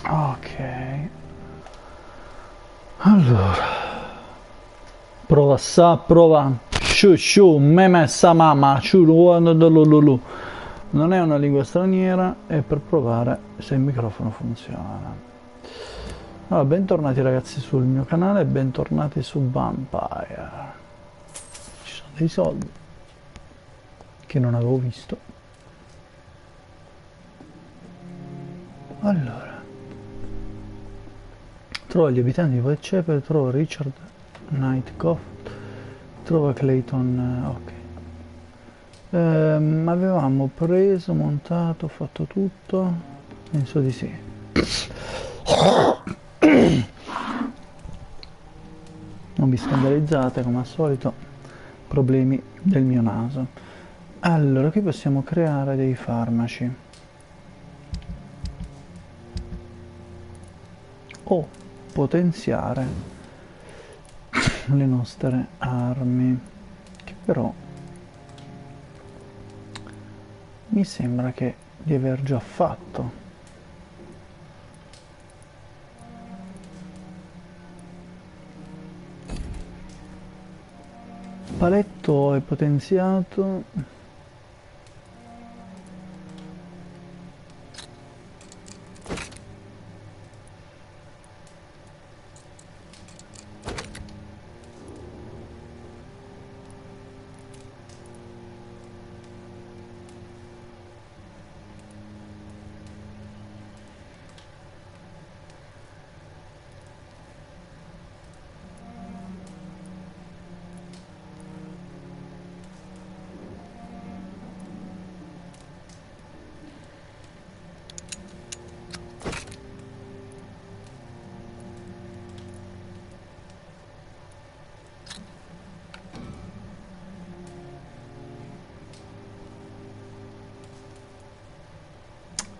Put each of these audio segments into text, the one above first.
Ok, allora prova sa prova shu shu meme sa mama shu lu. Non è una lingua straniera, è per provare se il microfono funziona. Allora, bentornati ragazzi sul mio canale, bentornati su Vampyr. Ci sono dei soldi che non avevo visto. Allora, trova gli abitanti di Whitechapel, trova Richard Nightcoff, trova Clayton, ok. Avevamo preso, montato, fatto tutto, penso di sì. Non vi scandalizzate, come al solito, problemi del mio naso. Allora, qui possiamo creare dei farmaci o potenziare le nostre armi, che però mi sembra che di aver già fatto. Paletto è potenziato.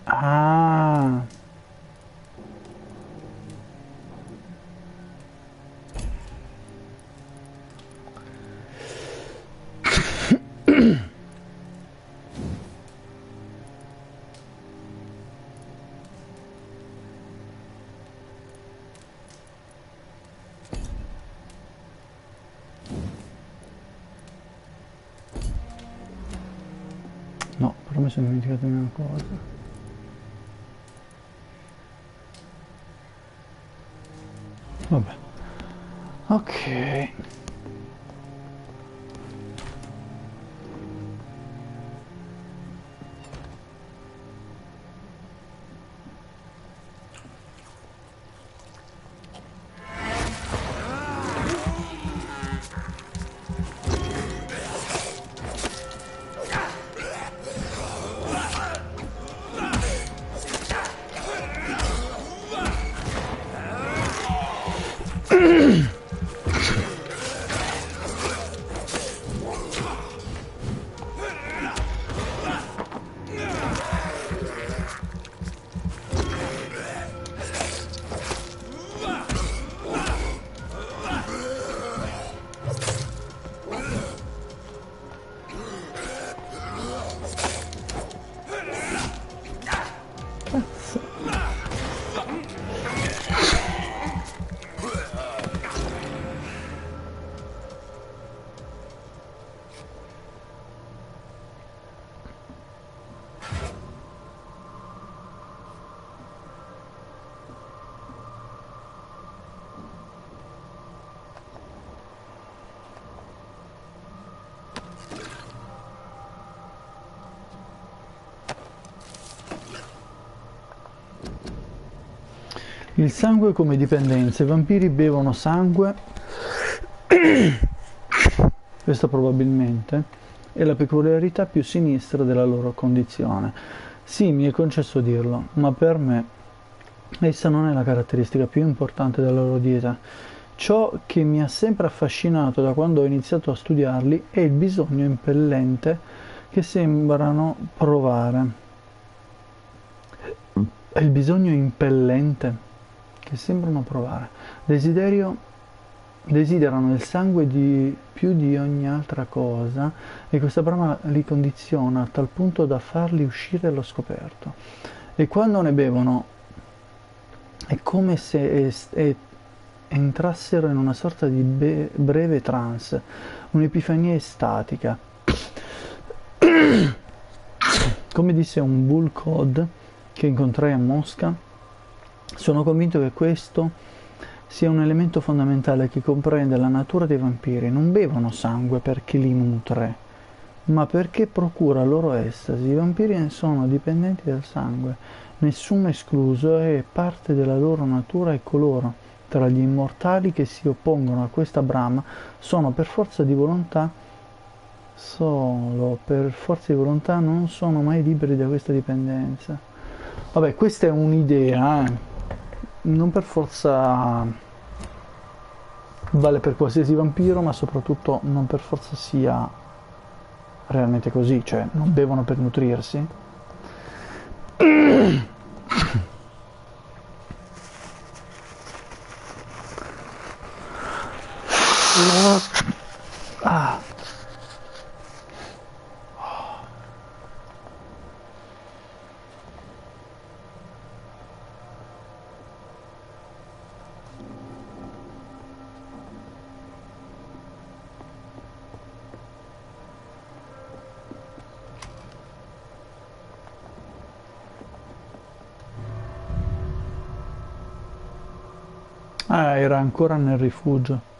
Ah, no, però mi sono dimenticato di una cosa. Vabbè, ok. Il sangue come dipendenza. I vampiri bevono sangue. Questa probabilmente è la peculiarità più sinistra della loro condizione. Sì, mi è concesso dirlo, ma per me essa non è la caratteristica più importante della loro dieta. Ciò che mi ha sempre affascinato da quando ho iniziato a studiarli è il bisogno impellente che sembrano provare. È il bisogno impellente che sembrano provare. Desiderano il sangue più di ogni altra cosa e questa brama li condiziona a tal punto da farli uscire allo scoperto. E quando ne bevono È come se entrassero in una sorta di breve trance, un'epifania estatica. Come disse un bull cod che incontrai a Mosca, sono convinto che questo sia un elemento fondamentale che comprende la natura dei vampiri. Non bevono sangue perché li nutre, ma perché procura loro estasi. I vampiri sono dipendenti dal sangue, nessuno escluso, e parte della loro natura, e coloro tra gli immortali che si oppongono a questa brama sono per forza di volontà, solo per forza di volontà, non sono mai liberi da questa dipendenza. Vabbè, questa è un'idea, non per forza vale per qualsiasi vampiro, ma soprattutto non per forza sia realmente così, cioè non bevono per nutrirsi. Ah. Era ancora nel rifugio.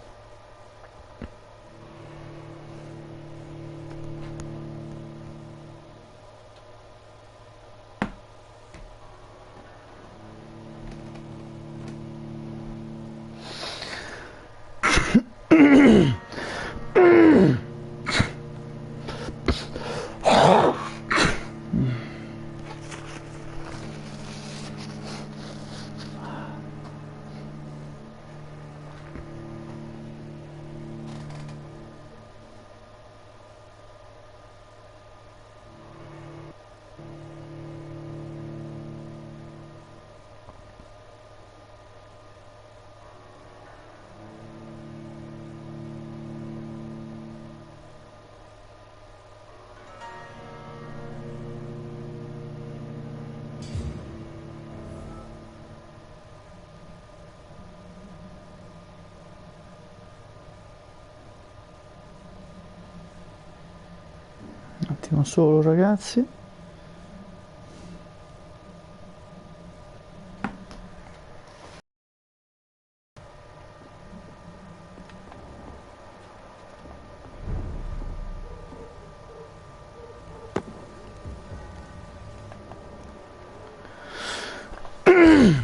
Un attimo solo, ragazzi.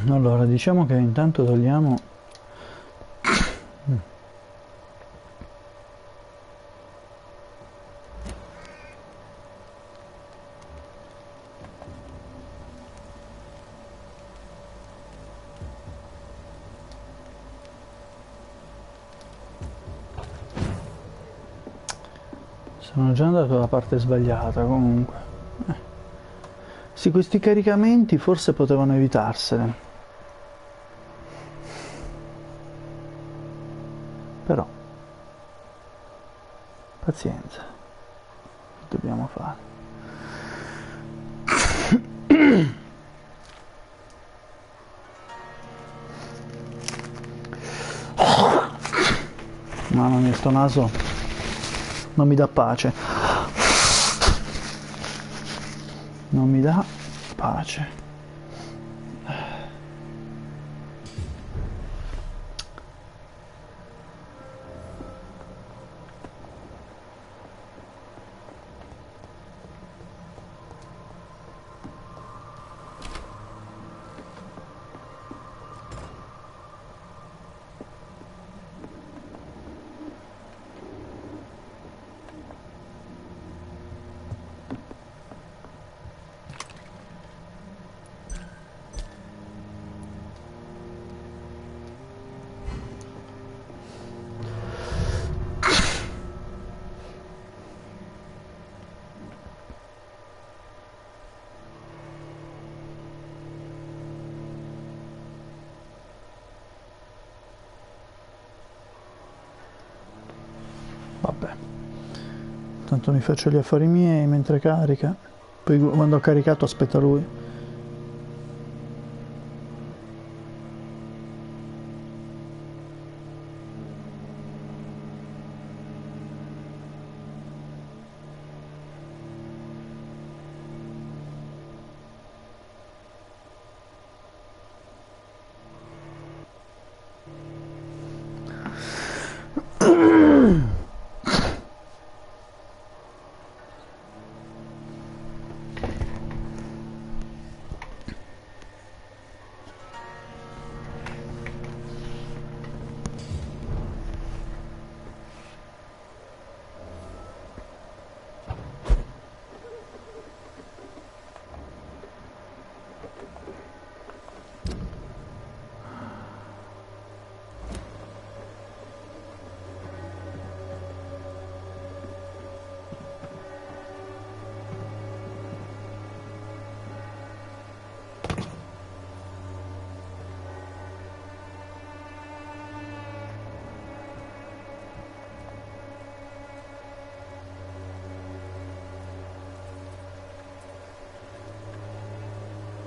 Allora, diciamo che intanto togliamo sono già andato dalla parte sbagliata comunque. Sì, questi caricamenti forse potevano evitarsene, però pazienza, dobbiamo fare. Mamma mia, sto naso non mi dà pace. Non mi dà pace. Vabbè, tanto mi faccio gli affari miei mentre carica, poi quando ho caricato aspetta lui.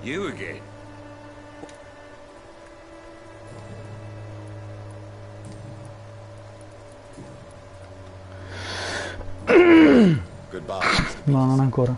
You again? Goodbye. No, non ancora.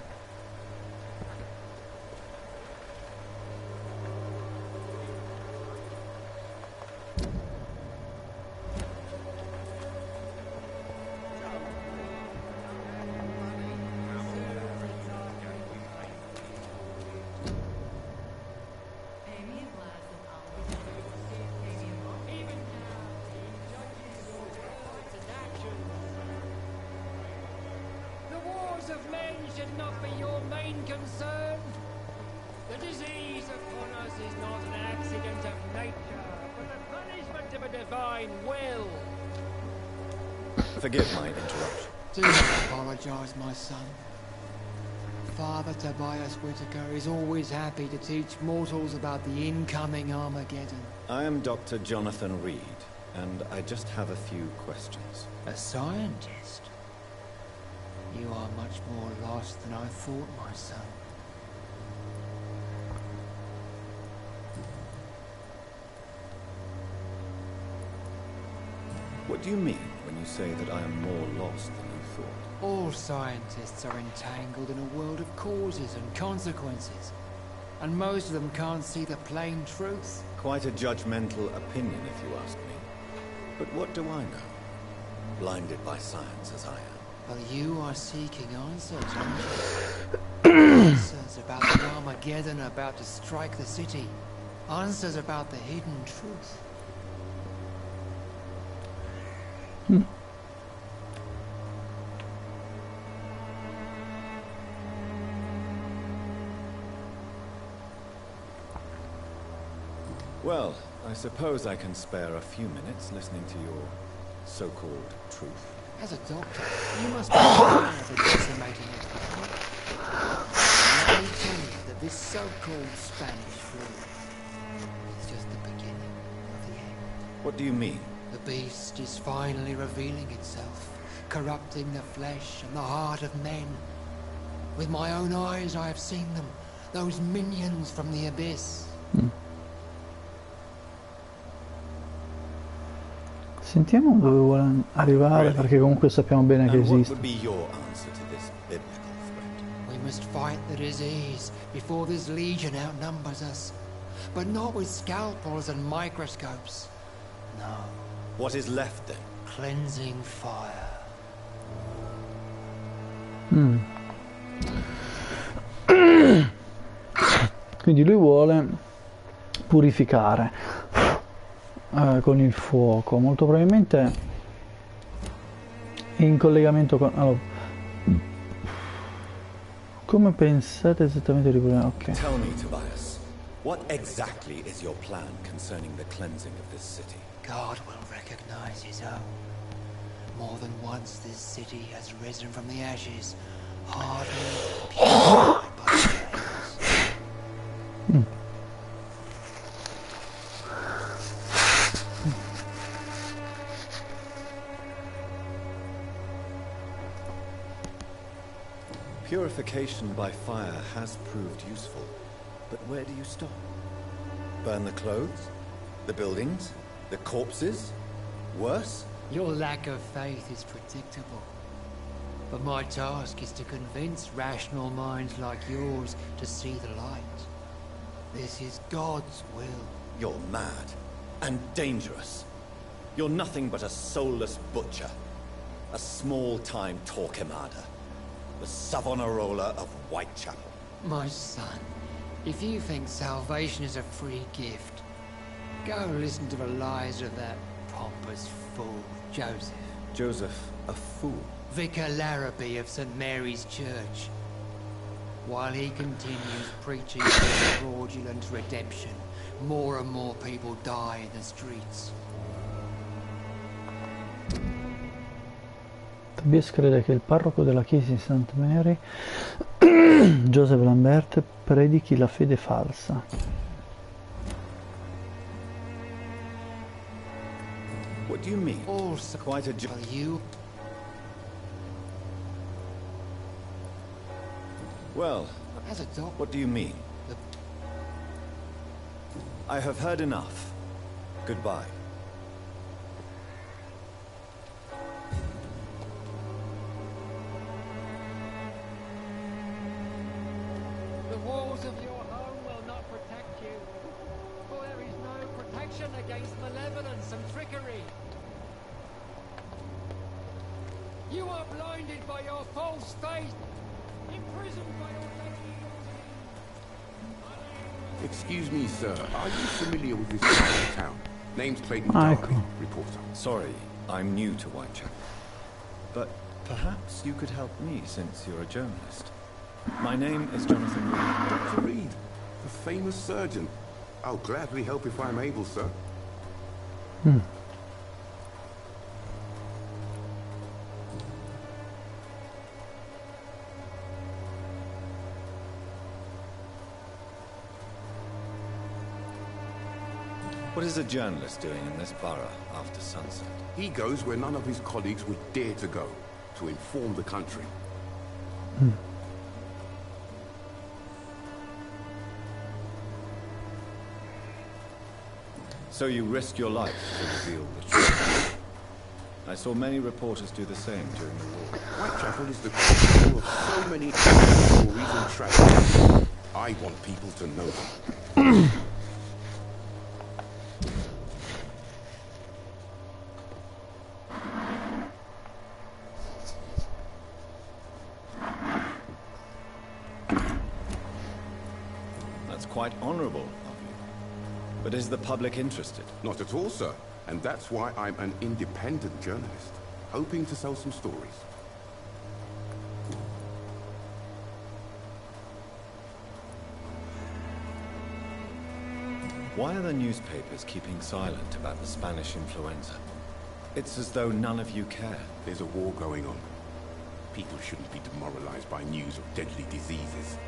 Of men should not be your main concern. The disease upon us is not an accident of nature, but the punishment of a divine will. Forgive my interruption. Do not apologize, my son. Father Tobias Whitaker is always happy to teach mortals about the incoming Armageddon. I am Dr. Jonathan Reed, and I just have a few questions. A scientist? You are much more lost than I thought, my son. What do you mean when you say that I am more lost than you thought? All scientists are entangled in a world of causes and consequences, and most of them can't see the plain truth. Quite a judgmental opinion, if you ask me. But what do I know? Blinded by science as I am. Well, you are seeking answers, aren't you? Answers about the Armageddon about to strike the city. Answers about the hidden truth. Well, I suppose I can spare a few minutes listening to your so-called truth. As a doctor, you must be aware of the decimating epidemic. Let me tell you that this so-called Spanish flu is just the beginning of the end. What do you mean? The beast is finally revealing itself, corrupting the flesh and the heart of men. With my own eyes I have seen them, those minions from the abyss. Sentiamo dove vuole arrivare, perché comunque sappiamo bene che And what esiste. would be your answer to this biblical threat? We must fight the disease before this legion outnumbers us. But not with scalpels and microscopes. No. What is left then? Cleansing fire. Quindi lui vuole purificare con il fuoco, molto probabilmente in collegamento con... Allora, come pensate esattamente di pulire? Ok. Tell me, Tobias, what exactly is your plan concerning the cleansing of this city? God will recognize his own. More than once this city has risen from the ashes, hardly purified by flames. Purification by fire has proved useful, but where do you stop? Burn the clothes? The buildings? The corpses? Worse? Your lack of faith is predictable. But my task is to convince rational minds like yours to see the light. This is God's will. You're mad and dangerous. You're nothing but a soulless butcher. A small-time Torquemada. The Savonarola of Whitechapel. My son, if you think salvation is a free gift, go listen to the lies of that pompous fool, Joseph. Joseph, a fool. Vicar Larrabee of St. Mary's Church. While he continues preaching fraudulent redemption, more and more people die in the streets. Tobias crede che il parroco della chiesa di St. Mary, Joseph Lambert, predichi la fede falsa. What do you mean? Also, Quite a well, you... Well, As a doctor, what do you mean? I have heard enough. Goodbye. The walls of your home will not protect you, for there is no protection against malevolence and trickery. You are blinded by your false faith, imprisoned by your Excuse me, sir. Are you familiar with this part of town? Name's Clayton Darby, reporter. Sorry, I'm new to Whitechapel. But perhaps you could help me since you're a journalist. My name is Jonathan Reed. Dr. Reed, the famous surgeon. I'll gladly help if I'm able, sir. What is a journalist doing in this borough after sunset? He goes where none of his colleagues would dare to go, to inform the country. So you risk your life to reveal the truth. I saw many reporters do the same during the war. Whitechapel is the cradle of so many stories and tragedies. I want people to know them. That's quite honorable of you. But is the public interested? Not at all, sir. And that's why I'm an independent journalist, hoping to sell some stories. Why are the newspapers keeping silent about the Spanish influenza? It's as though none of you care. There's a war going on. People shouldn't be demoralized by news of deadly diseases.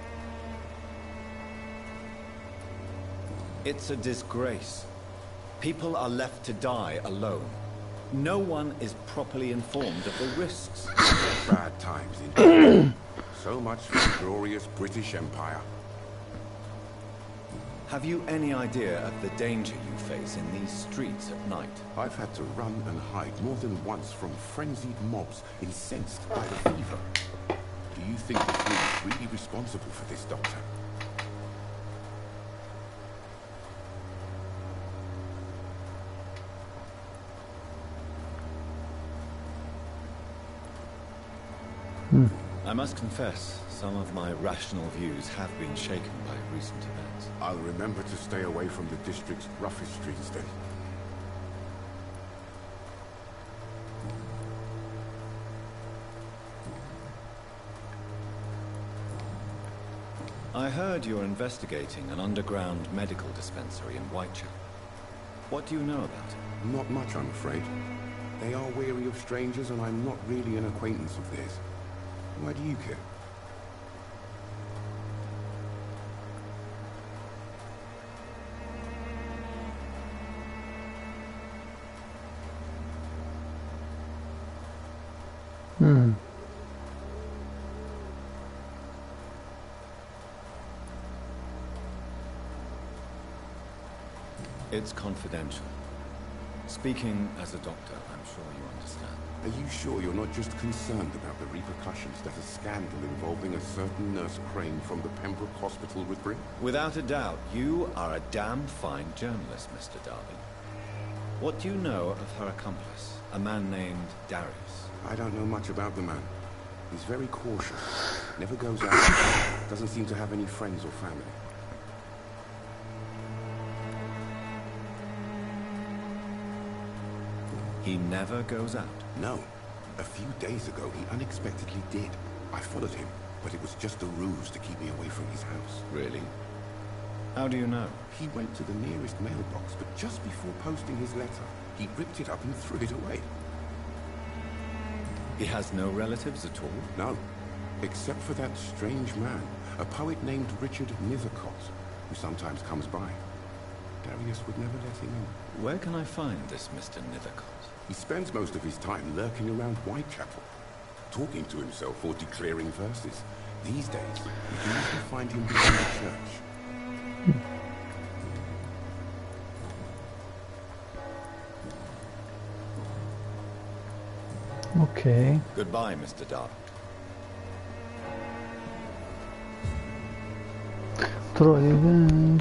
It's a disgrace. People are left to die alone. No one is properly informed of the risks. Bad times indeed. So much for the glorious British Empire. Have you any idea of the danger you face in these streets at night? I've had to run and hide more than once from frenzied mobs incensed by the fever. Do you think the flu is really responsible for this, Doctor? I must confess, some of my rational views have been shaken by recent events. I'll remember to stay away from the district's roughest streets then. I heard you're investigating an underground medical dispensary in Whitechapel. What do you know about it? Not much, I'm afraid. They are wary of strangers, and I'm not really an acquaintance of theirs. Why do you care? It's confidential. Speaking as a doctor, I'm sure you understand. Are you sure you're not just concerned about the repercussions that a scandal involving a certain nurse Crane from the Pembroke Hospital would bring? Without a doubt, you are a damn fine journalist, Mr. Darby. What do you know of her accomplice, a man named Darius? I don't know much about the man. He's very cautious, never goes out, doesn't seem to have any friends or family. He never goes out? No. A few days ago, he unexpectedly did. I followed him, but it was just a ruse to keep me away from his house. Really? How do you know? He went to the nearest mailbox, but just before posting his letter, he ripped it up and threw it away. He has no relatives at all? No, except for that strange man, a poet named Richard Nethercott, who sometimes comes by. Darius would never let him in. Where can I find this Mr. Nethercott? He spends most of his time lurking around Whitechapel, talking to himself or declaring verses. These days, you can usually find him behind the church. Ok. Goodbye, Mr. Dark. Trovi bene, non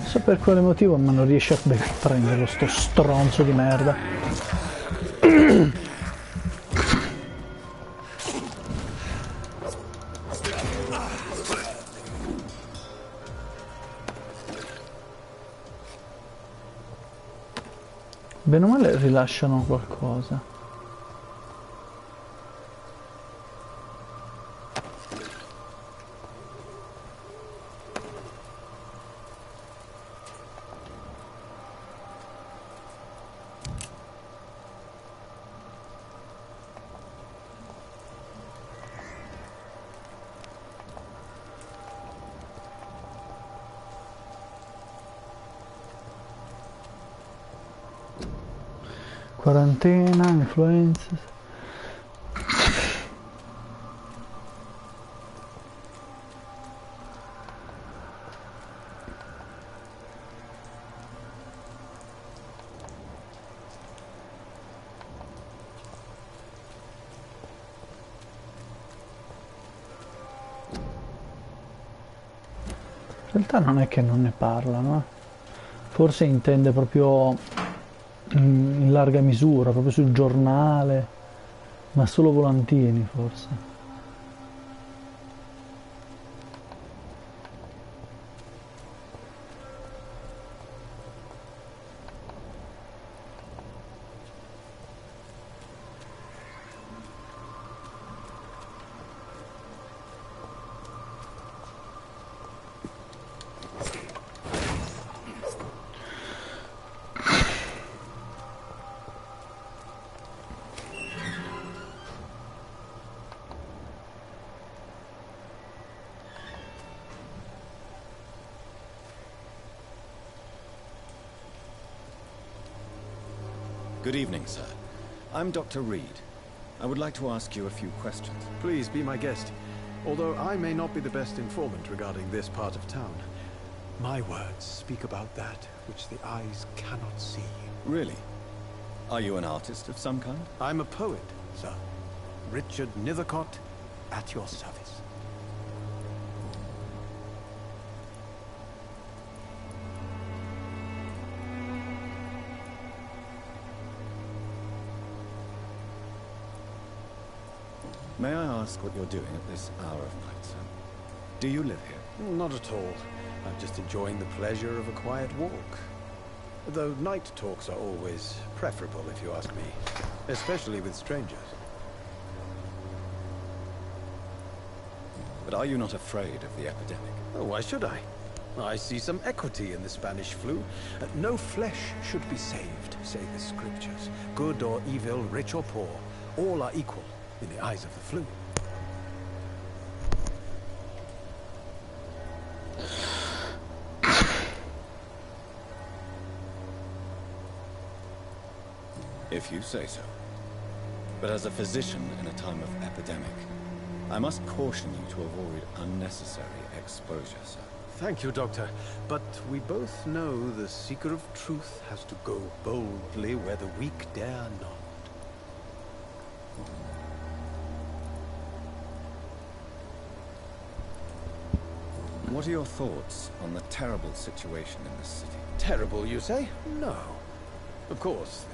so per quale motivo ma non riesce a prenderlo sto stronzo di merda. Bene o male rilasciano qualcosa. Quarantena, influenza. In realtà non è che non ne parlano, forse intende proprio in larga misura, proprio sul giornale, ma solo volantini forse. Good evening, sir. I'm Dr. Reed. I would like to ask you a few questions. Please be my guest. Although I may not be the best informant regarding this part of town, my words speak about that which the eyes cannot see. Really? Are you an artist of some kind? I'm a poet, sir. Richard Nethercott, at your service. May I ask what you're doing at this hour of night, sir? Do you live here? Not at all. I'm just enjoying the pleasure of a quiet walk. Though night talks are always preferable, if you ask me. Especially with strangers. But are you not afraid of the epidemic? Oh, why should I? I see some equity in the Spanish flu. No flesh should be saved, say the scriptures. Good or evil, rich or poor, all are equal in the eyes of the flu. If you say so. But as a physician in a time of epidemic, I must caution you to avoid unnecessary exposure, sir. Thank you, Doctor. But we both know the seeker of truth has to go boldly where the weak dare not. What are your thoughts on the terrible situation in this city? Terrible, you say? No. Of course,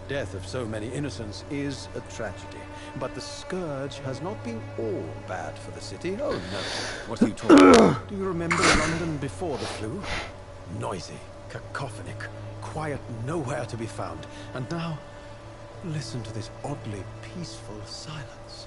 the death of so many innocents is a tragedy. But the scourge has not been all bad for the city. Oh, no. What are you talking about? Do you remember London before the flu? Noisy, cacophonic, quiet nowhere to be found. And now, listen to this oddly peaceful silence.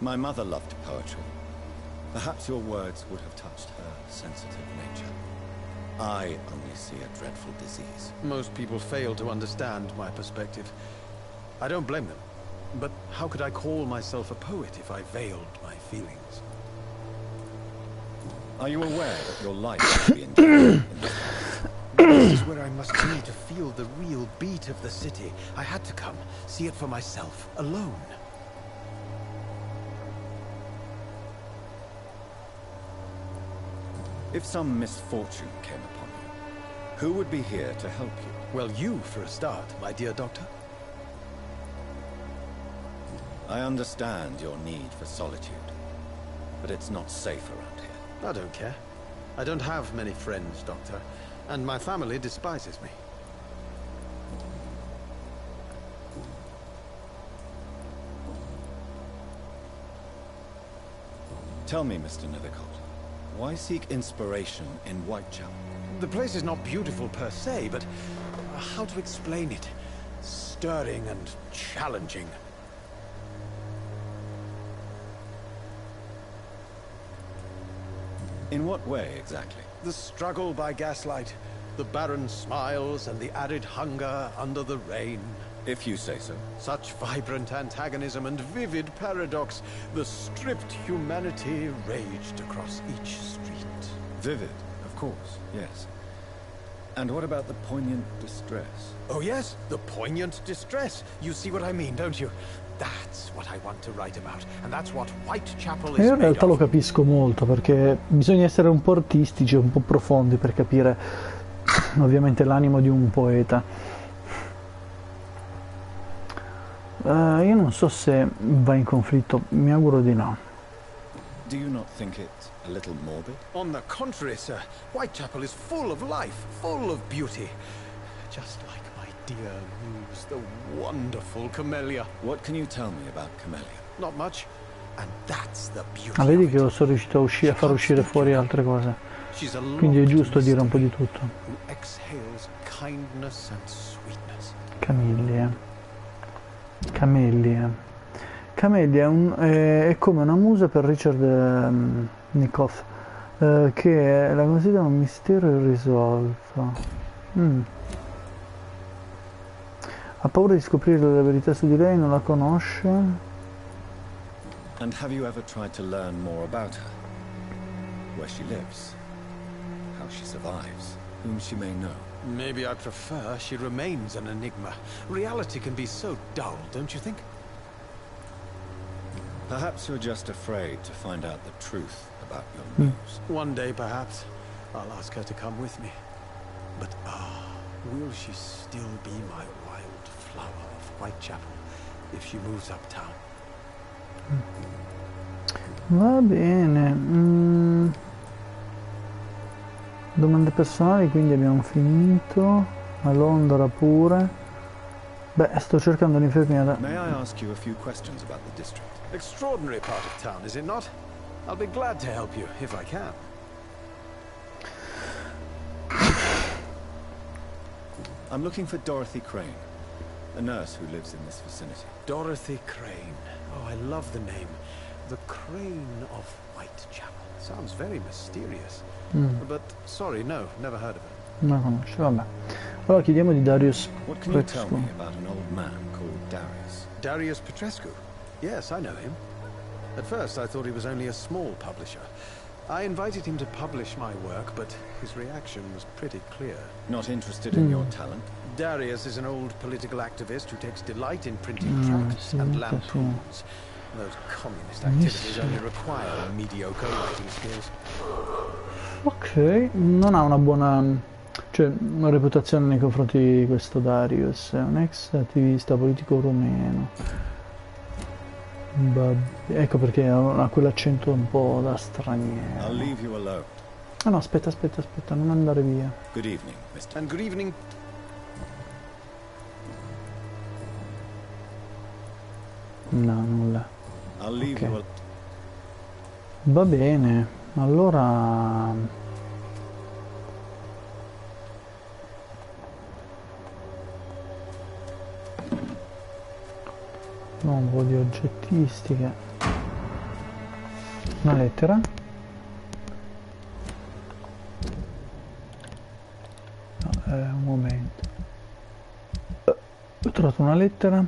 My mother loved poetry. Perhaps your words would have touched her sensitive nature. I only see a dreadful disease. Most people fail to understand my perspective. I don't blame them. But how could I call myself a poet if I veiled my feelings? Are you aware that your life will be in danger in this place? This is where I must be to feel the real beat of the city. I had to come, see it for myself, alone. If some misfortune came upon you, who would be here to help you? Well, you for a start, my dear doctor. I understand your need for solitude, but it's not safe around here. I don't care. I don't have many friends, Doctor, and my family despises me. Tell me, Mr. Nethercote, why seek inspiration in Whitechapel? The place is not beautiful per se, but how to explain it? Stirring and challenging. In what way, exactly? The struggle by gaslight, the barren smiles and the arid hunger under the rain. If you say so. Such vibrant antagonism and vivid paradox, the stripped humanity raged across each street. Vivid, of course, yes. And what about the poignant distress? Oh yes, the poignant distress. You see what I mean, don't you? That's what I want to write about, and that's what Whitechapel is Io in made realtà lo of. capisco molto, perché bisogna essere un po' artistici, un po' profondi per capire ovviamente l'animo di un poeta. Io non so se va in conflitto, mi auguro di no. Do you not think it a little morbid? On the contrary, sir, Whitechapel is full of life, full of beauty. Just like my dear muse, the wonderful Camellia. What can you tell me about Camellia? Not much, and that's the beauty Ah, vedi of che io it. sono riuscito a far uscire fuori altre cose. She's a Quindi è lofty giusto dire un po' di mystery tutto. who exhales kindness and sweetness. Camellia. Camellia. Camellia è come una musa per Richard Nikoff, che la considera un mistero irrisolto. Ha paura di scoprire la verità su di lei, non la conosce. And have you ever tried to learn more about her? Where she lives? How she survives? Whom she may know? Maybe I prefer she remains an enigma. Reality can be so dull, don't you think? Perhaps you're just afraid to find out the truth about your muse. One day, perhaps, I'll ask her to come with me. But will she still be my wild flower of Whitechapel if she moves uptown? Va bene. Domande personali, quindi abbiamo finito. A Londra pure. Beh, sto cercando l'infermiera. May I ask you a few questions about the district? Extraordinary part of town, is it not? I'll be glad to help you, if I can. I'm looking for Dorothy Crane, a nurse who lives in this vicinity. Dorothy Crane. Oh, I love the name. The Crane of Whitechapel. Sounds very mysterious. But, sorry, no, never heard of it. Non la conosce, vabbè. Allora chiediamo di Darius What can you tell Petrescu. me about an old man called Darius? Darius Petrescu? Yes, I know him. At first, I thought he was only a small publisher. I invited him to publish my work, but his reaction was pretty clear. Not interested in your talent? Darius is an old political activist who takes delight in printing tracts and lampoons. Those communist activities only require mediocre writing skills. Ok, non ha una buona, cioè, una reputazione nei confronti di questo Darius, è un ex attivista politico rumeno. Ecco perché ha quell'accento un po' da straniero. I'll leave you alone. Ah no, aspetta, non andare via. Good evening, Mr. And good evening. No, nulla. I'll leave you alone. Va bene, allora... No, un po' di oggettistica. Una lettera. No, un momento. Ho trovato una lettera.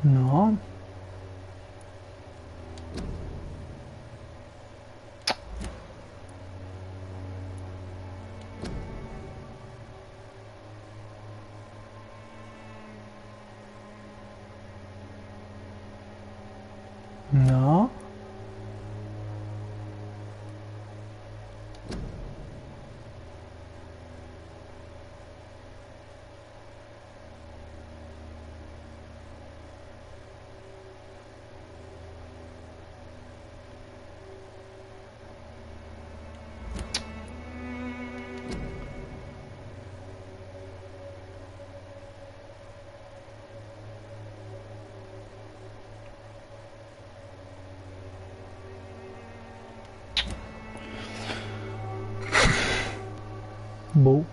No. No. Boh.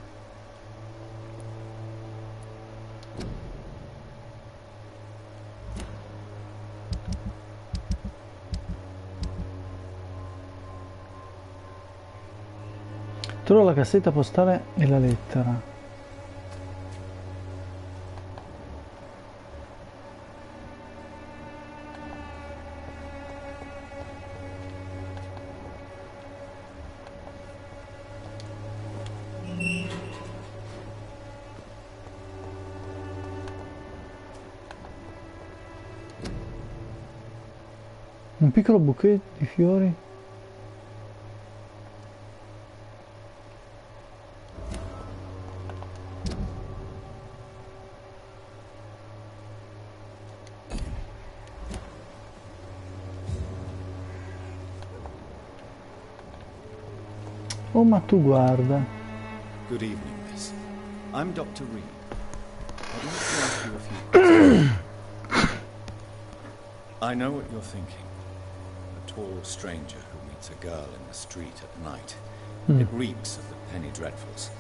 Trovo la cassetta postale e la lettera. Un piccolo bouquet di fiori. Oh, ma tu guarda. Good evening, miss. I'm Dr. Reed. I'd like to ask you a few questions. I know what you're thinking. A tall stranger who meets a girl in the street at night. It reeks of the penny dreadfuls.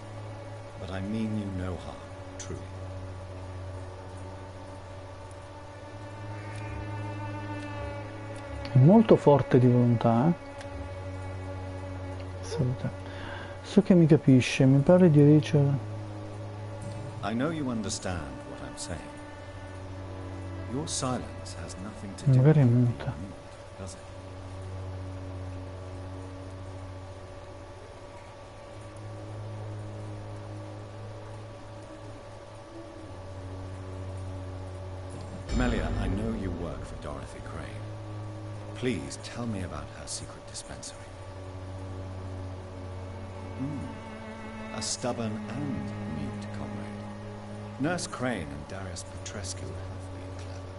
But I mean you no harm, truly. È molto forte di volontà, eh? Salute. So che mi capisce, mi pare di ricevere. I know you understand what I'm saying. Your silence has nothing to do Magari è with muta. being moved, does it? Melia, I know you work for Dorothy Crane. Please tell me about her secret dispensary. A stubborn and mute comrade. Nurse Crane and Darius Petrescu have been clever.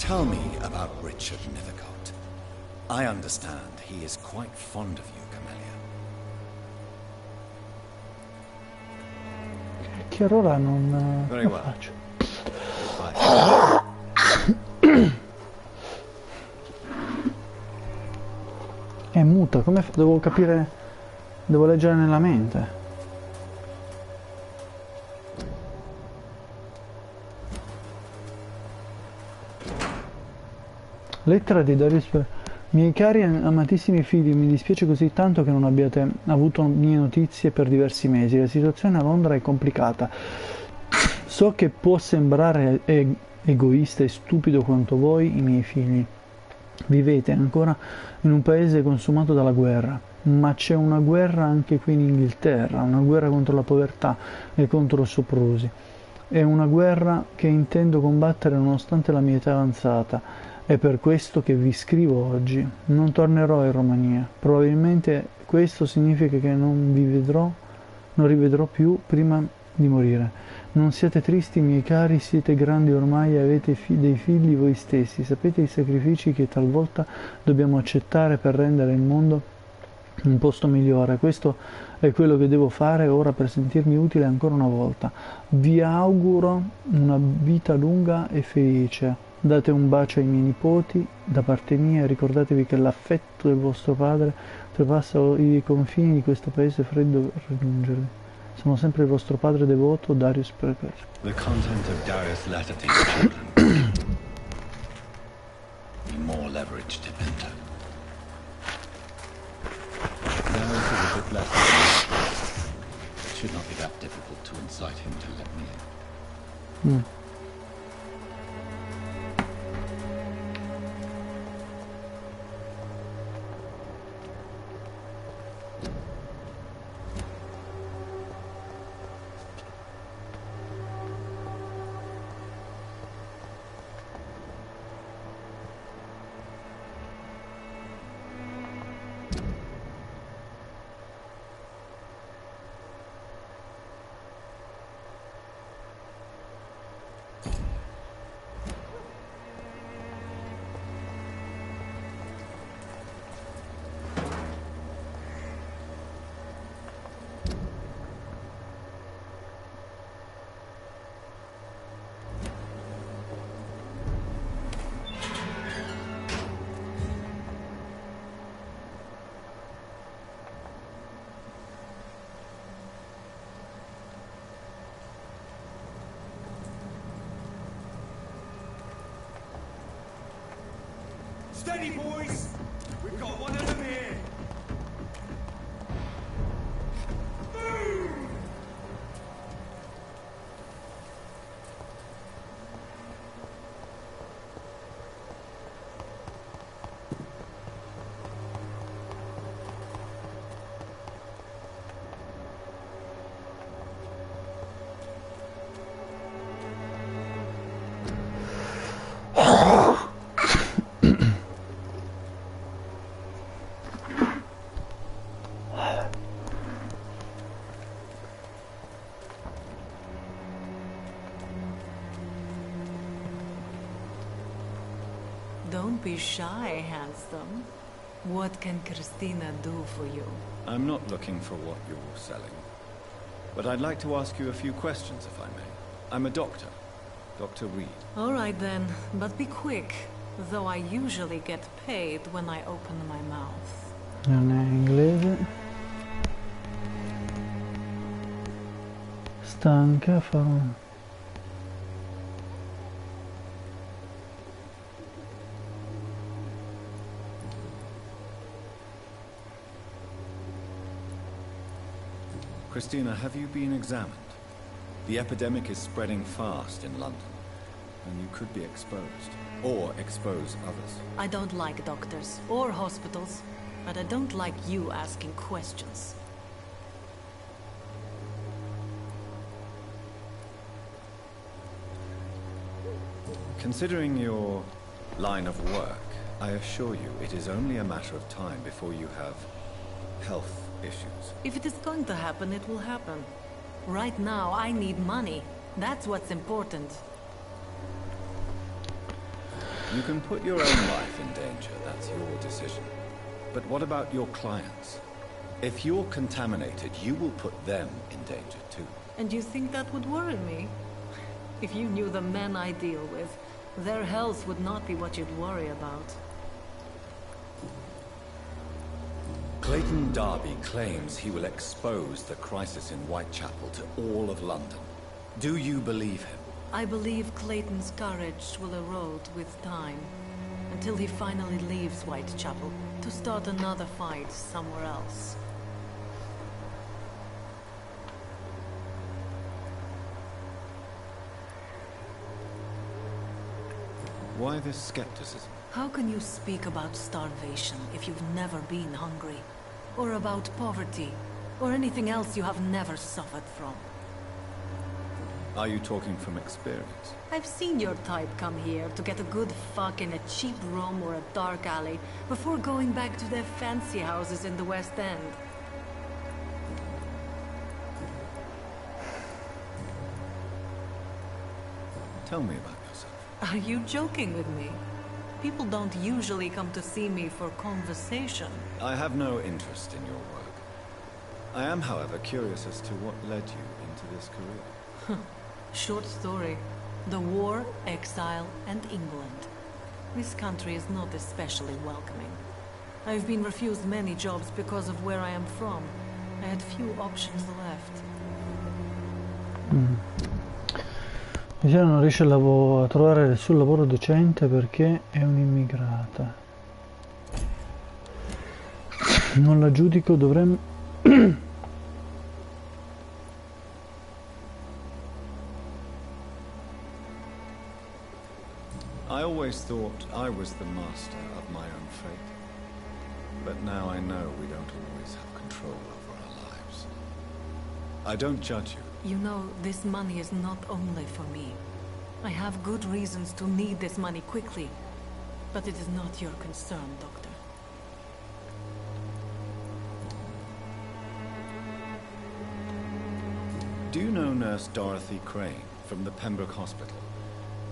Tell me about Richard Nethercott. I understand he is quite fond of you, Camellia. Che ora non Very lo well. faccio. Bye. È muta, come devo capire, devo leggere nella mente. Lettera di Darius. Miei cari amatissimi figli, mi dispiace così tanto che non abbiate avuto mie notizie per diversi mesi. La situazione a Londra è complicata. So che può sembrare egoista e stupido quanto voi, i miei figli. Vivete ancora in un paese consumato dalla guerra, ma c'è una guerra anche qui in Inghilterra, una guerra contro la povertà e contro i soprusi. È una guerra che intendo combattere nonostante la mia età avanzata. È per questo che vi scrivo oggi. Non tornerò in Romania. Probabilmente questo significa che non rivedrò più prima di morire. Non siate tristi, miei cari, siete grandi ormai e avete dei figli voi stessi. Sapete i sacrifici che talvolta dobbiamo accettare per rendere il mondo un posto migliore. Questo è quello che devo fare ora per sentirmi utile ancora una volta. Vi auguro una vita lunga e felice. Date un bacio ai miei nipoti da parte mia e ricordatevi che l'affetto del vostro padre oltrepassa i confini di questo paese freddo per raggiungervi. Sono sempre il vostro padre devoto, Darius Preper. The content of Darius' letter to your children. Be more leverage to enter. Darius is a bit less. It should not be that difficult to incite him to let me in. Steady, boys! We've got one of them here! Boom! Don't be shy, handsome. What can Christina do for you? I'm not looking for what you're selling. But I'd like to ask you a few questions, if I may. I'm a doctor. Dr. Reed. All right then, but be quick. Though I usually get paid when I open my mouth. Non è inglese. Stanca, farò... Christina, have you been examined? The epidemic is spreading fast in London, and you could be exposed, or expose others. I don't like doctors or hospitals, but I don't like you asking questions. Considering your line of work, I assure you it is only a matter of time before you have health issues. If it is going to happen, it will happen. Right now, I need money. That's what's important. You can put your own life in danger, that's your decision. But what about your clients? If you're contaminated, you will put them in danger too. And you think that would worry me? If you knew the men I deal with, their health would not be what you'd worry about. Clayton Darby claims he will expose the crisis in Whitechapel to all of London. Do you believe him? I believe Clayton's courage will erode with time, until he finally leaves Whitechapel to start another fight somewhere else. Why this skepticism? How can you speak about starvation if you've never been hungry? Or about poverty? Or anything else you have never suffered from? Are you talking from experience? I've seen your type come here to get a good fuck in a cheap room or a dark alley before going back to their fancy houses in the West End. Tell me about yourself. Are you joking with me? People don't usually come to see me for conversation. I have no interest in your work. I am, however, curious as to what led you into this career. Short story. The war, exile, and England. This country is not especially welcoming. I've been refused many jobs because of where I am from. I had few options left. Luciana non riesce a trovare il suo lavoro decente perché è un'immigrata. Non la giudico, dovremmo... I always thought I was the master of my own fate. But now I know we don't always have control over our lives. I don't judge you. You know, this money is not only for me. I have good reasons to need this money quickly. But it is not your concern, Doctor. Do you know Nurse Dorothy Crane from the Pembroke Hospital?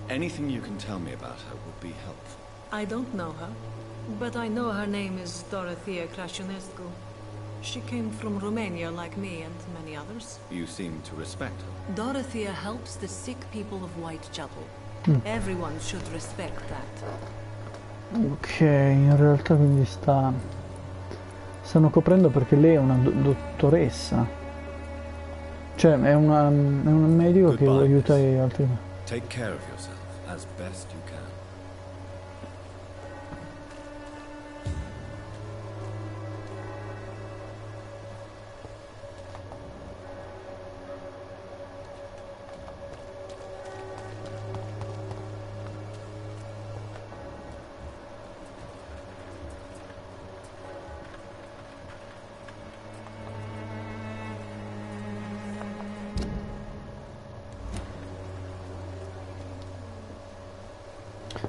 Anything you can tell me about her would be helpful. I don't know her, but I know her name is Dorothea Crăciunescu. She came from Romania like me and many others. You seem to respect her. Dorothea helps the sick people of Whitechapel. Everyone should respect that. Ok, in realtà quindi stanno coprendo perché lei è una dottoressa. Cioè è un medico che aiuta gli altri. Take care of yourself as best you can.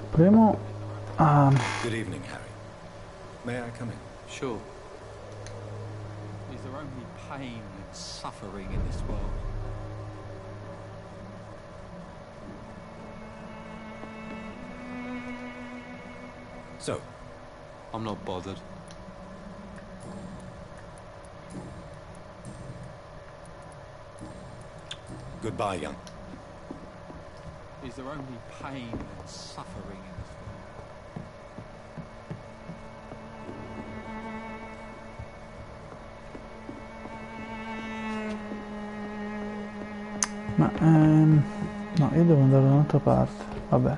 Proviamo a... Good evening, Harry. May I come in? Sure. Is there only pain and suffering in this world? So, I'm not bothered. goodbye, young. Is there only pain and suffering in this world? Ma no, io devo andare da un'altra parte. Vabbè.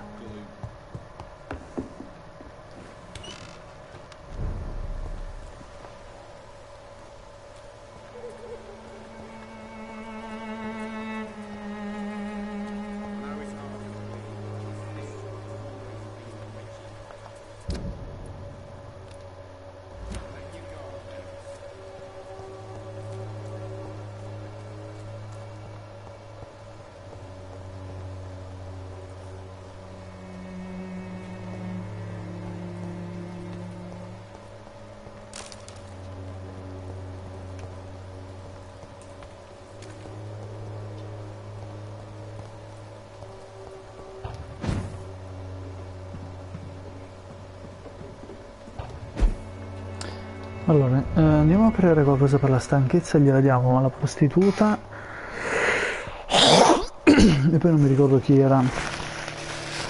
Allora, andiamo a creare qualcosa per la stanchezza, gliela diamo alla prostituta. E poi non mi ricordo chi era,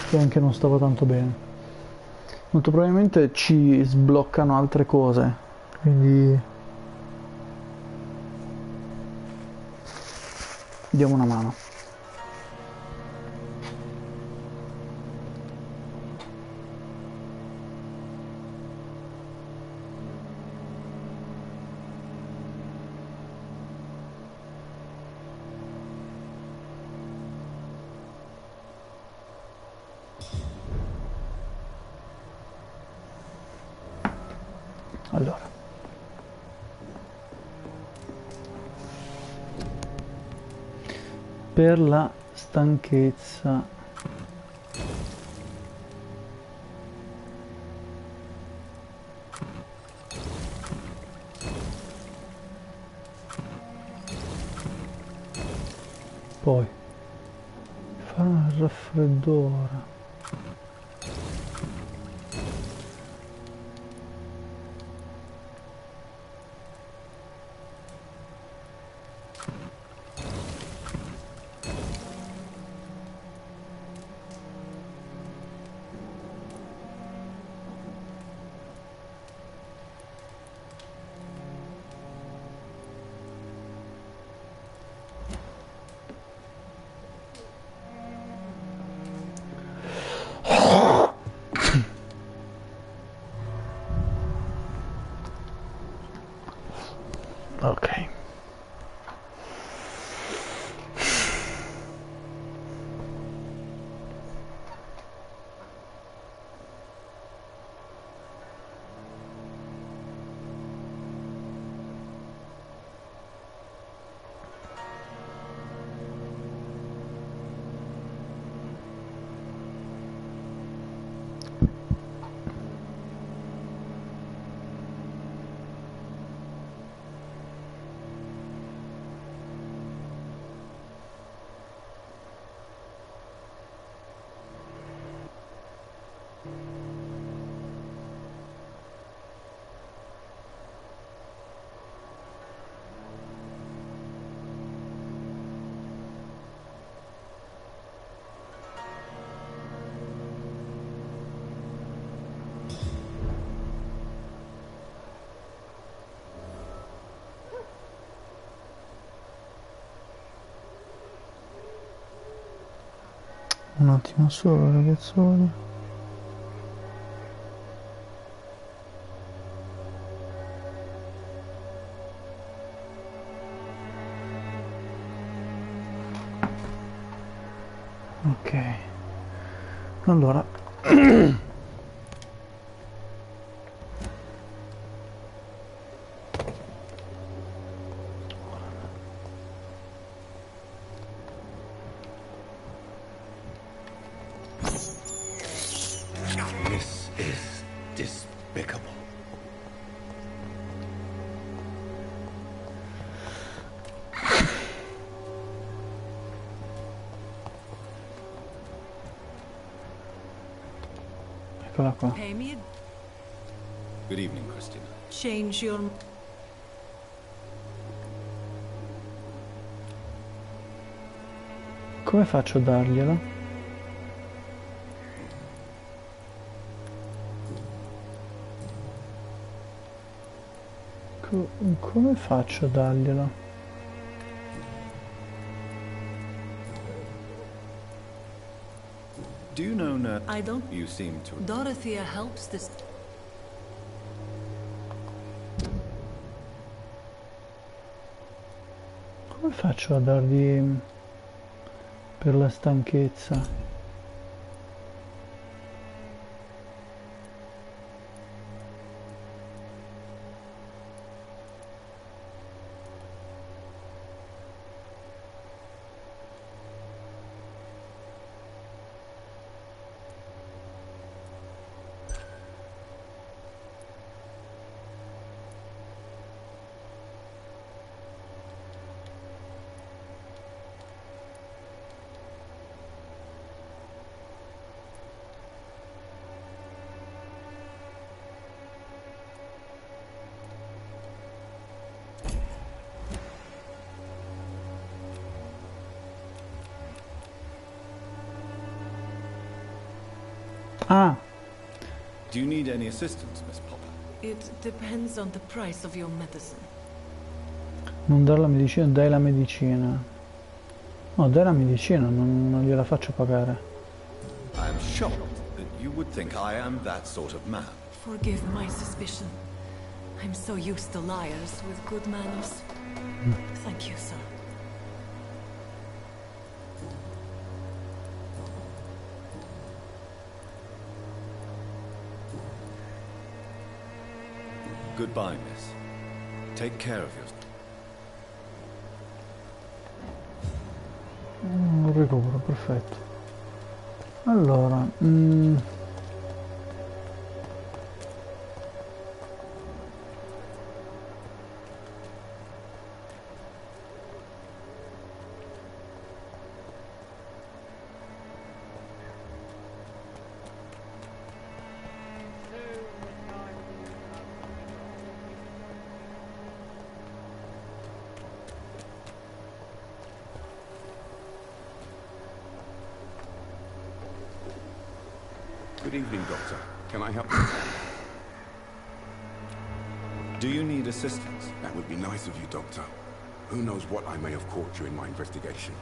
che anche non stava tanto bene. Molto probabilmente ci sbloccano altre cose, quindi diamo una mano. Allora, per la stanchezza poi fare un raffreddore. Ok. Un attimo solo, ragazzoni. Ok. Allora. This is despicable. Eccola qua. Pay me. Good evening, Christina. Change your. Come faccio a dargliela? Come faccio a dargliela? Do you know Nat? I don't. You seem to. Dorothea helps this. Come faccio a dargli per la stanchezza? Ah, Do you need any assistance, Miss Popper? It depends on the price of your medicine. non dare la medicina, dai la medicina. No, dai la medicina, non gliela faccio pagare. I am shocked that you would think I am that sort of man. Forgive my suspicion. I'm so used to liars with good manners. Thank you, sir. Goodbye, miss. Take care of yourself. Un recupero, perfetto. Allora, Good evening, Doctor. Can I help you? Do you need assistance? That would be nice of you, Doctor. Who knows what I may have caught during my investigation.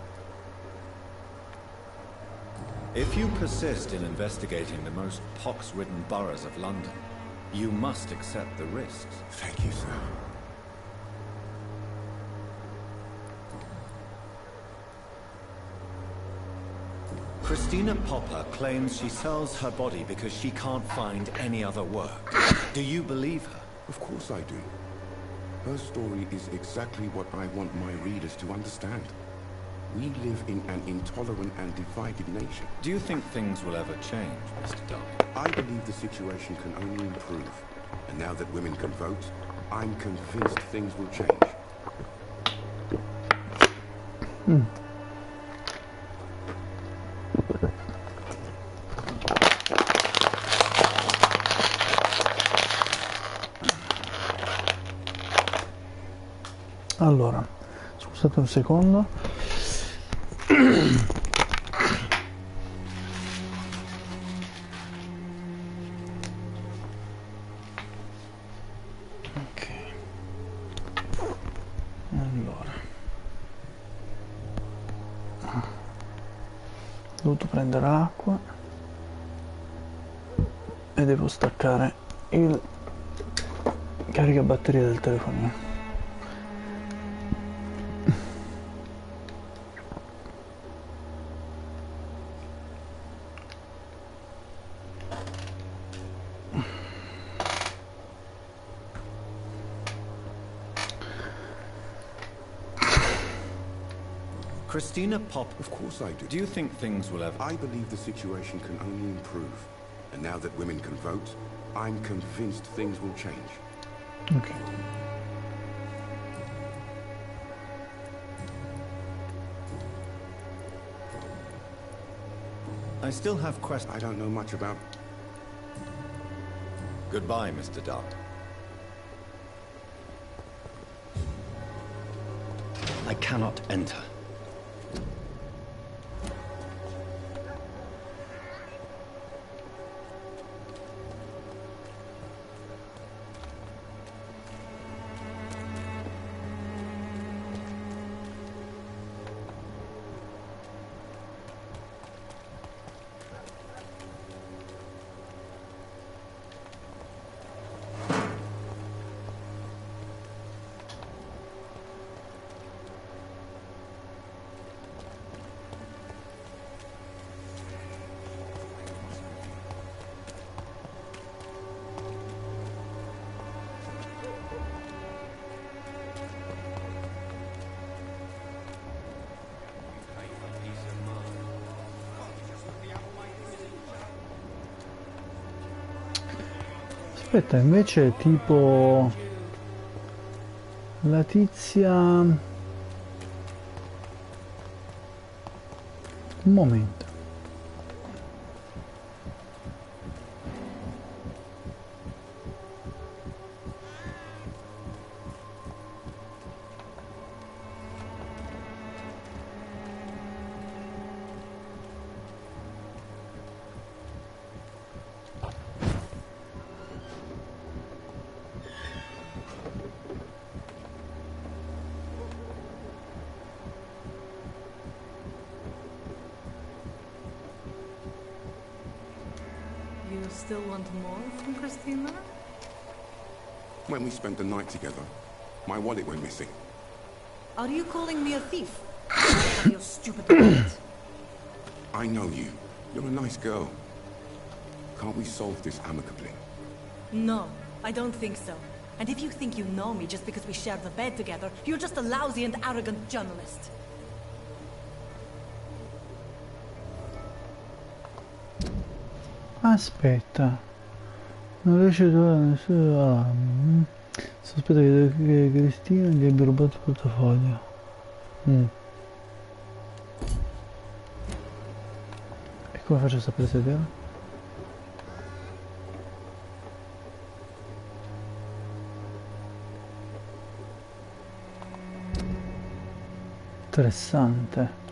If you persist in investigating the most pox-ridden boroughs of London, you must accept the risks. Thank you, sir. Christina Popper claims she sells her body because she can't find any other work. Do you believe her? Of course I do. Her story is exactly what I want my readers to understand. We live in an intolerant and divided nation. Do you think things will ever change, Mr. Dark? I believe the situation can only improve. And now that women can vote, I'm convinced things will change. allora, scusate un secondo. Ok. Allora. Ho dovuto prendere l'acqua e devo staccare il caricabatterie del telefonino. Christina Popper. Of course I do. Do you think things will ever... I believe the situation can only improve. And now that women can vote, I'm convinced things will change. Ok. I still have questions. I don't know much about... Goodbye, Mr. Dark. I cannot enter. Aspetta, invece tipo la tizia... Un momento. You still want more from Christina? When we spent the night together, my wallet went missing. Are you calling me a thief? Have your stupid wallet. I know you. You're a nice girl. Can't we solve this amicably? No, I don't think so. And if you think you know me just because we share the bed together, you're just a lousy and arrogant journalist. Aspetta. Non riesce a trovare nessuno. Sospetto che Cristina gli abbia rubato il portafoglio. E come faccio a sapere se è vero? Interessante.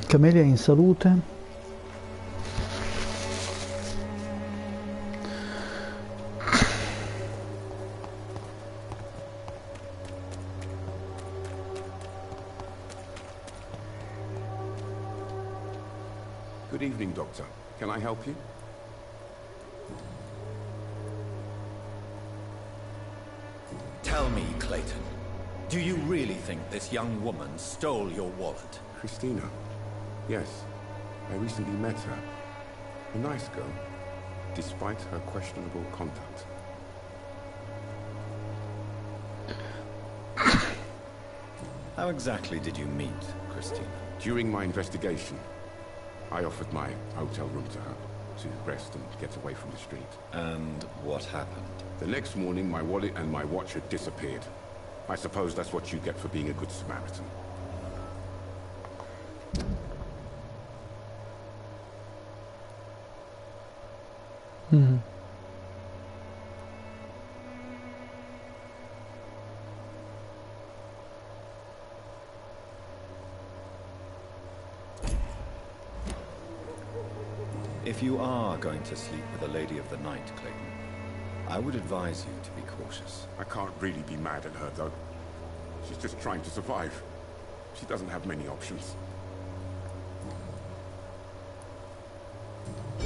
Camelia è in salute. Good evening, Doctor. Can I help you? Tell me, Clayton, do you really think this young woman stole your wallet? Christina? Yes. I recently met her. A nice girl, despite her questionable conduct. How exactly did you meet Christina? During my investigation, I offered my hotel room to her to rest and get away from the street. And what happened? The next morning, my wallet and my watch had disappeared. I suppose that's what you get for being a good Samaritan. If you are going to sleep with a lady of the night, Clayton, I would advise you to be cautious. I can't really be mad at her, though. She's just trying to survive. She doesn't have many options.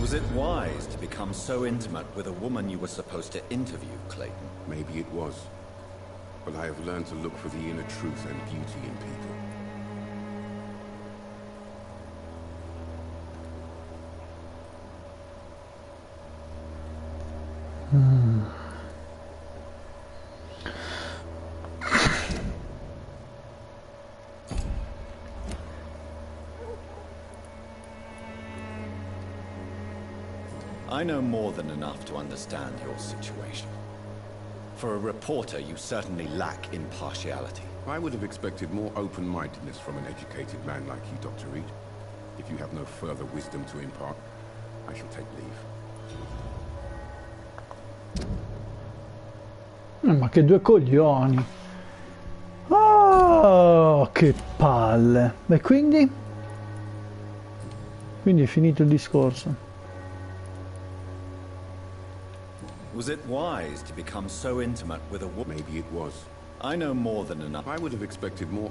Was it wise to become so intimate with a woman you were supposed to interview, Clayton? Maybe it was. But I have learned to look for the inner truth and beauty in people. I know more than enough to understand your situation. For a reporter, you certainly lack impartiality. I would have expected more open-mindedness from an educated man like you, Dr. Reed. If you have no further wisdom to impart, I shall take leave. Ma che due coglioni. Oh, che palle. E quindi? Quindi è finito il discorso. Was it wise to become so intimate with a woman? Maybe it was. I know more than enough. I would have expected more.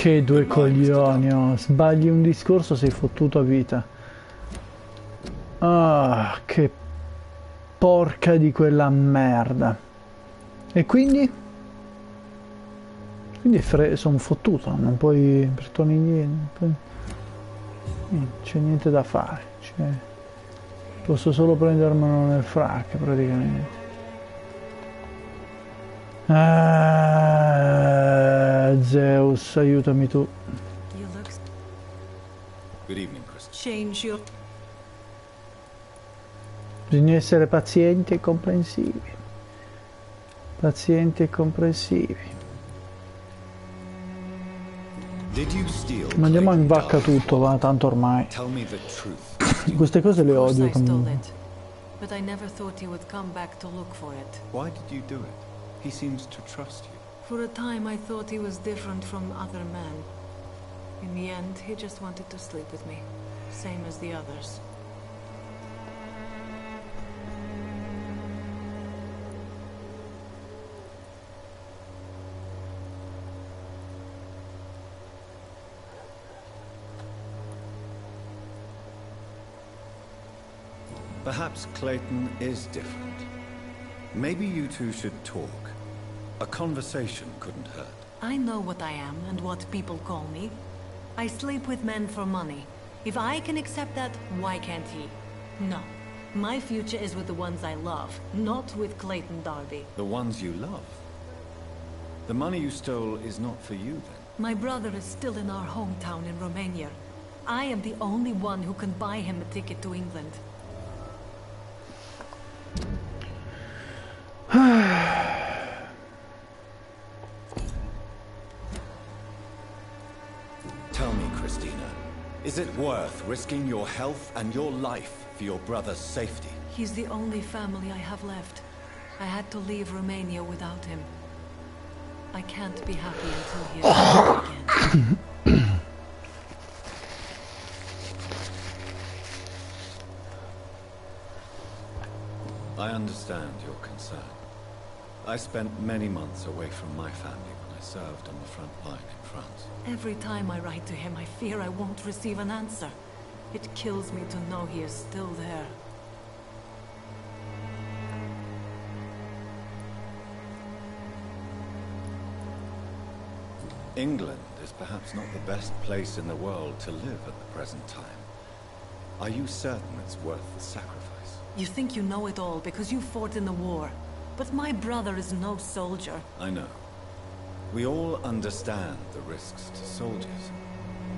Che due coglioni, oh. Sbagli un discorso sei fottuto a vita. Ah, che porca di quella merda. E quindi? Quindi sono fottuto, non puoi tornare indietro. C'è niente da fare. Cioè, posso solo prendermelo nel frac praticamente. Zeus, aiutami tu. Good evening, Chris. Change your... Bisogna essere pazienti e comprensivi. Pazienti e comprensivi. Ma andiamo in vacca tutto, va, tanto ormai. Queste cose le odio. But I never thought he would come back to look for it. Why did you do it? He seems to trust you. For a time I thought he was different from other men. In the end, he just wanted to sleep with me. Same as the others. Perhaps Clayton is different. Maybe you two should talk. A conversation couldn't hurt. I know what I am and what people call me. I sleep with men for money. If I can accept that, why can't he? No. My future is with the ones I love, not with Clayton Darby. The ones you love? The money you stole is not for you, then? My brother is still in our hometown in Romania. I am the only one who can buy him a ticket to England. Tell me, Christina, is it worth risking your health and your life for your brother's safety? He's the only family I have left. I had to leave Romania without him. I can't be happy until he is back again. I understand your concern. I spent many months away from my family when I served on the front line in France. Every time I write to him, I fear I won't receive an answer. It kills me to know he is still there. England is perhaps not the best place in the world to live at the present time. Are you certain it's worth the sacrifice? You think you know it all because you fought in the war. But my brother is no soldier. I know. We all understand the risks to soldiers,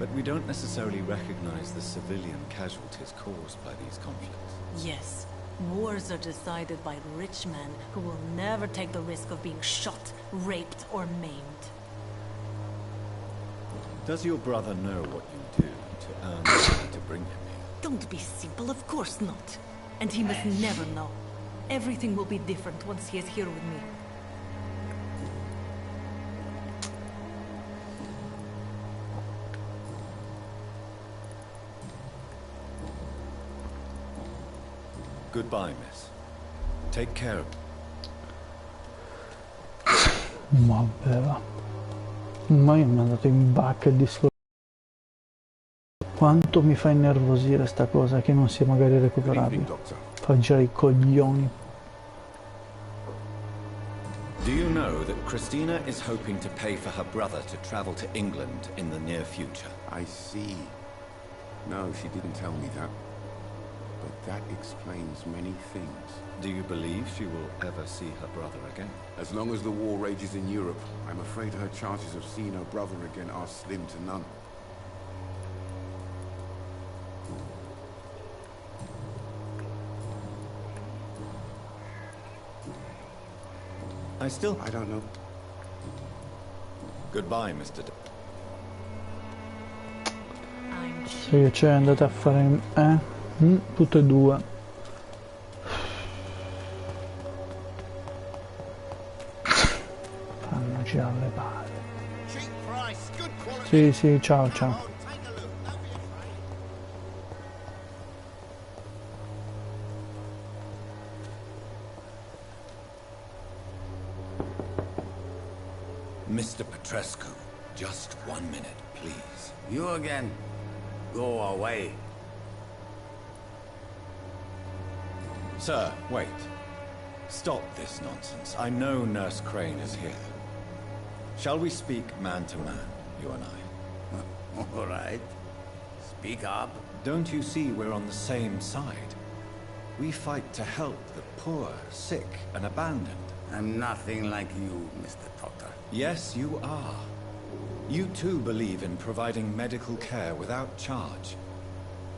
but we don't necessarily recognize the civilian casualties caused by these conflicts. Yes. Wars are decided by rich men who will never take the risk of being shot, raped, or maimed. Does your brother know what you do to earn money to bring him here? Don't be simple, of course not. And he must never know. Everything will be different once he is here with me. Goodbye, miss. Take care of... Vabbè, va. Ma io mi è andato in bacca il discorso. Quanto mi fa innervosire sta cosa che non sia magari recuperabile. Fa girare i coglioni. Do you know that Christina is hoping to pay for her brother to travel to England in the near future? I see. No, she didn't tell me that. But that explains many things. Do you believe she will ever see her brother again? As long as the war rages in Europe, I'm afraid her chances of seeing her brother again are slim to none. I don't know. Goodbye, Mr. Sì, c'è, andate a fare... tutte e due. Fanno girare le palle. Sì, sì, ciao, ciao. Mr. Petrescu, just 1 minute. You again? Go away. Sir, wait. Stop this nonsense. I know Nurse Crane is here. Shall we speak man to man, you and I? All right. Speak up. Don't you see we're on the same side? We fight to help the poor, sick, and abandoned. I'm nothing like you, Mr. Potter. Yes, you are. You too believe in providing medical care without charge.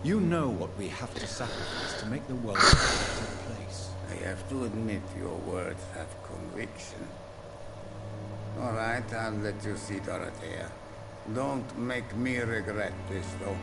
You know what we have to sacrifice to make the world a better place. I have to admit your words have conviction. All right, I'll let you see Dorothea. Don't make me regret this, though.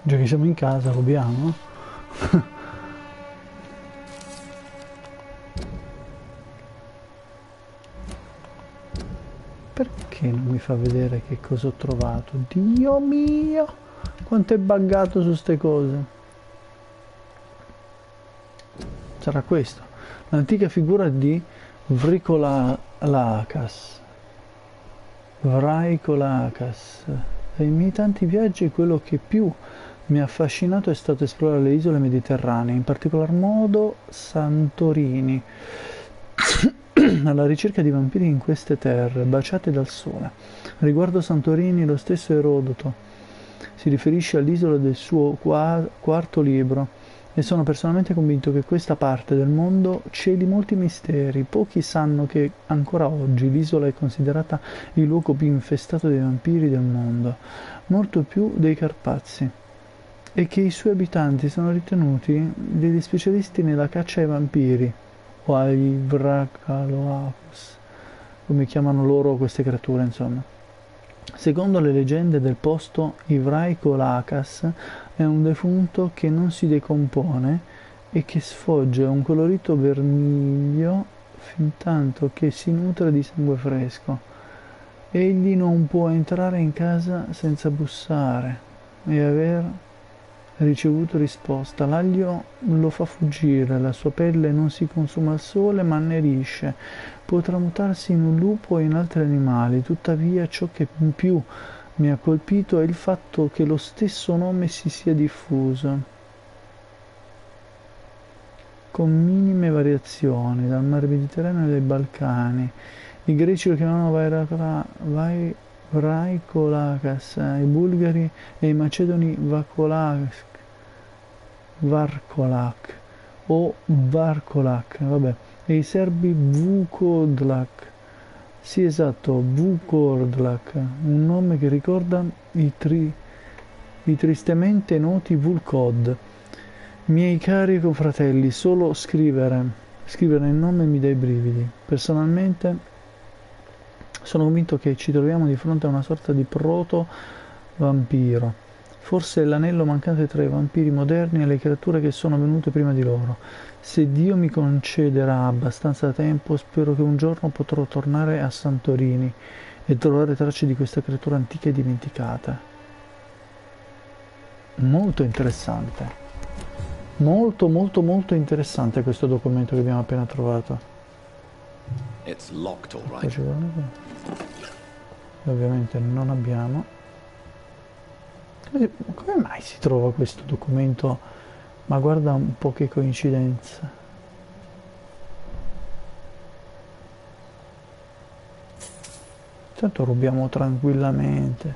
Già che siamo in casa, rubiamo. Perché non mi fa vedere che cosa ho trovato? Dio mio! Quanto è buggato su ste cose. Sarà questo. L'antica figura di Vricolakas. Vricolakas. Dai miei tanti viaggi quello che più mi ha affascinato è stato esplorare le isole mediterranee, in particolar modo Santorini, alla ricerca di vampiri in queste terre, baciate dal sole. Riguardo Santorini, lo stesso Erodoto si riferisce all'isola del suo quarto libro, e sono personalmente convinto che questa parte del mondo celi molti misteri. Pochi sanno che ancora oggi l'isola è considerata il luogo più infestato dei vampiri del mondo, molto più dei Carpazi, e che i suoi abitanti sono ritenuti degli specialisti nella caccia ai vampiri, o ai Vracaloakus, come chiamano loro queste creature, insomma. Secondo le leggende del posto, i Vricolakas è un defunto che non si decompone e che sfoggia un colorito vermiglio fintanto che si nutre di sangue fresco. Egli non può entrare in casa senza bussare e aver ricevuto risposta. L'aglio lo fa fuggire, la sua pelle non si consuma al sole ma annerisce. Può tramutarsi in un lupo e in altri animali. Tuttavia ciò che in più mi ha colpito è il fatto che lo stesso nome si sia diffuso, con minime variazioni, dal Mar Mediterraneo ai Balcani. I greci lo chiamavano Vricolakas, i bulgari e i macedoni Varkolak o Varkolak, vabbè, e i serbi Vukodlak. Sì, esatto, Vukodlak, un nome che ricorda i tristemente noti Vulkod. Miei cari confratelli, solo scrivere il nome mi dà i brividi. Personalmente sono convinto che ci troviamo di fronte a una sorta di proto-vampiro. Forse è l'anello mancante tra i vampiri moderni e le creature che sono venute prima di loro. Se Dio mi concederà abbastanza tempo, spero che un giorno potrò tornare a Santorini e trovare tracce di questa creatura antica e dimenticata. Molto interessante. Molto interessante questo documento che abbiamo appena trovato. It's locked, all right. Ovviamente non abbiamo. Come mai si trova questo documento? Ma guarda un po' che coincidenza. Tanto rubiamo tranquillamente.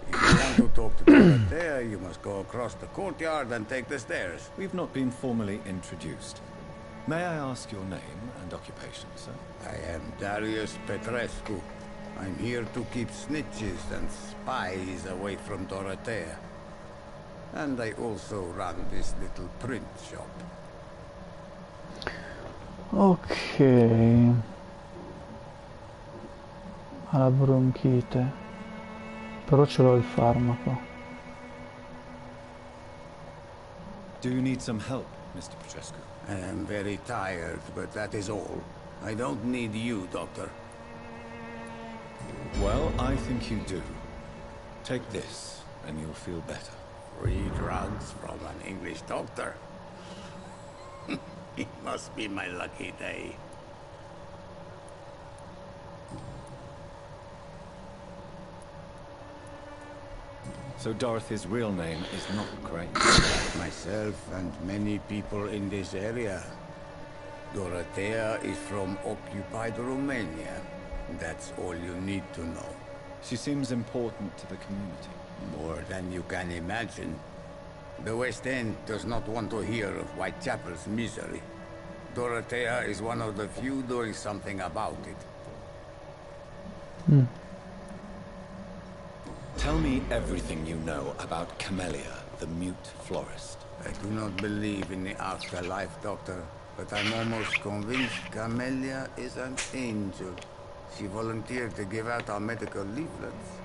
If you want to talk to Dorothea, you must go across the courtyard and take the stairs. We've not been formally introduced. May I ask your name and occupation, sir? I am Darius Petrescu. I'm here to keep snitches and spies away from Dorothea. And I also run this little print shop. Ok. Alla bronchite. Però ce l'ho il farmaco. Do you need some help, Mr. Petrescu? I am very tired, but that is all. I don't need you, Doctor. Well, I think you do. Take this, and you'll feel better. Free drugs from an English doctor? It must be my lucky day. So Dorothy's real name is not Crane. Myself and many people in this area. Dorothea is from occupied Romania. That's all you need to know. She seems important to the community. More than you can imagine. The West End does not want to hear of Whitechapel's misery. Dorothea is one of the few doing something about it. Tell me everything you know about Camellia, the mute florist. I do not believe in the afterlife, Doctor, but I'm almost convinced Camellia is an angel. She volunteered to give out our medical leaflets.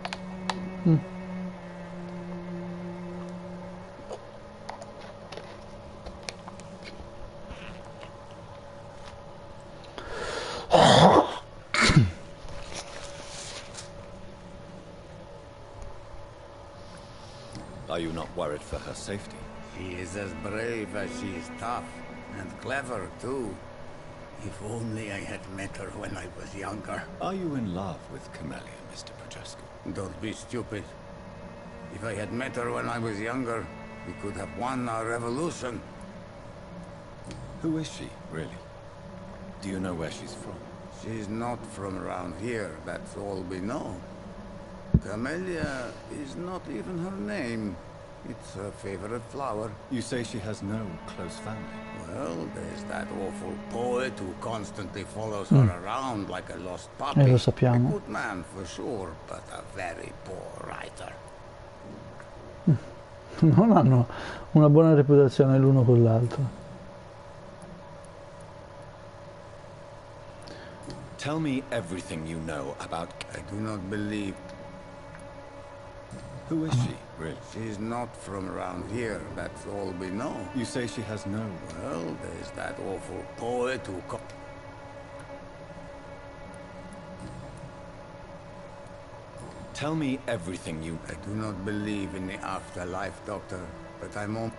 Are you not worried for her safety? She is as brave as she is tough, and clever, too. If only I had met her when I was younger. Are you in love with Camellia, Mr. Petrescu? Don't be stupid. If I had met her when I was younger, we could have won our revolution. Who is she, really? Do you know where she's from? She's not from around here, that's all we know. Camellia is not even her name. It's her favorite flower. You say she has no close family. Well, there's that awful poet who constantly follows her around like a lost puppy. Lo A sappiamo. good man for sure, but a very poor writer. Non hanno una buona reputazione l'uno con l'altro. Tell me everything you know about... I do not believe... Who is she, really? She's not from around here, that's all we know. You say she has no... Well, there's that awful poet who... Tell me everything you... I do not believe in the afterlife, Doctor, but I'm on...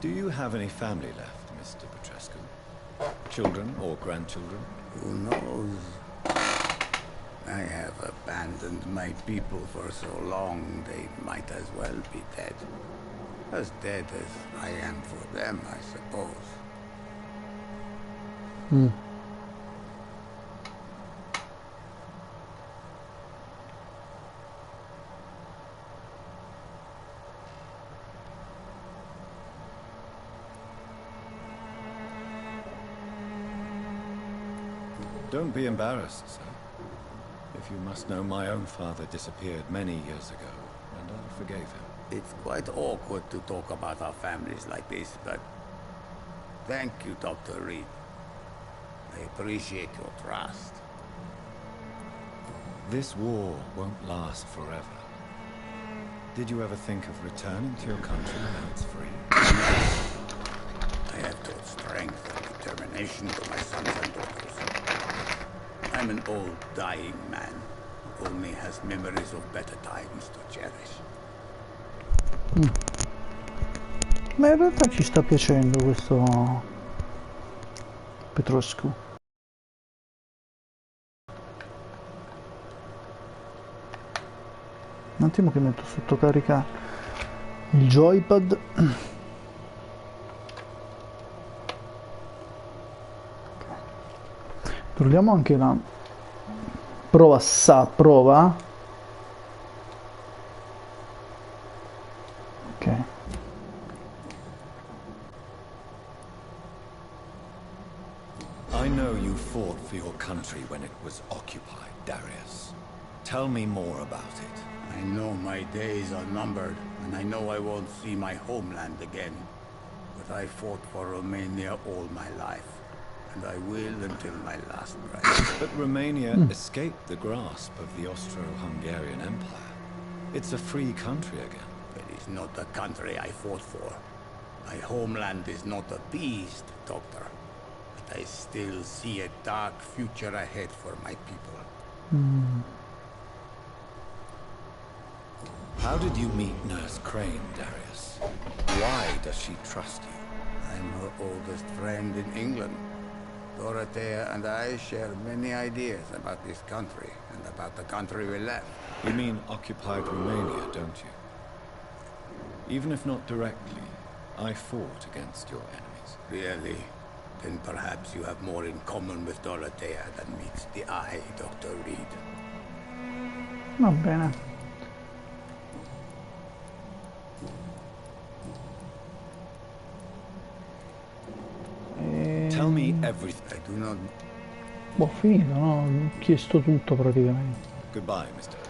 Do you have any family left, Mr. Petrescu? Children or grandchildren? Who knows? I have abandoned my people for so long, they might as well be dead. As dead as I am for them, I suppose. Don't be embarrassed, sir. If you must know, my own father disappeared many years ago, and I forgave him. It's quite awkward to talk about our families like this, but... Thank you, Dr. Reed. I appreciate your trust. This war won't last forever. Did you ever think of returning to your country when it's free? I have taught strength and determination to my sons and daughters. I'm an old, dying man who only has memories of better times to cherish. Ma in realtà ci sta piacendo questo Petrescu. Un attimo che metto sotto carica il joypad. Proviamo anche la prova. Ok. I know you fought for your country when it was occupied, Darius. Tell me more about it. I know my days are numbered, and I know I won't see my homeland again. but I fought for Romania all my life, and I will until my last breath. But Romania escaped the grasp of the Austro-Hungarian Empire. It's a free country again. It is not the country I fought for. My homeland is not appeased, Doctor. But I still see a dark future ahead for my people. How did you meet Nurse Crane, Darius? Why does she trust you? I'm her oldest friend in England. Dorothea and I share many ideas about this country and about the country we left. You mean occupied Romania, don't you? Even if not directly, I fought against your enemies. Really? Then perhaps you have more in common with Dorothea than meets the eye, Dr. Reed. Va bene. Tell me everything. I do not... Boh, finito, no? Ho chiesto tutto praticamente. Goodbye, Mr.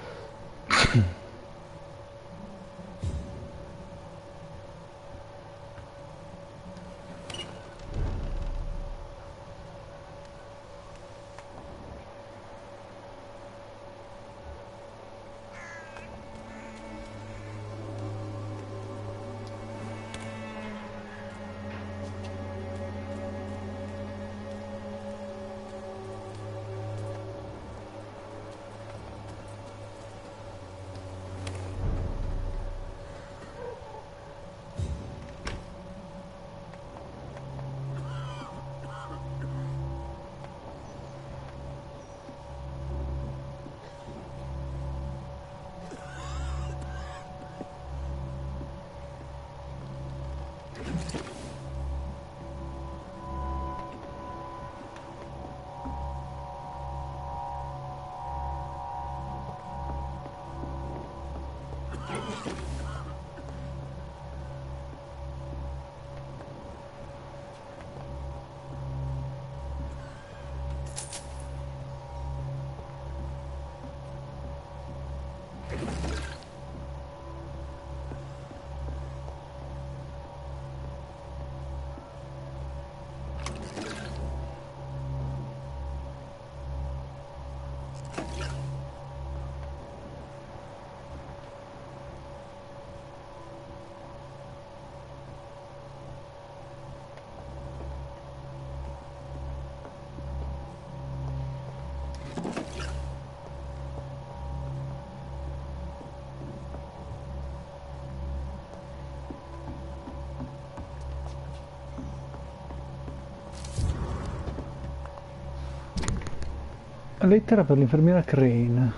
Lettera per l'infermiera Crane.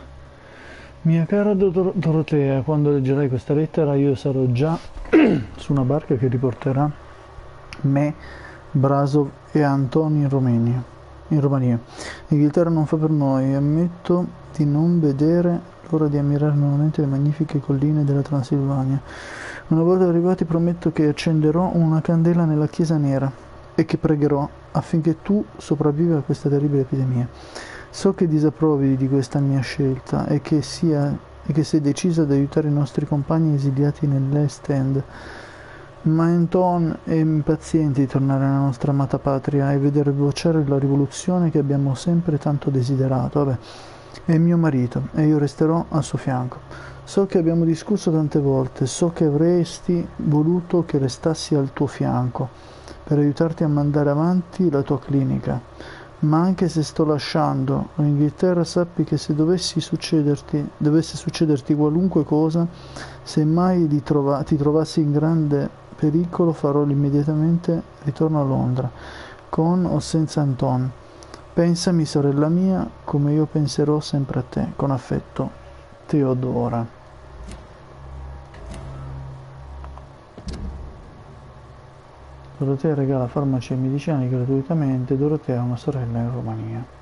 Mia cara Dorotea, quando leggerai questa lettera io sarò già su una barca che riporterà me, Brasov e Anton in Romania. L'Inghilterra non fa per noi, ammetto di non vedere l'ora di ammirare nuovamente le magnifiche colline della Transilvania. Una volta arrivati prometto che accenderò una candela nella chiesa nera e che pregherò affinché tu sopravviva a questa terribile epidemia. So che disapprovi di questa mia scelta e che sei decisa ad aiutare i nostri compagni esiliati nell'Est End, ma Anton è impaziente di tornare nella nostra amata patria e vedere sbocciare la rivoluzione che abbiamo sempre tanto desiderato. Vabbè, è mio marito e io resterò al suo fianco. So che abbiamo discusso tante volte, so che avresti voluto che restassi al tuo fianco per aiutarti a mandare avanti la tua clinica. Ma anche se sto lasciando l'Inghilterra, sappi che se dovesse succederti qualunque cosa, se mai ti trovassi in grande pericolo, farò immediatamente ritorno a Londra, con o senza Anton. Pensami, sorella mia, come io penserò sempre a te. Con affetto, Teodora. Dorotea regala farmaci e medicinali gratuitamente. Dorotea ha una sorella in Romania.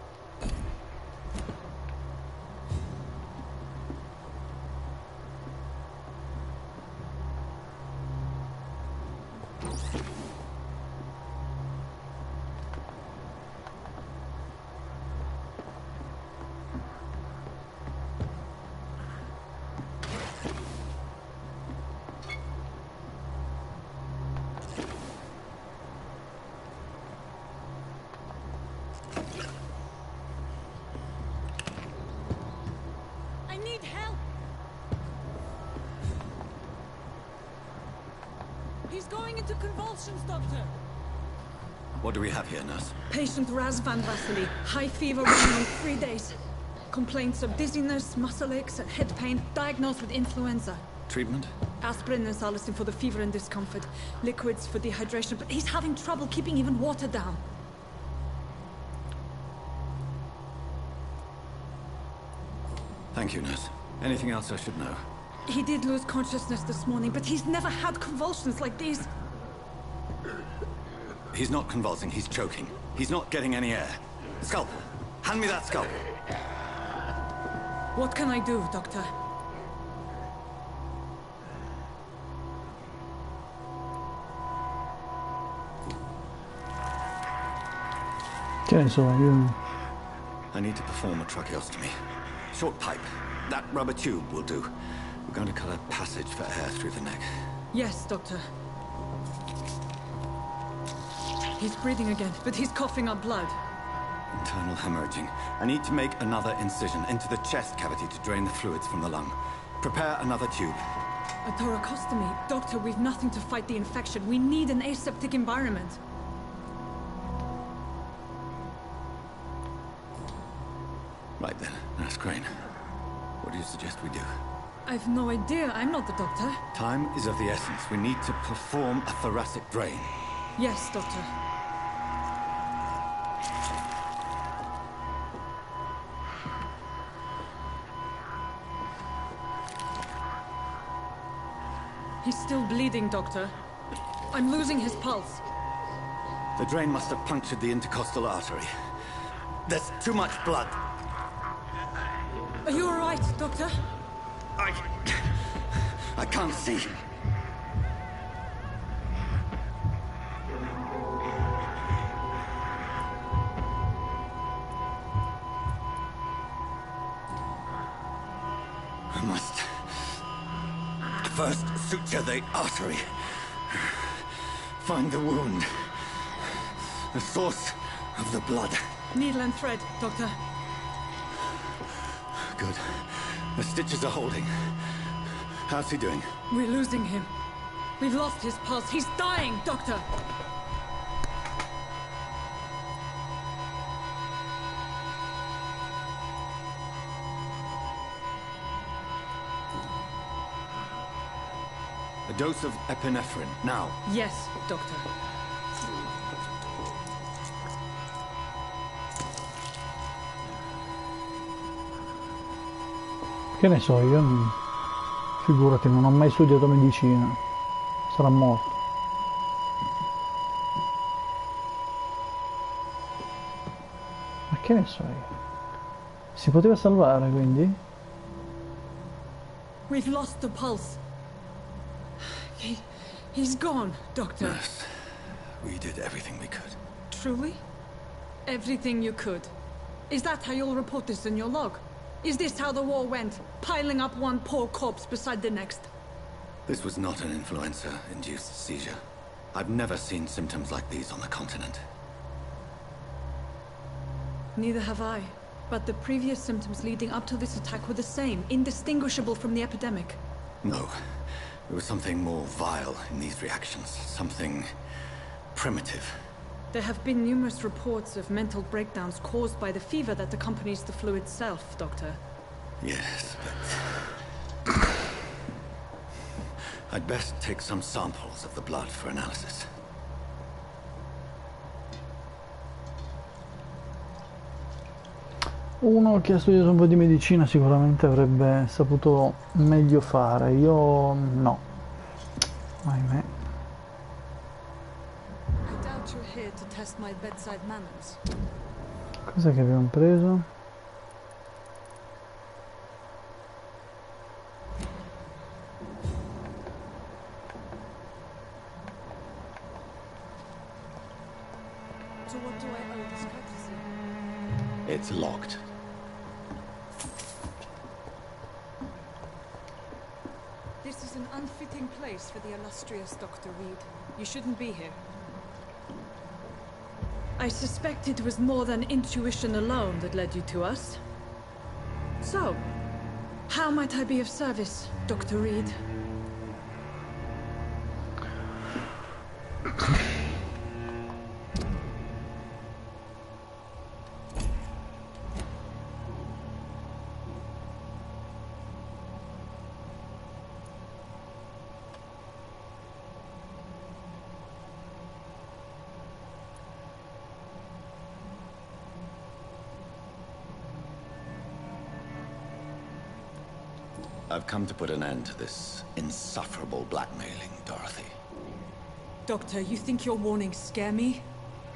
into convulsions, Doctor. What do we have here, nurse? Patient Razvan Vasily. High fever running on 3 days. Complaints of dizziness, muscle aches, and head pain. Diagnosed with influenza. Treatment? Aspirin and salicin for the fever and discomfort. Liquids for dehydration, but he's having trouble keeping even water down. Thank you, nurse. Anything else I should know? He did lose consciousness this morning, but he's never had convulsions like these. He's not convulsing, he's choking. He's not getting any air. Scalpel! Hand me that scalpel! What can I do, Doctor? Che ne so, io... I need to perform a tracheostomy. Short pipe. That rubber tube will do. We're going to cut a passage for air through the neck. Yes, Doctor. He's breathing again, but he's coughing up blood. Internal hemorrhaging. I need to make another incision into the chest cavity to drain the fluids from the lung. Prepare another tube. A thoracostomy? Doctor, we've nothing to fight the infection. We need an aseptic environment. Right then, Nurse Crane. What do you suggest we do? I've no idea. I'm not the doctor. Time is of the essence. We need to perform a thoracic drain. Yes, Doctor. He's still bleeding, Doctor. I'm losing his pulse. The drain must have punctured the intercostal artery. There's too much blood. Are you all right, Doctor? I can't see. I must first suture the artery. Find the wound. The source of the blood. Needle and thread, Doctor. Good. The stitches are holding. How's he doing? We're losing him. We've lost his pulse. He's dying, Doctor! A dose of epinephrine, now. Yes, Doctor. Che ne so, io... Figurati, non ho mai studiato medicina. Sarà morto. Ma che ne so io? Si poteva salvare, quindi? We've lost the pulse. He's gone, Doctor. Nurse, we did everything we could. Truly? Everything you could. Is that how you'll report this in your log? Is this how the war went? Piling up one poor corpse beside the next? This was not an influenza-induced seizure. I've never seen symptoms like these on the continent. Neither have I. But the previous symptoms leading up to this attack were the same, indistinguishable from the epidemic. No. There was something more vile in these reactions. Something primitive. There have been numerous reports of mental breakdowns caused by the fever that accompanies the flu itself, Doctor. Yes, but... I'd best take some samples of the blood for analysis. Uno che ha studiato un po' di medicina sicuramente avrebbe saputo meglio fare. Io no. Ahimè. Cos'è che abbiamo preso? So what do I owe this courtesy? It's locked. This is an unfitting place for the illustrious Dr. Reed. You shouldn't be here. I suspect it was more than intuition alone that led you to us. So, how might I be of service, Dr. Reed? I've come to put an end to this insufferable blackmailing, Dorothy. Doctor, you think your warnings scare me?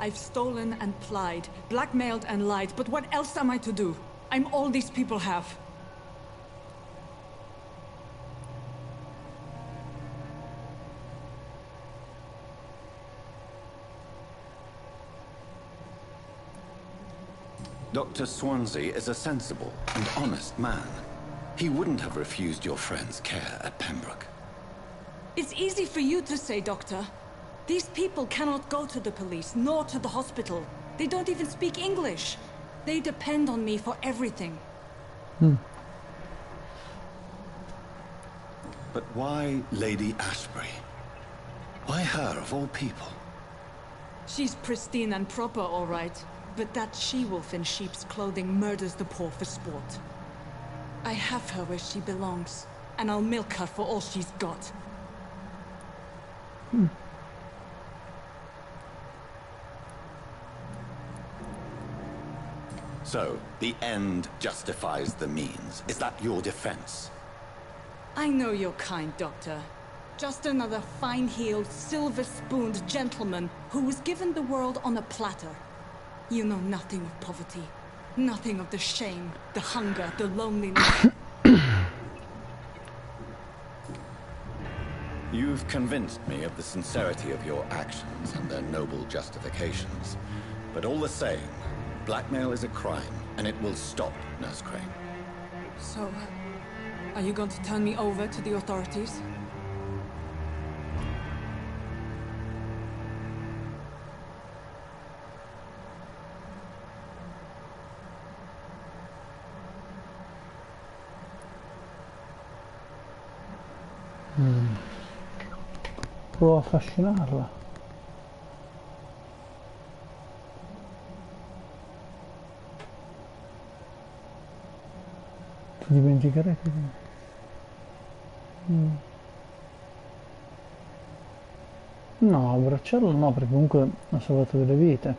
I've stolen and plied, blackmailed and lied, but what else am I to do? I'm all these people have. Dr. Swansea is a sensible and honest man. He wouldn't have refused your friend's care at Pembroke. It's easy for you to say, Doctor. These people cannot go to the police, nor to the hospital. They don't even speak English. They depend on me for everything. But why Lady Ashbury? Why her, of all people? She's pristine and proper, all right. But that she-wolf in sheep's clothing murders the poor for sport. I have her where she belongs, and I'll milk her for all she's got. So, the end justifies the means. Is that your defense? I know you're kind, Doctor. Just another fine-heeled, silver-spooned gentleman who was given the world on a platter. You know nothing of poverty. Nothing of the shame, the hunger, the loneliness. You've convinced me of the sincerity of your actions and their noble justifications. But all the same, blackmail is a crime, and it will stop, Nurse Crane. So, are you going to turn me over to the authorities? Provo a affascinarla. Ti dimenticherete di me. No, abbracciarlo no, perché comunque ha salvato delle vite.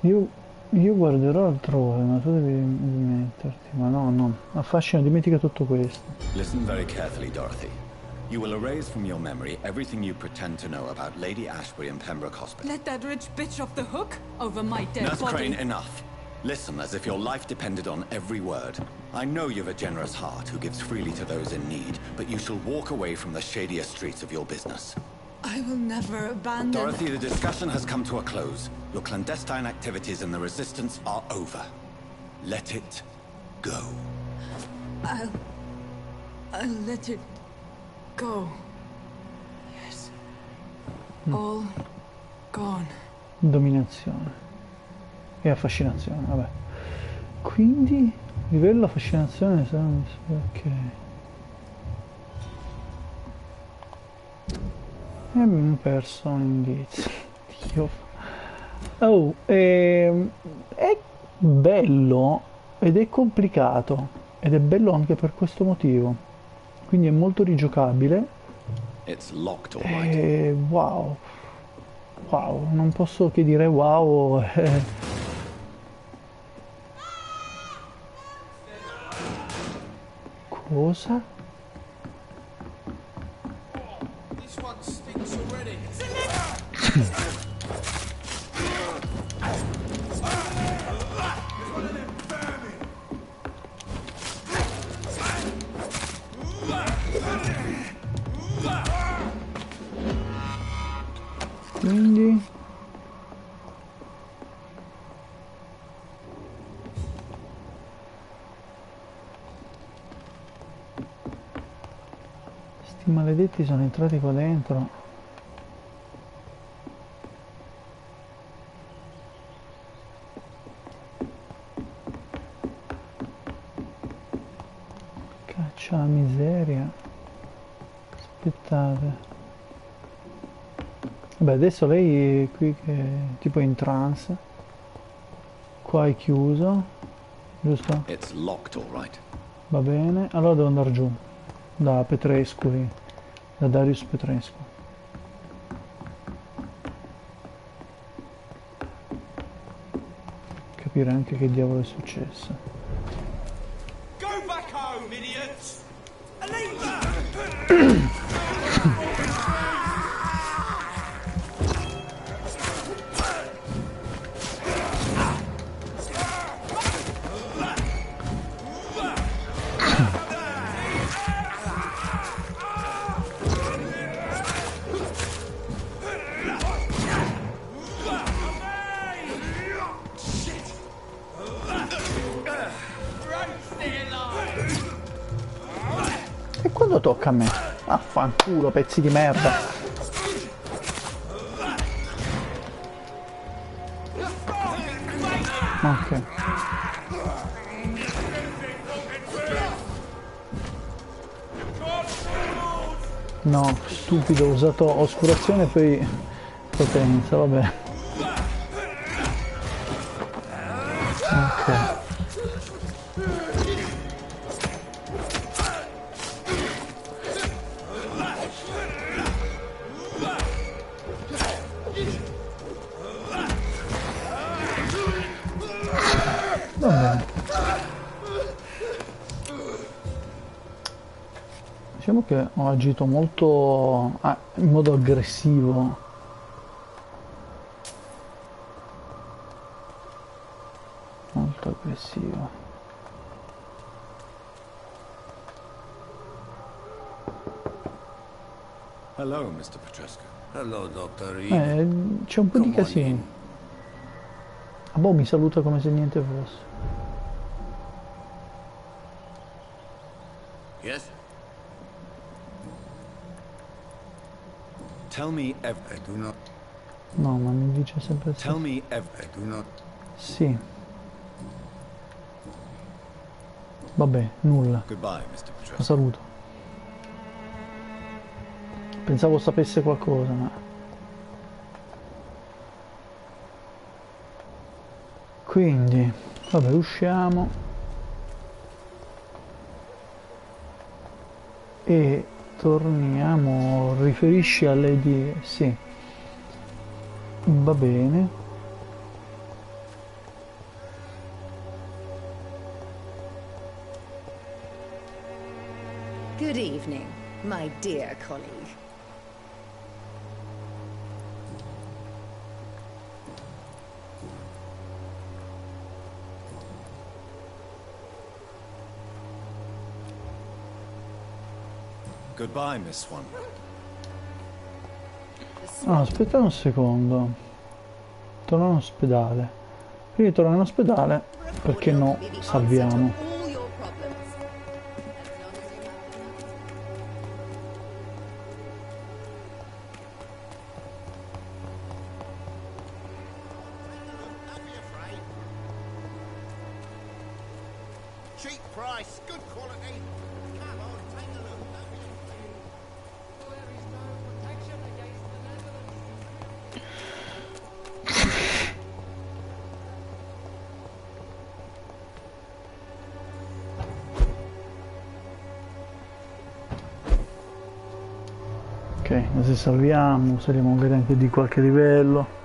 Io guarderò altrove, ma tu devi metterti. Ma no, affascina, dimentica tutto questo. Listen very carefully, Dorothy. You will erase from your memory everything you pretend to know about Lady Ashbury and Pembroke Hospital. Let that rich bitch off the hook over my dead Nurse body. Crane, enough. Listen as if your life depended on every word. I know you've a generous heart who gives freely to those in need, but you shall walk away from the shadier streets of your business. I will never abandon... Dorothy, the discussion has come to a close. Your clandestine activities in the Resistance are over. Let it go. I'll let it go. Yes. All gone. Dominazione e affascinazione, vabbè. Quindi livello affascinazione, ok. E abbiamo perso un indizio. Dio. Oh, è bello ed è complicato ed è bello anche per questo motivo. Quindi è molto rigiocabile. It's locked, all right. Wow, non posso che dire wow. Cosa? Quindi sti maledetti sono entrati qua dentro. Caccia la miseria. Aspettate. Beh, adesso lei è qui che è tipo in trance. Qua è chiuso, giusto? It's locked, all right. Va bene, allora devo andare giù da Petrescu, da Darius Petrescu. Capire anche che diavolo è successo. Go back home, idiots! E quando tocca a me? Affanculo, pezzi di merda. Ok. No, stupido, ho usato oscurazione e poi potenza, vabbè. Ok. Diciamo che ho agito molto in modo aggressivo. Molto aggressivo. Hello, Mr. Petrescu. Hello, Dr. Reed. C'è un po' di casino. Ah, boh, mi saluta come se niente fosse. Yes? Tell me I do not. No, ma mi dice sempre sì. Tell me I do not. Sì. Vabbè, nulla. Goodbye, Mr. La Petrescu. saluto. Pensavo sapesse qualcosa, ma... Quindi, vabbè, usciamo. E torniamo. Riferisci alle di... Sì. Va bene. Good evening, my dear colleague. Goodbye, Miss Swan. Ah, aspetta un secondo. Torno in ospedale. Quindi torno in ospedale perché no, salviamo. Cheap price, good quality. Come on, take a look. Don't be afraid. There is no protection against the Netherlands. Ok, adesso salviamo, saliamo magari anche di qualche livello.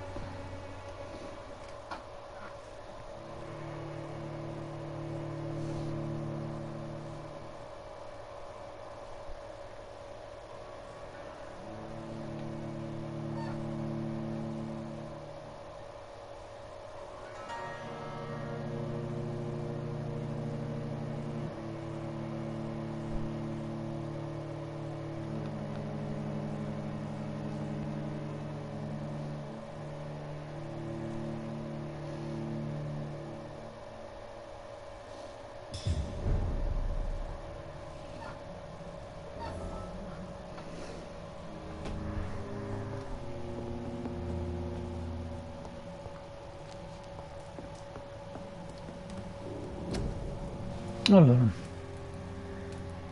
Allora,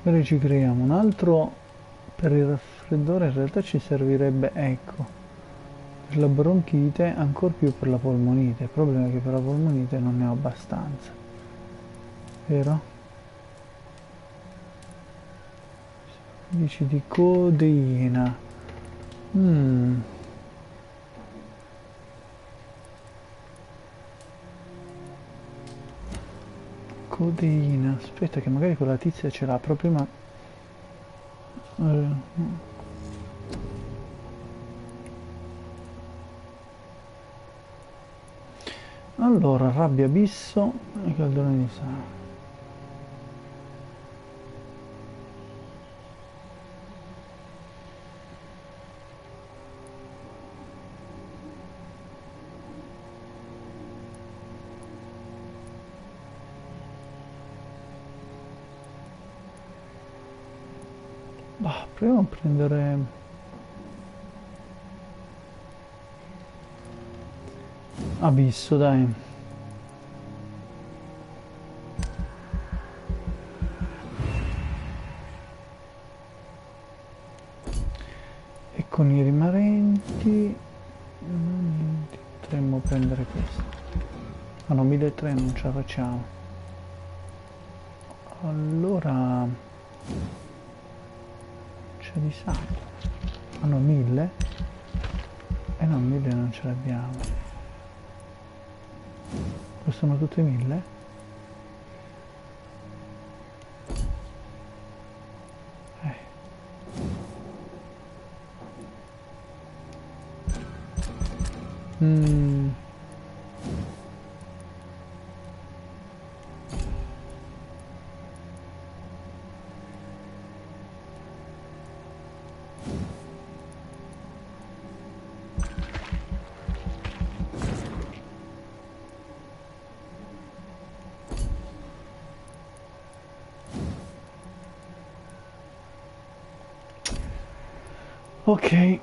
magari ci creiamo un altro per il raffreddore, in realtà ci servirebbe, ecco, per la bronchite, ancor più per la polmonite. Il problema è che per la polmonite non ne ho abbastanza, vero? 10 di codeina. Codeina, aspetta che magari quella tizia ce l'ha proprio, ma Allora, rabbia abisso e caldone di sale. Bah, proviamo a prendere abisso, dai. E con i rimanenti potremmo prendere questo. Ah no, 1300 non ce la facciamo. Allora c'è di salto. Ah no, 1000? Eh no, 1000 non ce l'abbiamo. Costano tutte 1000? Ok.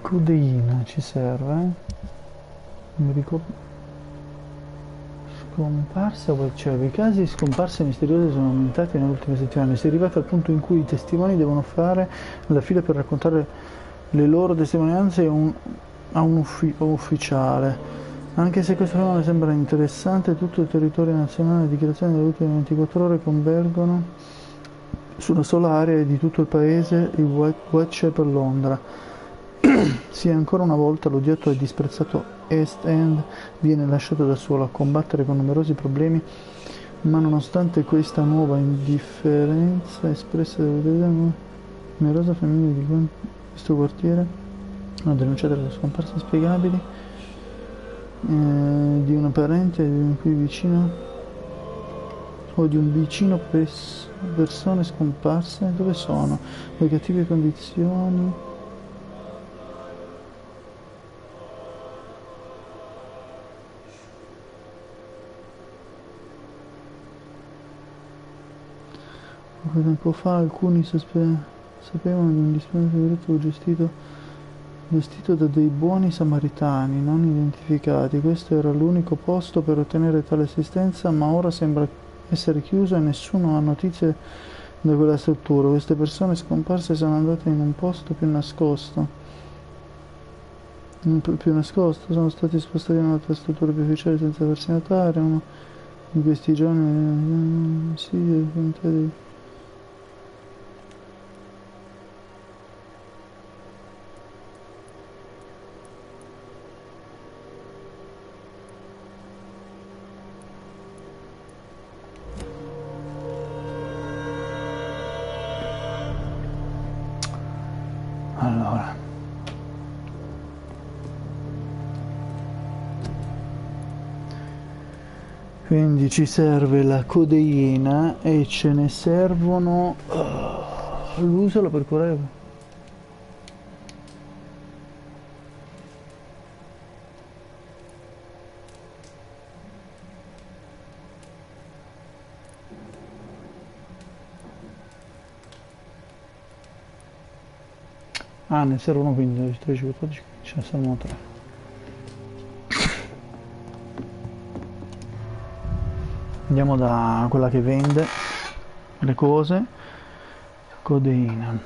Codeina ci serve, Non mi ricordo. Scomparsa, cioè i casi di scomparse misteriose sono aumentati nelle ultime settimane. Si è arrivati al punto in cui i testimoni devono fare la fila per raccontare le loro testimonianze a un ufficiale. Anche se questo fenomeno sembra interessante, tutto il territorio nazionale, le dichiarazioni delle ultime 24 ore convergono su una sola area e di tutto il paese, il Watch per Londra. Sì, ancora una volta l'odiato e disprezzato East End viene lasciato da solo a combattere con numerosi problemi, ma nonostante questa nuova indifferenza espressa dalle numerose famiglie di questo quartiere hanno denunciato le scomparse inspiegabili di una parente di cui vicino o di un vicino persone scomparse. Dove sono? Le cattive condizioni. Poco tempo fa alcuni sapevano di un dispensario gestito da dei buoni samaritani non identificati. Questo era l'unico posto per ottenere tale assistenza, ma ora sembra essere chiuso e nessuno ha notizie da quella struttura. Queste persone scomparse sono andate in un posto più nascosto. Sono stati spostati in un'altra struttura più ufficiale senza farsi notare. Uno in questi giorni allora, quindi ci serve la codeina e ce ne servono l'usalo per curare. Ah, ne servono 15, 13, 14, ce ne servono 3. Andiamo da quella che vende le cose. Codeina.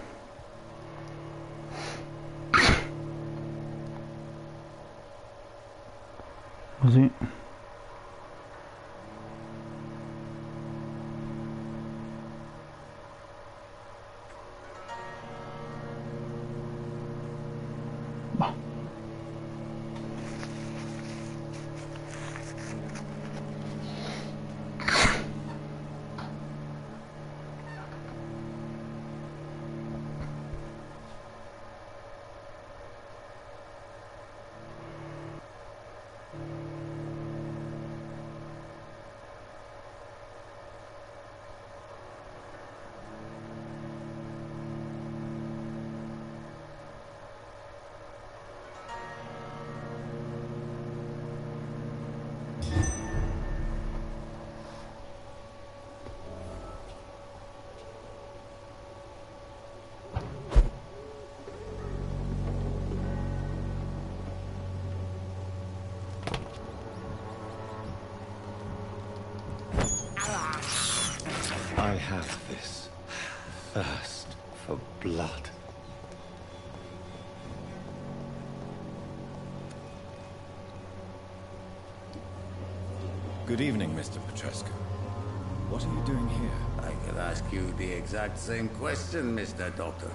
Così. Good evening, Mr. Petrescu. What are you doing here? I could ask you the exact same question, Mr. Doctor.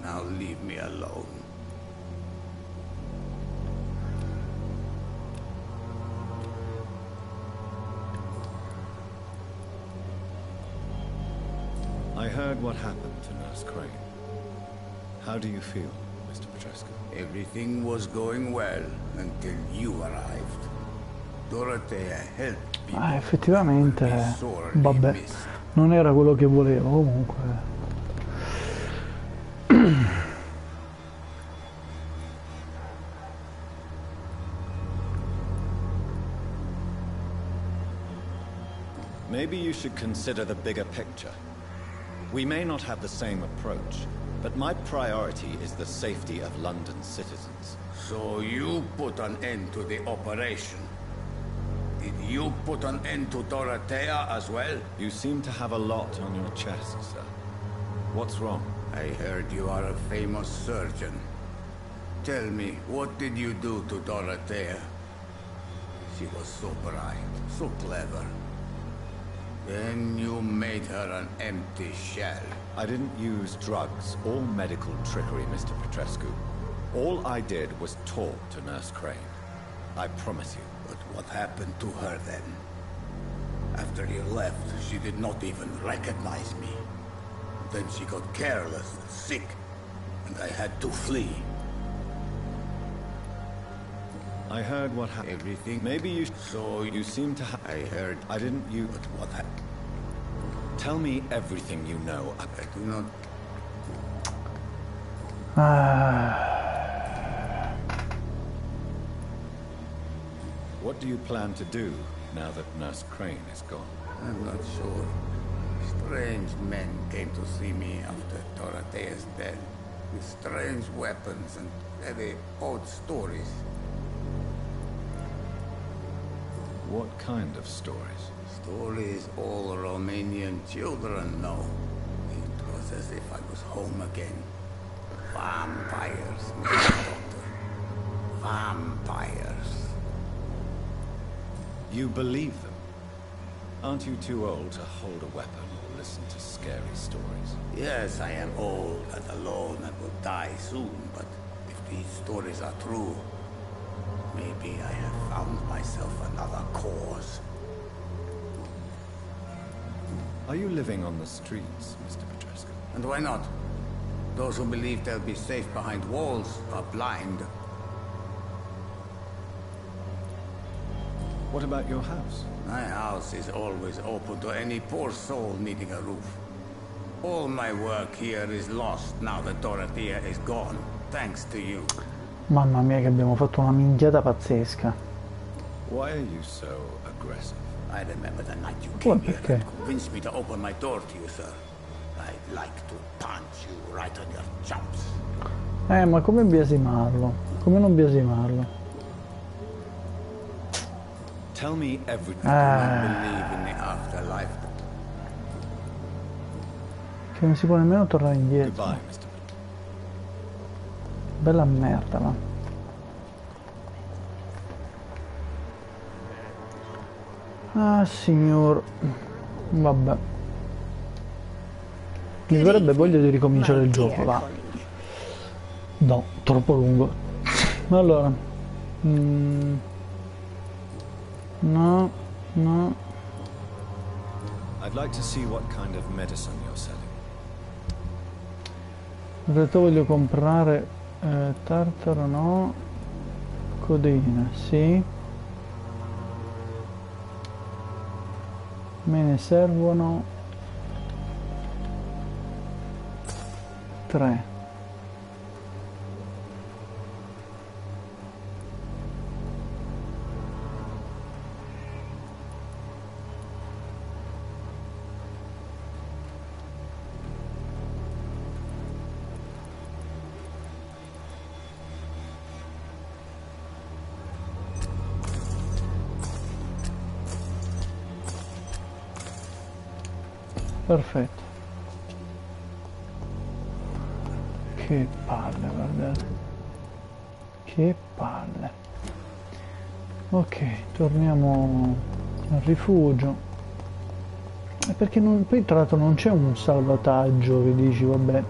Now leave me alone. I heard what happened to Nurse Crane. How do you feel, Mr. Petrescu? Everything was going well until you arrived. Dorothea helped people. Effettivamente, vabbè, non era quello che volevo, comunque. Maybe you should consider the bigger picture. We may not have the same approach, but my priority is the safety of London's citizens. So you put an end to the operation. Did you put an end to Dorothea as well? You seem to have a lot on your chest, sir. What's wrong? I heard you are a famous surgeon. Tell me, what did you do to Dorothea? She was so bright, so clever. Then you made her an empty shell. I didn't use drugs or medical trickery, Mr. Petrescu. All I did was talk to Nurse Crane. I promise you. But what happened to her then? After you left, she did not even recognize me. Then she got careless and sick, and I had to flee. I heard what happened. Everything? Maybe you... So you seem to have... I heard... I didn't you... But what happened? Tell me everything you know. I do not... What do you plan to do now that Nurse Crane is gone? I'm not sure. Strange men came to see me after Dorothea's death, with strange weapons and very odd stories. What kind of stories? Stories all Romanian children know. It was as if I was home again. Vampires, Mr. Doctor. Vampires. You believe them? Aren't you too old to hold a weapon or listen to scary stories? Yes, I am old and alone and will die soon, but if these stories are true, maybe I have found myself another cause. Are you living on the streets, Mr. Petrescu? And why not? Those who believe they'll be safe behind walls are blind. What about your house? My house is always open to any poor soul needing a roof. All my work here is lost now that Dorothea is gone, thanks to you. Mamma mia che abbiamo fatto una minchiata pazzesca. Why are you so aggressive? I remember the night you came here perché? and convinced me to open my door to you, sir. I'd like to punch you right on your chops. Ma come biasimarlo? Come non biasimarlo? Tell me everything. I believe in the afterlife. Che non si può nemmeno tornare indietro. Goodbye, Mr. Bella merda, va. Ah, signor. Vabbè. Mi verrebbe voglia di ricominciare il gioco, va. No, troppo lungo. Allora. No, no. I'd like to see what kind of medicine you're selling. In realtà voglio comprare tartaro, no. Codeina, sì. Me ne servono 3. Perfetto. Che palle, guardate. Che palle. Ok, torniamo al rifugio. Perché non, poi tra l'altro non c'è un salvataggio che dici vabbè.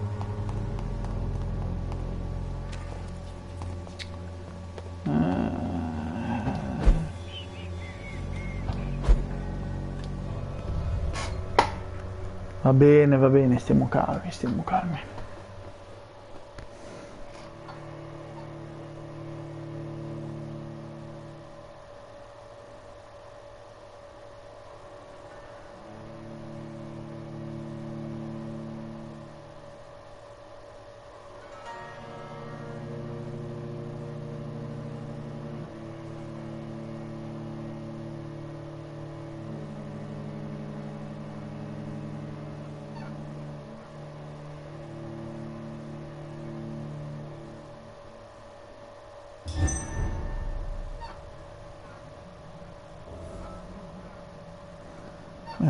Va bene, stiamo calmi, stiamo calmi.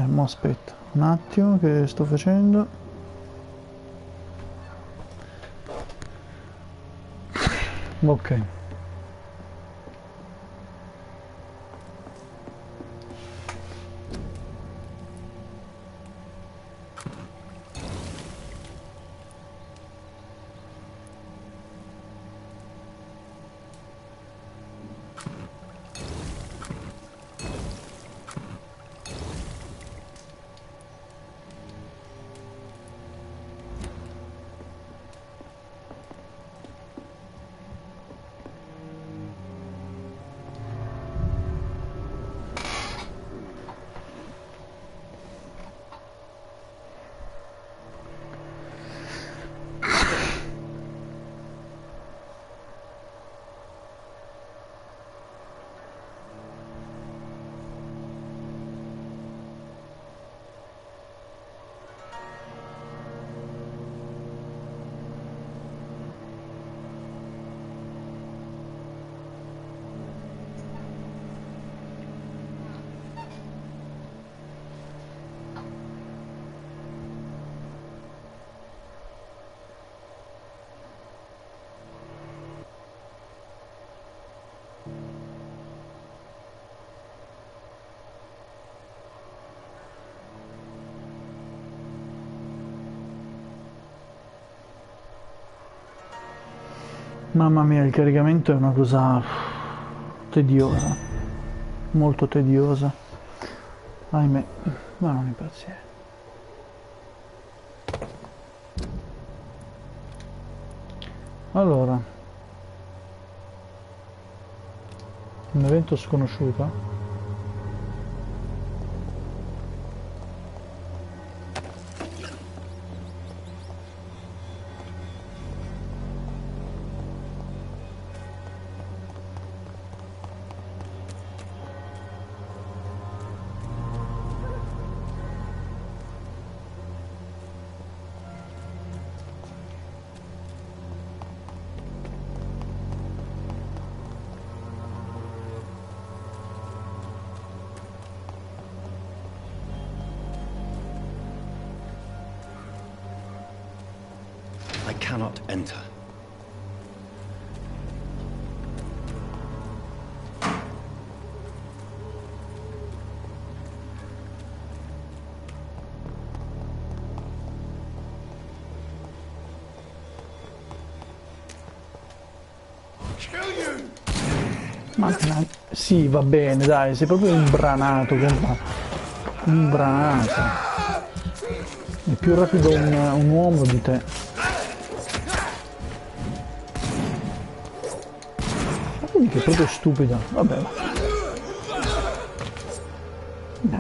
Mo aspetta un attimo che sto facendo. Ok. Mamma mia, il caricamento è una cosa tediosa, molto tediosa, ahimè, ma non impazzire. Allora, un evento sconosciuto. I cannot enter. Ma sì, va bene, dai, sei proprio imbranato, imbranato. È più rapido un uomo di te. Ma quindi che è proprio stupido, vabbè.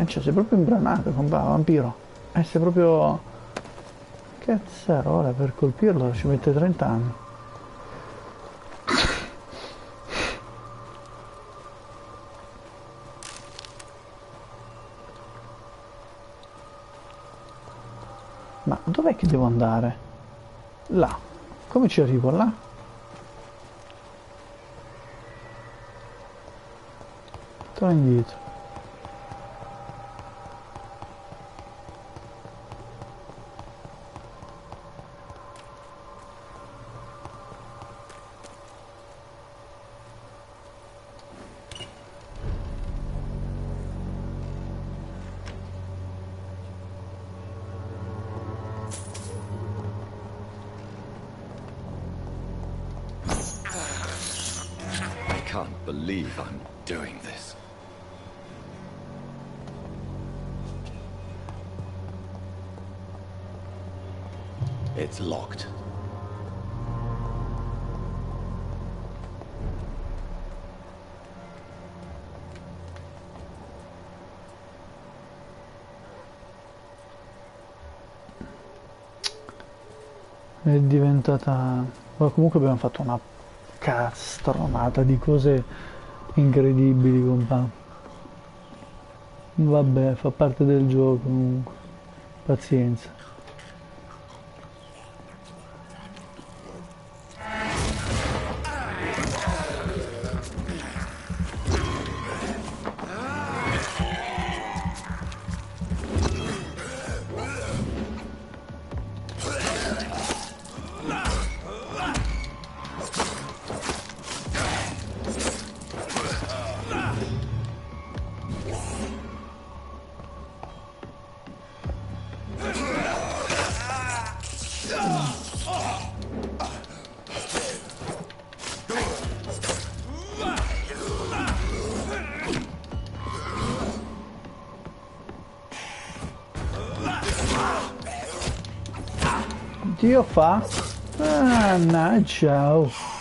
Cioè, sei proprio imbranato, vampiro. Sei proprio... Cazzaro, ora per colpirlo ci mette 30 anni. Ma dov'è che devo andare? Là. Come ci arrivo là? Torna indietro. can't believe I'm doing this. It's locked. È diventata... Ma comunque abbiamo fatto una castronata di cose incredibili, compà. Vabbè, fa parte del gioco comunque. Pazienza. Dio fa? Ah, no, ciao.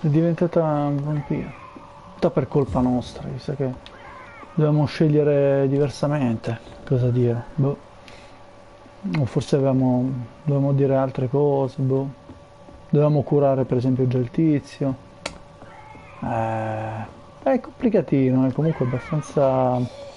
È diventata un vampiro. Tutta per colpa nostra, visto che dovevamo scegliere diversamente cosa dire. Boh. O forse dovevamo dire altre cose, boh. Dovevamo curare per esempio già il tizio. È complicatino, è comunque abbastanza...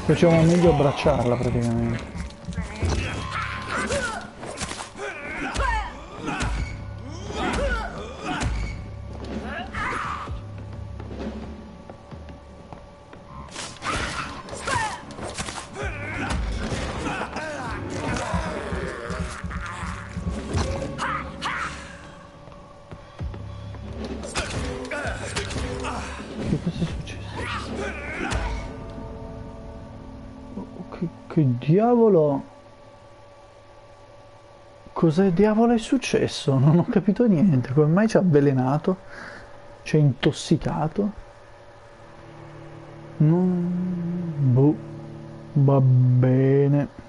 Facciamo meglio abbracciarla praticamente. Che cosa è successo? Che diavolo? Cosa diavolo è successo? Non ho capito niente. Come mai ci ha avvelenato? Ci ha intossicato? Non... Boh. Va bene.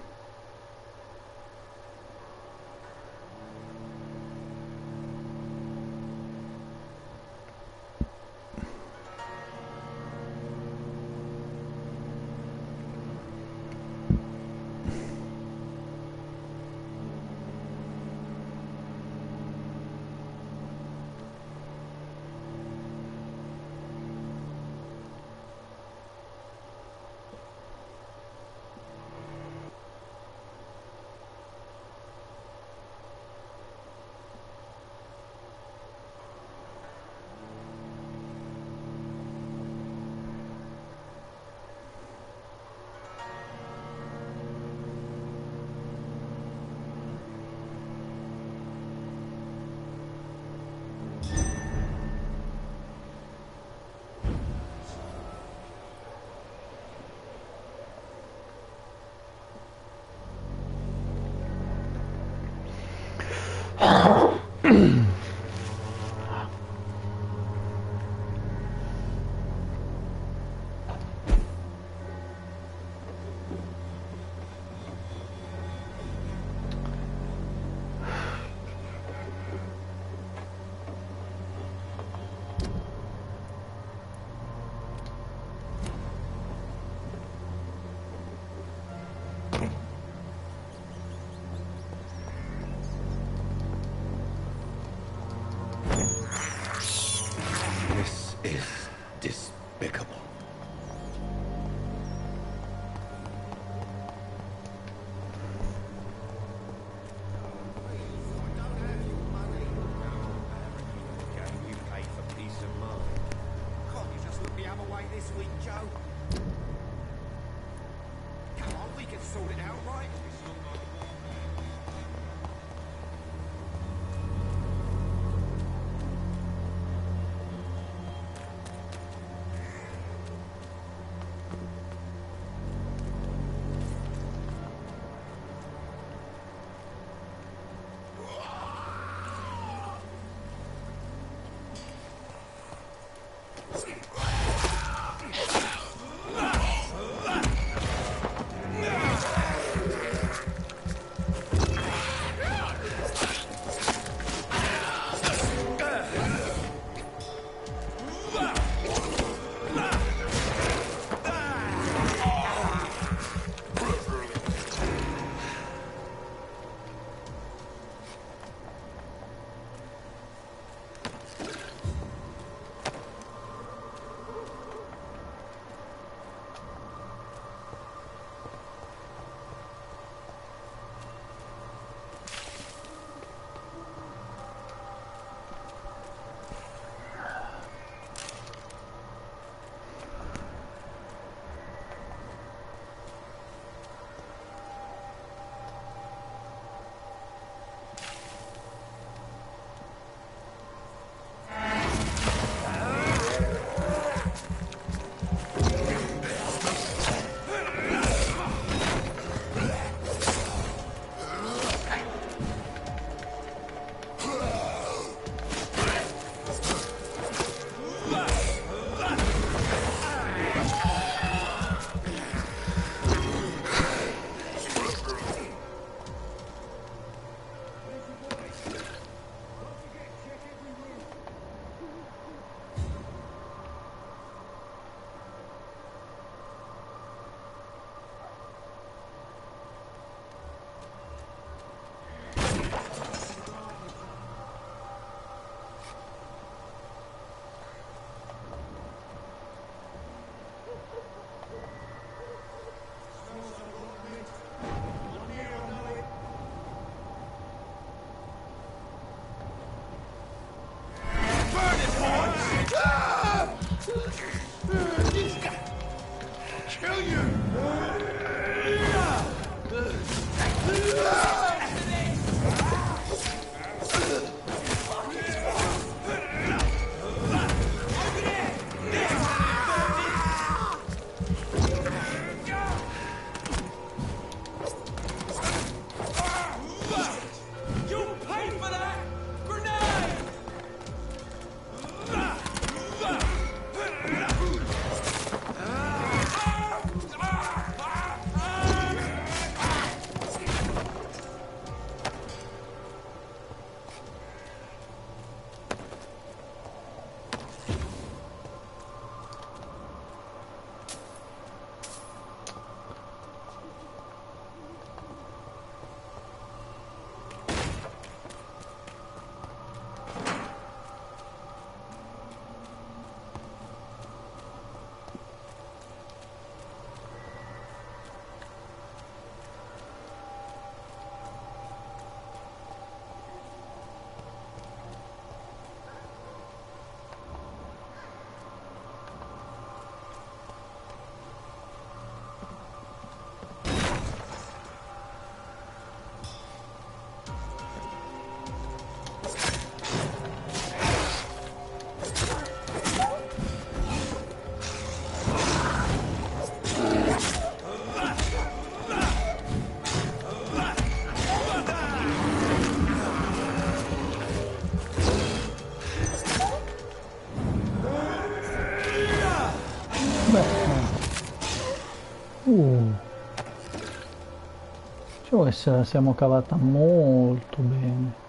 Cioè, se la siamo cavata molto bene.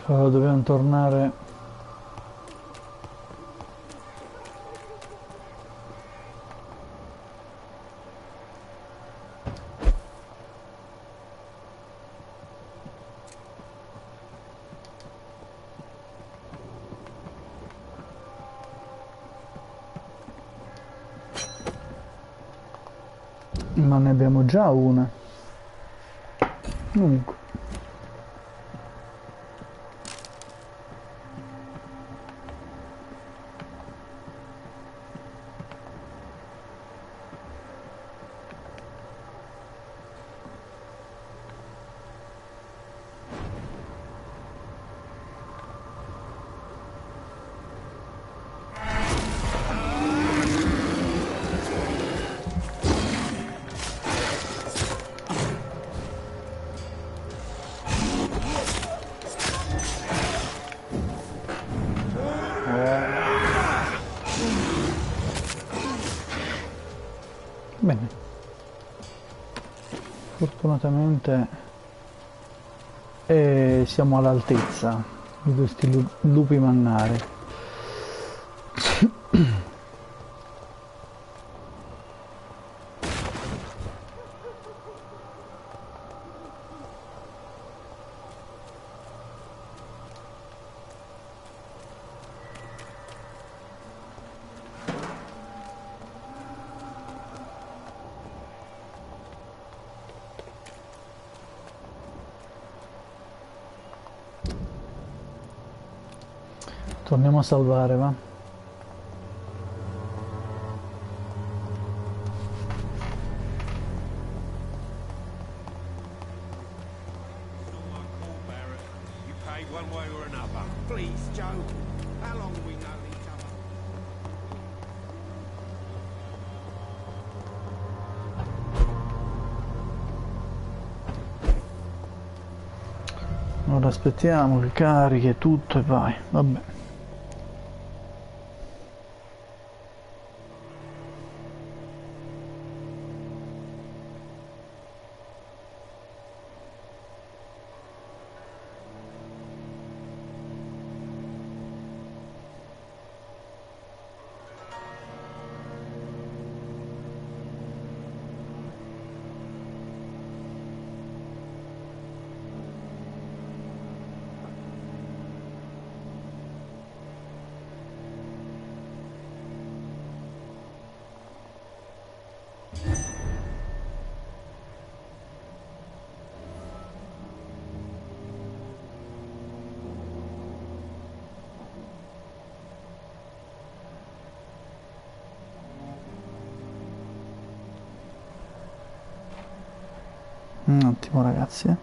Allora, dobbiamo tornare. Ma ne abbiamo già una. Comunque. Bene, fortunatamente siamo all'altezza di questi lupi mannari. Torniamo a salvare, va? You pay one way or another. Please, Joe. How long have we known each other? Ora aspettiamo che carichi tutto e vai, vabbè. Un attimo ragazzi.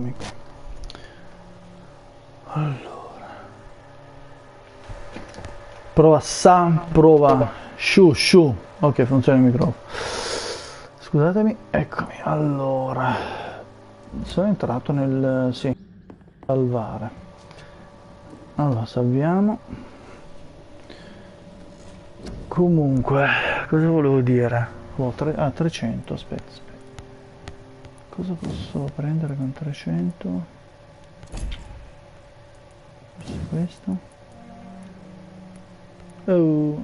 eccomi qua. Allora, prova sa, prova shu. Ok, funziona il microfono. Scusatemi, eccomi. Allora, sono entrato nel salvare. Allora, salviamo. Comunque, cosa volevo dire? 300, aspetta. Cosa posso prendere con 300? Forse questo? Oh.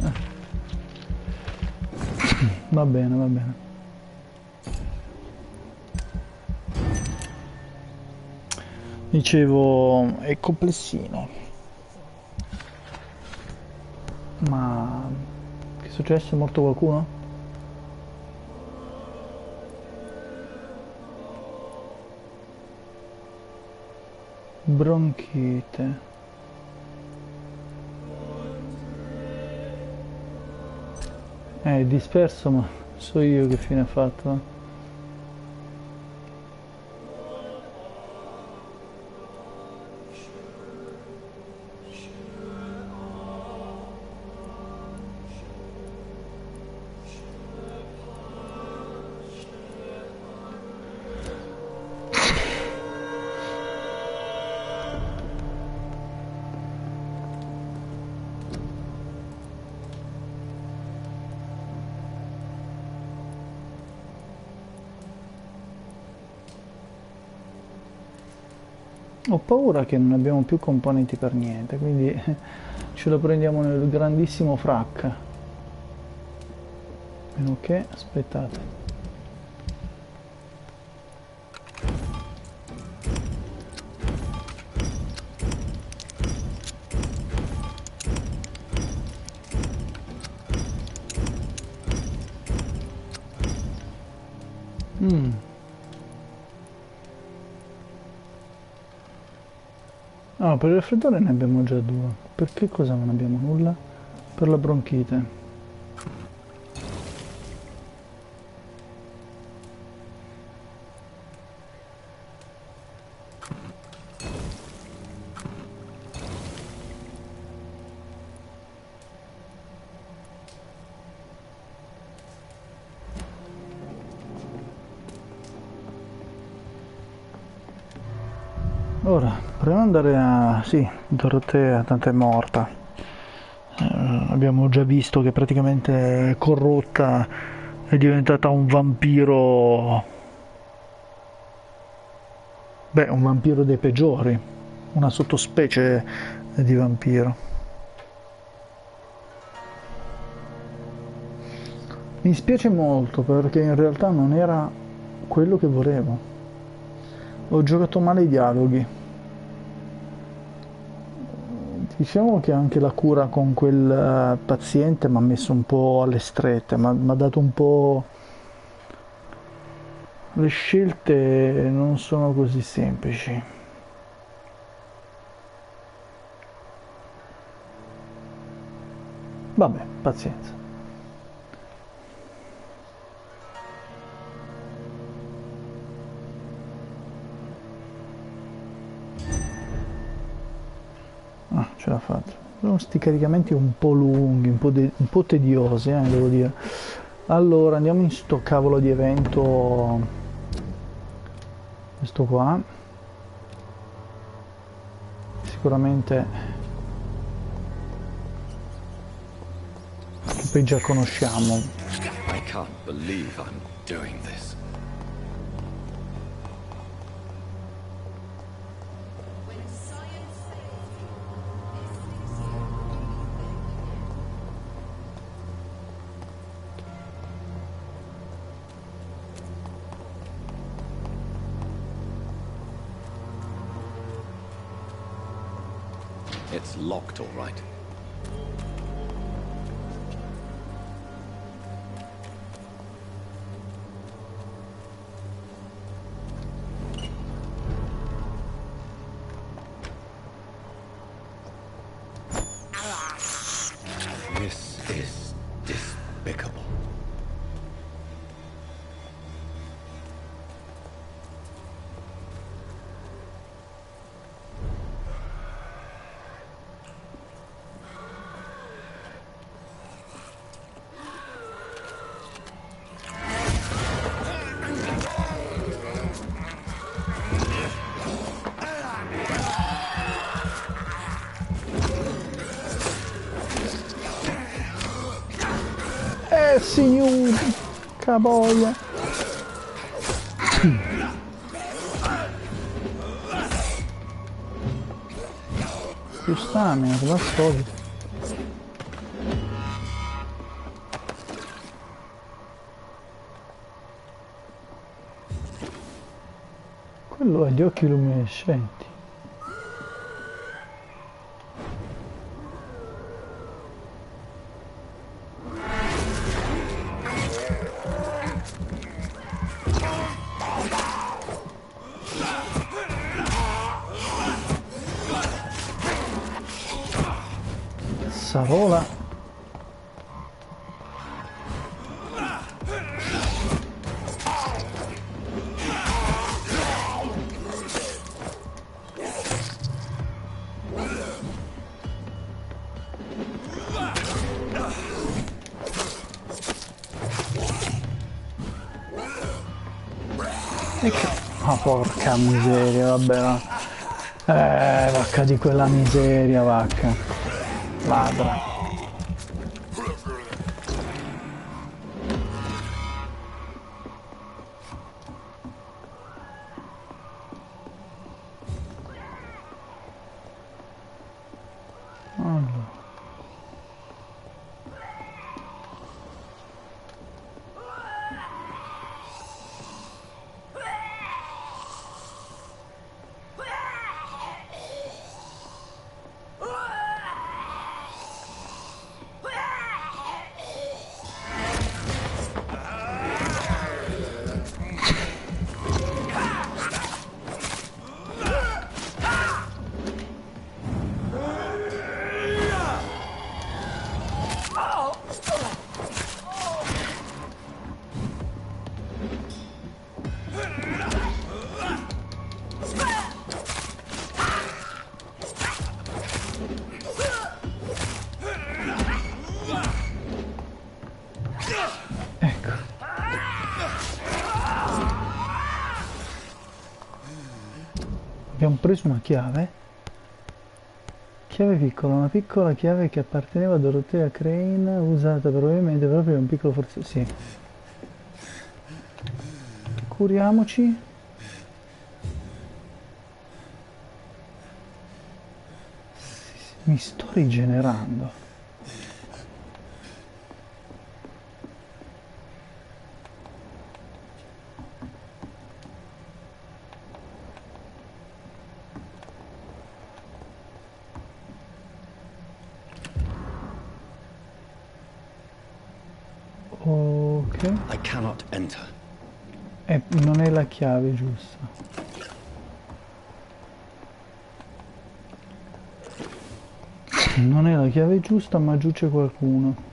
Va bene. Dicevo, è complessino. Ma che è successo? È morto qualcuno? Bronchite. È disperso, ma so io che fine ha fatto. Ho paura che non abbiamo più componenti per niente, quindi ce lo prendiamo nel grandissimo frac. Meno che, aspettate. Ah, per il raffreddore ne abbiamo già 2. Per che cosa non abbiamo nulla? Per la bronchite. Ora, proviamo ad andare a... sì, Dorotea tanto è morta. Abbiamo già visto che praticamente è corrotta, è diventata un vampiro... Beh, un vampiro dei peggiori, una sottospecie di vampiro. Mi spiace molto perché in realtà non era quello che volevo. Ho giocato male i dialoghi. Diciamo che anche la cura con quel paziente mi ha messo un po' alle strette, mi ha dato un po'... Le scelte non sono così semplici. Vabbè, pazienza. Ah, ce l'ha fatta. Sono sti caricamenti un po' lunghi, un po' tediosi, devo dire. Allora, andiamo in sto cavolo di evento. Questo qua. Sicuramente che poi già conosciamo. I can't believe I'm doing this. It's locked, all right. This is despicable. signori, caboia. Più stamina, come al solito. Quello ha gli occhi luminescenti. Sarola. Ah, porca miseria, vabbè, va. Vacca di quella miseria, vacca. Ladra. Allora. Abbiamo preso una chiave piccola, una piccola chiave che apparteneva a Dorothea Crane, usata probabilmente proprio in un piccolo forse. Sì. Curiamoci. Mi sto rigenerando. Ok. I cannot enter. Non è la chiave giusta. Non è la chiave giusta, ma giù c'è qualcuno.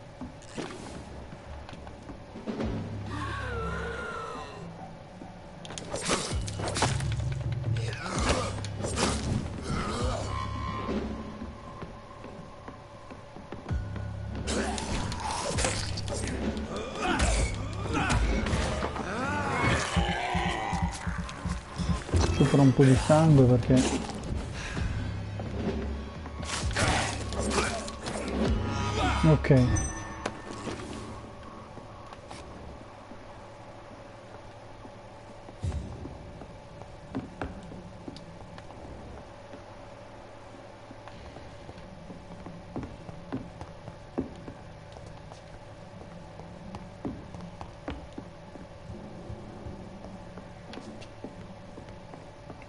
Sopra un po' di sangue perché ok.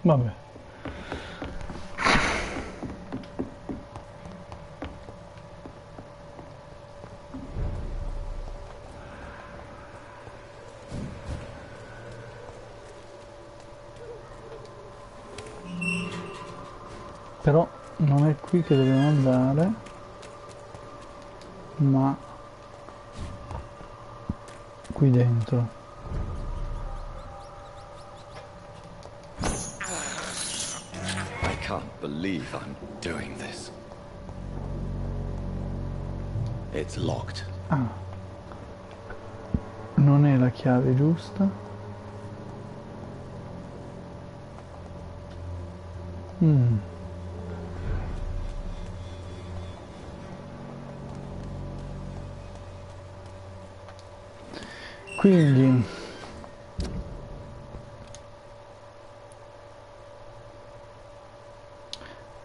Vabbè. Però non è qui che dobbiamo andare, ma qui dentro. I can't believe I'm doing this. It's locked. Ah. Non è la chiave giusta. Quindi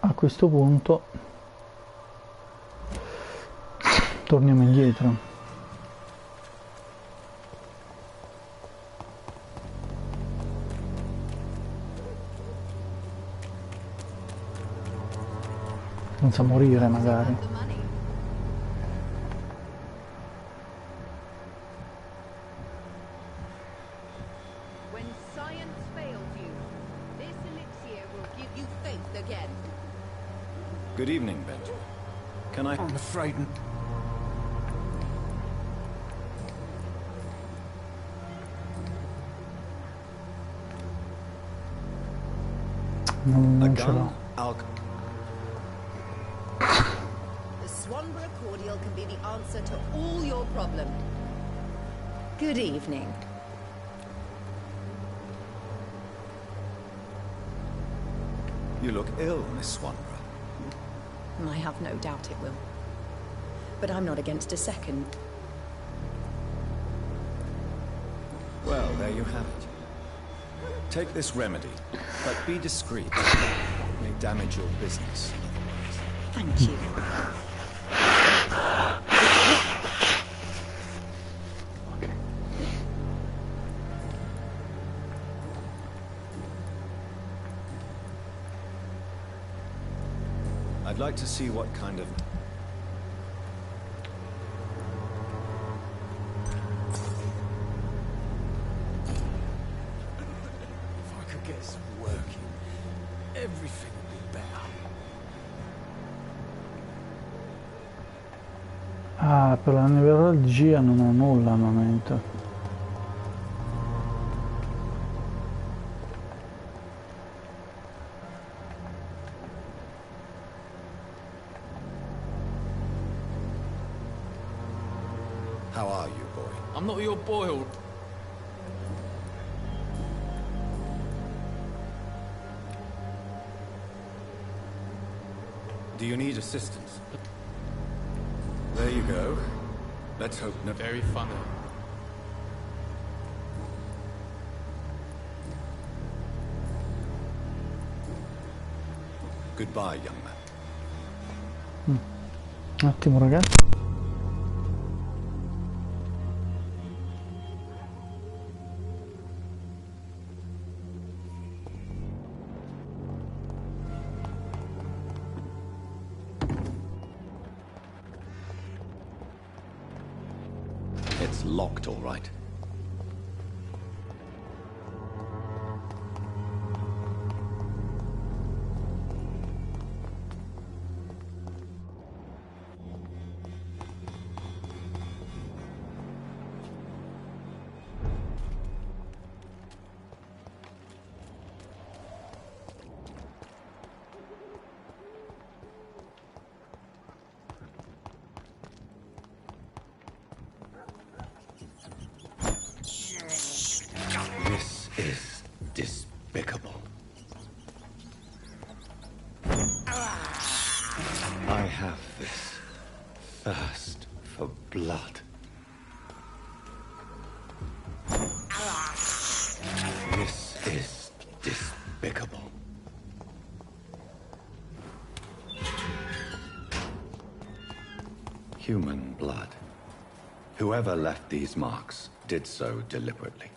a questo punto torniamo indietro. Senza morire magari. When science fails you, this elixir will give you faith again. Good evening, Benjamin. Can I... I'm afraid... Non ce l'ho. The Swanborough cordial can be the answer to all your problems. Good evening. You look ill, Miss Swanborough. I have no doubt it will. But I'm not against a second. Well, there you have it. Take this remedy, but be discreet. It may damage your business. Thank you. I'd like to see what kind of... If I could get this working, everything would be better. Ah, per la neuralgia non ho nulla al momento. How are you, boy? I'm not your boy. Do you need assistance? There you go. Let's hope no... Very funny. Goodbye, young man. Un attimo, ragazzi. It's locked, all right. This is despicable. I have this thirst for blood. This is despicable. Human blood. Whoever left these marks did so deliberately.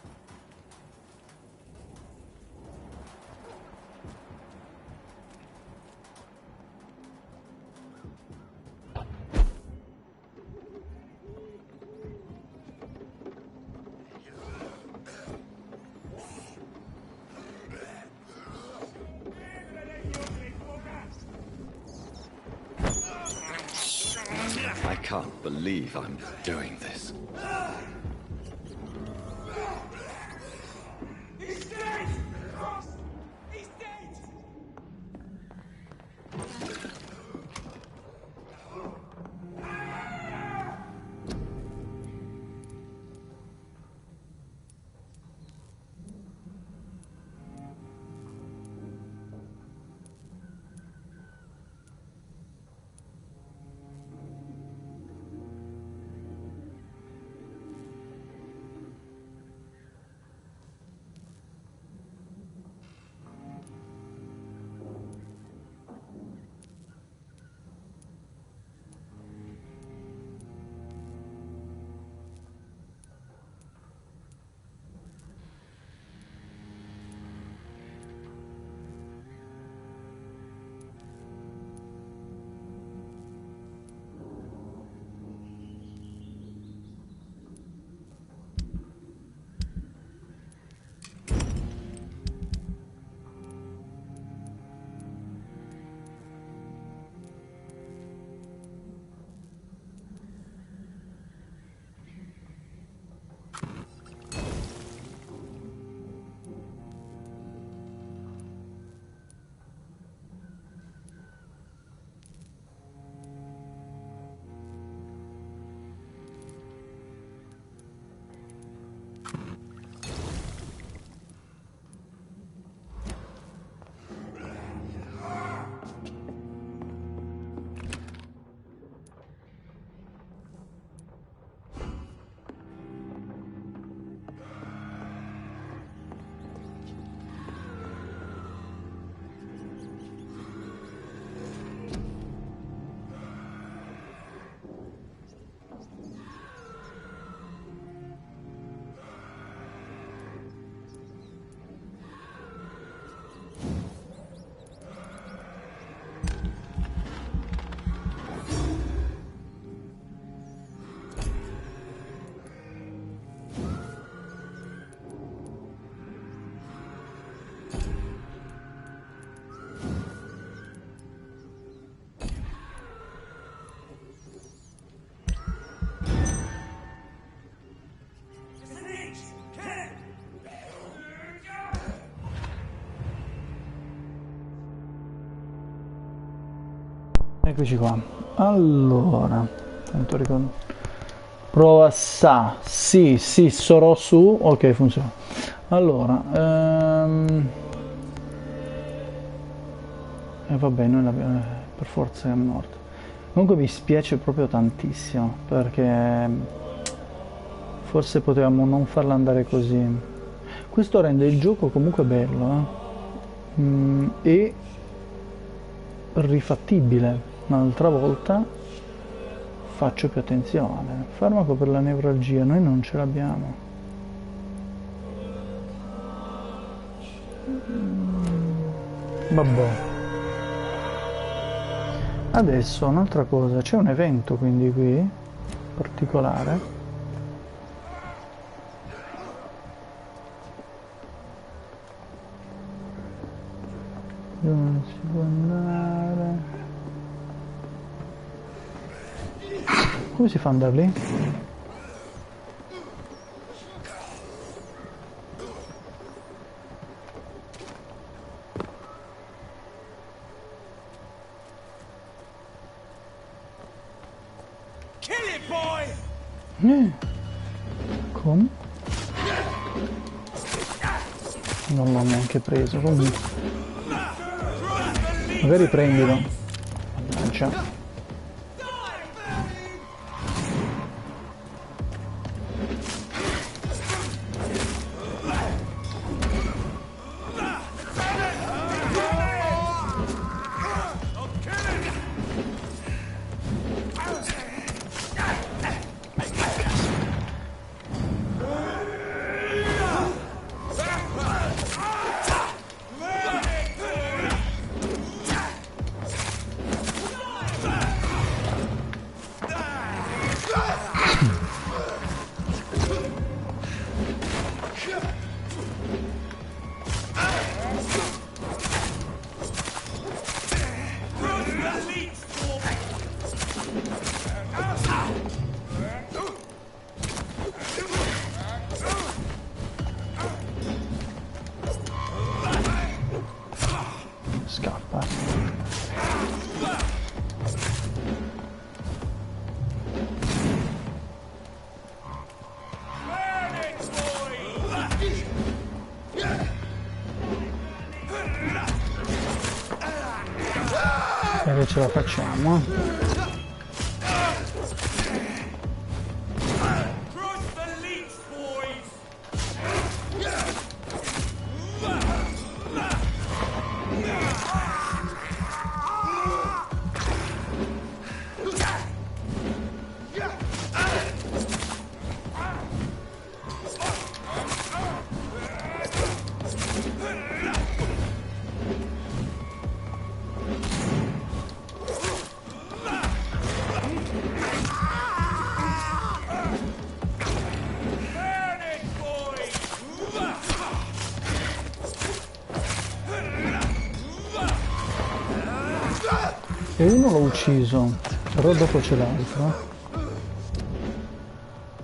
I can't believe I'm doing this. He's dead! He's dead! eccoci qua. Allora, tanto ricordo. Prova sa, sì, sarò su, ok, funziona. Allora, vabbè, noi l'abbiamo, per forza siamo morti. Comunque mi spiace proprio tantissimo, perché forse potevamo non farla andare così. Questo rende il gioco comunque bello, e rifattibile. Un'altra volta faccio più attenzione. Farmaco per la nevralgia, noi non ce l'abbiamo. Vabbè. Adesso un'altra cosa, c'è un evento quindi qui particolare. Non si può andare. Come si fa ad andare lì? Come? Non l'ho neanche preso, comunque. Magari prendilo. Mannaggia. Scappa. E ce la facciamo. E uno l'ho ucciso, però dopo c'è l'altro.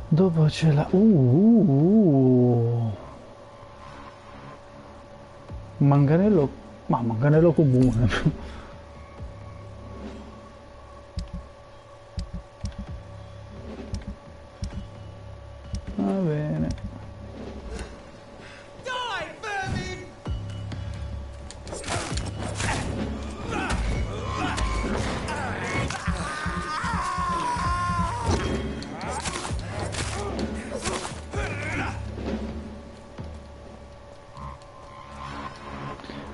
Dopo c'è la... Manganello... ma manganello comune. Va bene.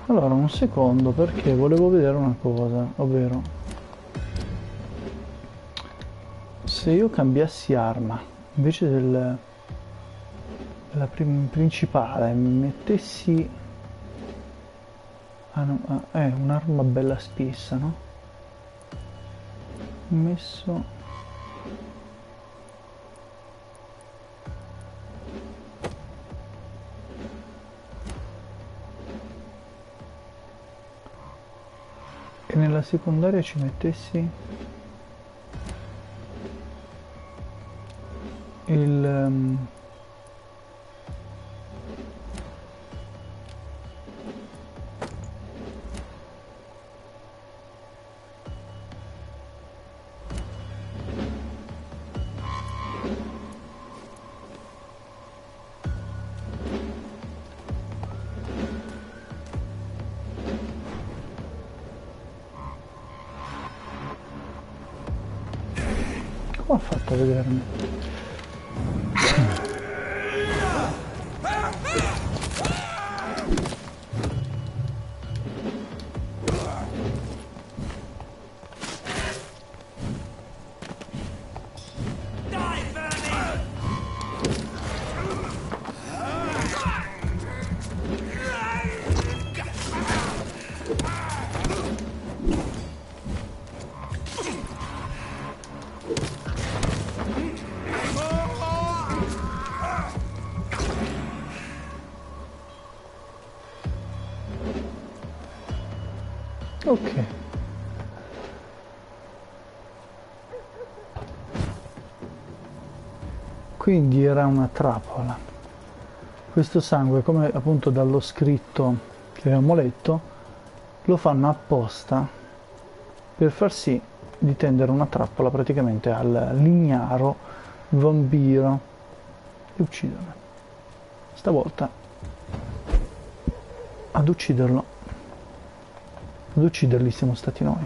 Allora, un secondo, perché volevo vedere una cosa, ovvero se io cambiassi arma invece della principale, mi mettessi un'arma bella spessa, no? Messo e nella secondaria ci mettessi il Come ha fatto a vedermi? Ok. Quindi era una trappola. Questo sangue, come appunto dallo scritto che avevamo letto, lo fanno apposta per far sì di tendere una trappola praticamente all'ignaro vampiro e ucciderlo. Stavolta ad ucciderli siamo stati noi.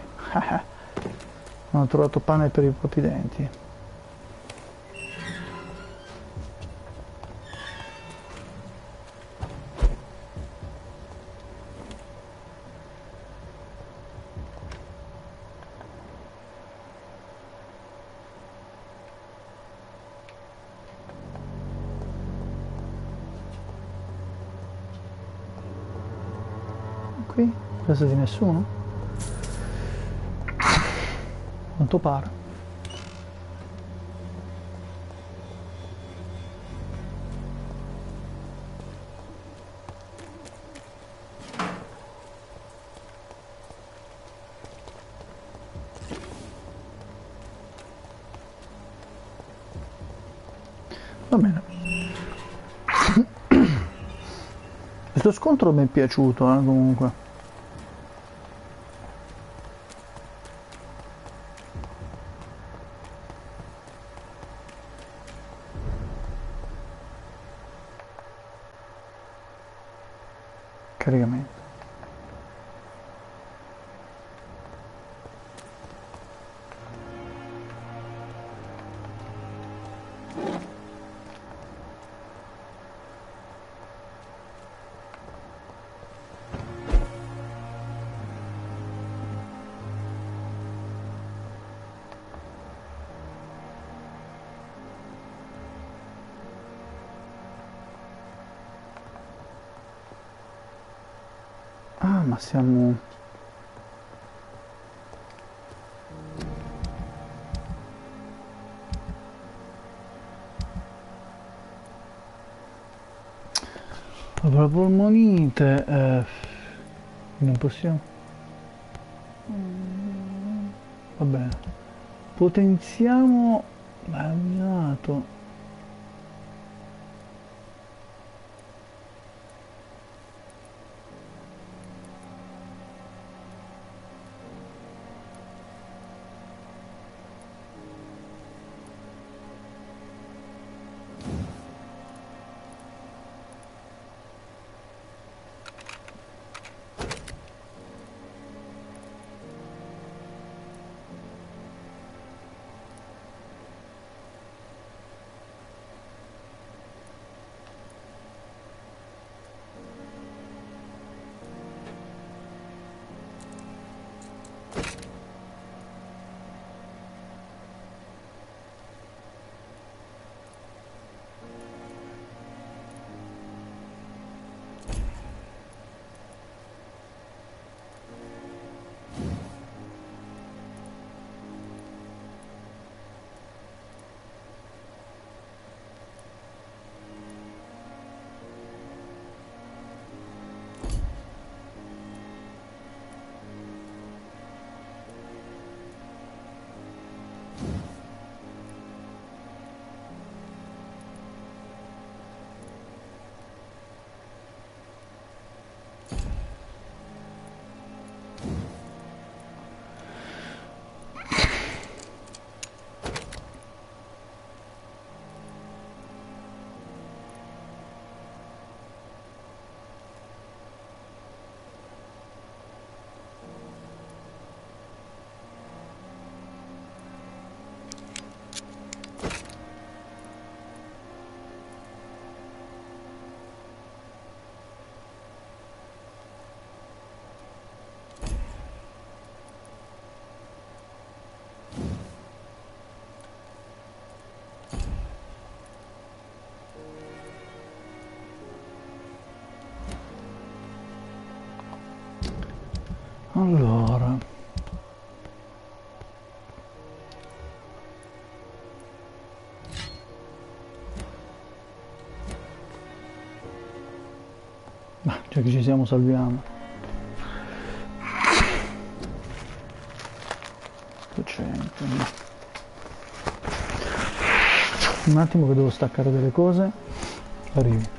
Hanno trovato pane per i propri denti. Qui? Casa di nessuno? Quanto pare. Va bene. Questo scontro mi è piaciuto, comunque. Caricamento. Ah, ma siamo... la polmonite... non possiamo... Va bene. Potenziamo... Avviato... Allora, ma già che ci siamo salviamo. 200. Un attimo che devo staccare delle cose, arrivi.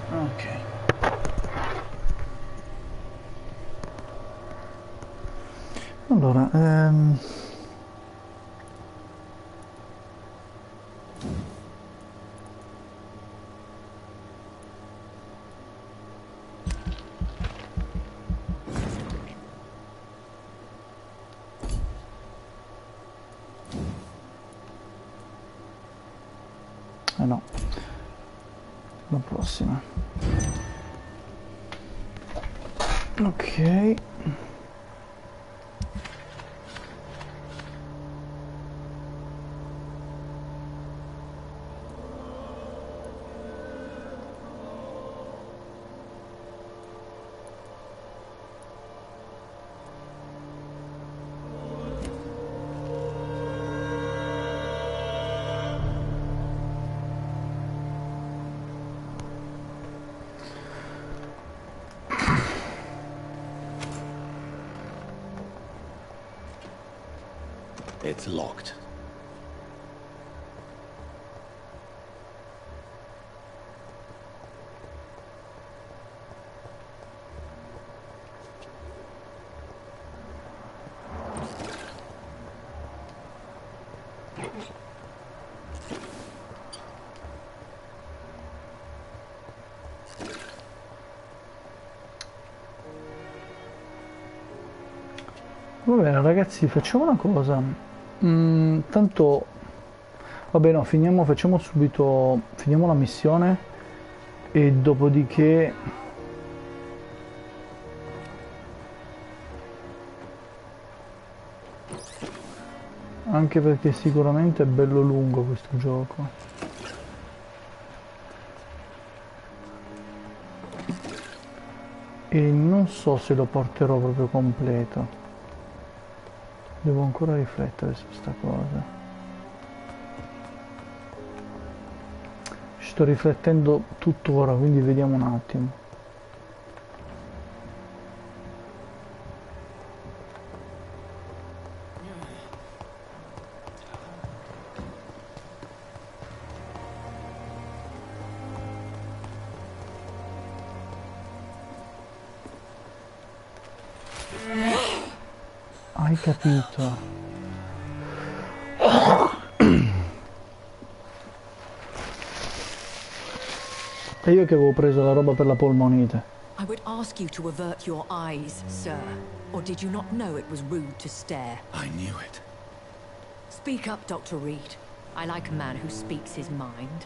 Ok. Allora, no, la prossima. Ok. It's locked. Va bene ragazzi, facciamo una cosa. Tanto vabbè, no, facciamo subito, finiamo la missione e dopodiché anche perché sicuramente è bello lungo questo gioco. E non so se lo porterò proprio completo. Devo ancora riflettere su sta cosa. Ci sto riflettendo tuttora, quindi vediamo un attimo. Hai capito? E io che avevo preso la roba per la polmonite. I would ask you to avert your eyes, sir. Or did you not know it was rude to stare? I knew it. Speak up, Dr. Reed. I like a man who speaks his mind.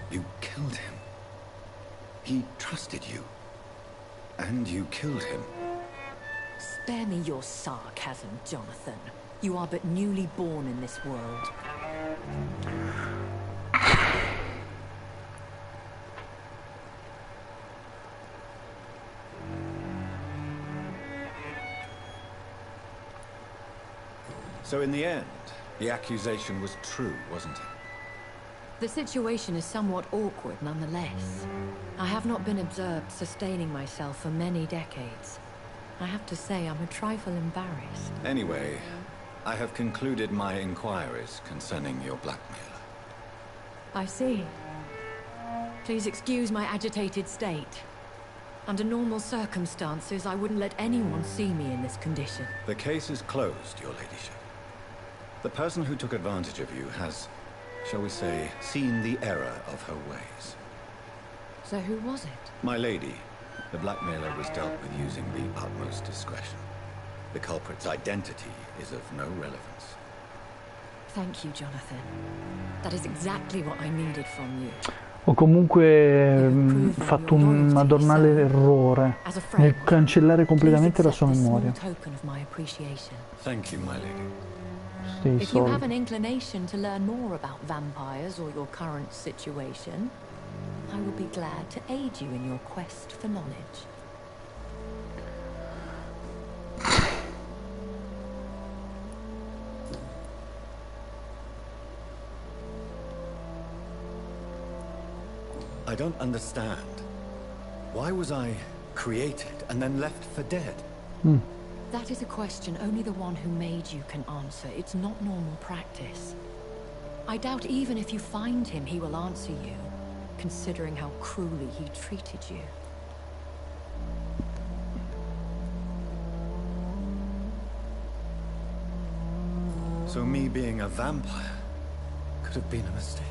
You killed him. He trusted you. And you killed him. Spare me your sarcasm, Jonathan. You are but newly born in this world. So in the end, the accusation was true, wasn't it? The situation is somewhat awkward nonetheless. I have not been observed sustaining myself for many decades. I have to say I'm a trifle embarrassed. Anyway, I have concluded my inquiries concerning your blackmailer. I see. Please excuse my agitated state. Under normal circumstances, I wouldn't let anyone see me in this condition. The case is closed, your ladyship. The person who took advantage of you has, shall we say, seen the error of her ways. So who was it? My lady. The blackmailer was dealt with using the utmost discretion. The culprit's identity is of no relevance. Thank you, Jonathan. That is exactly what I needed from you. Ho comunque fatto un madornale errore nel cancellare completamente la sua memoria. Thank you, my lady. If you have an inclination to learn more about vampires or your current situation, I will be glad to aid you in your quest for knowledge. I don't understand. Why was I created and then left for dead? That is a question only the one who made you can answer. It's not normal practice. I doubt even if you find him, he will answer you, considering how cruelly he treated you. So me being a vampire could have been a mistake.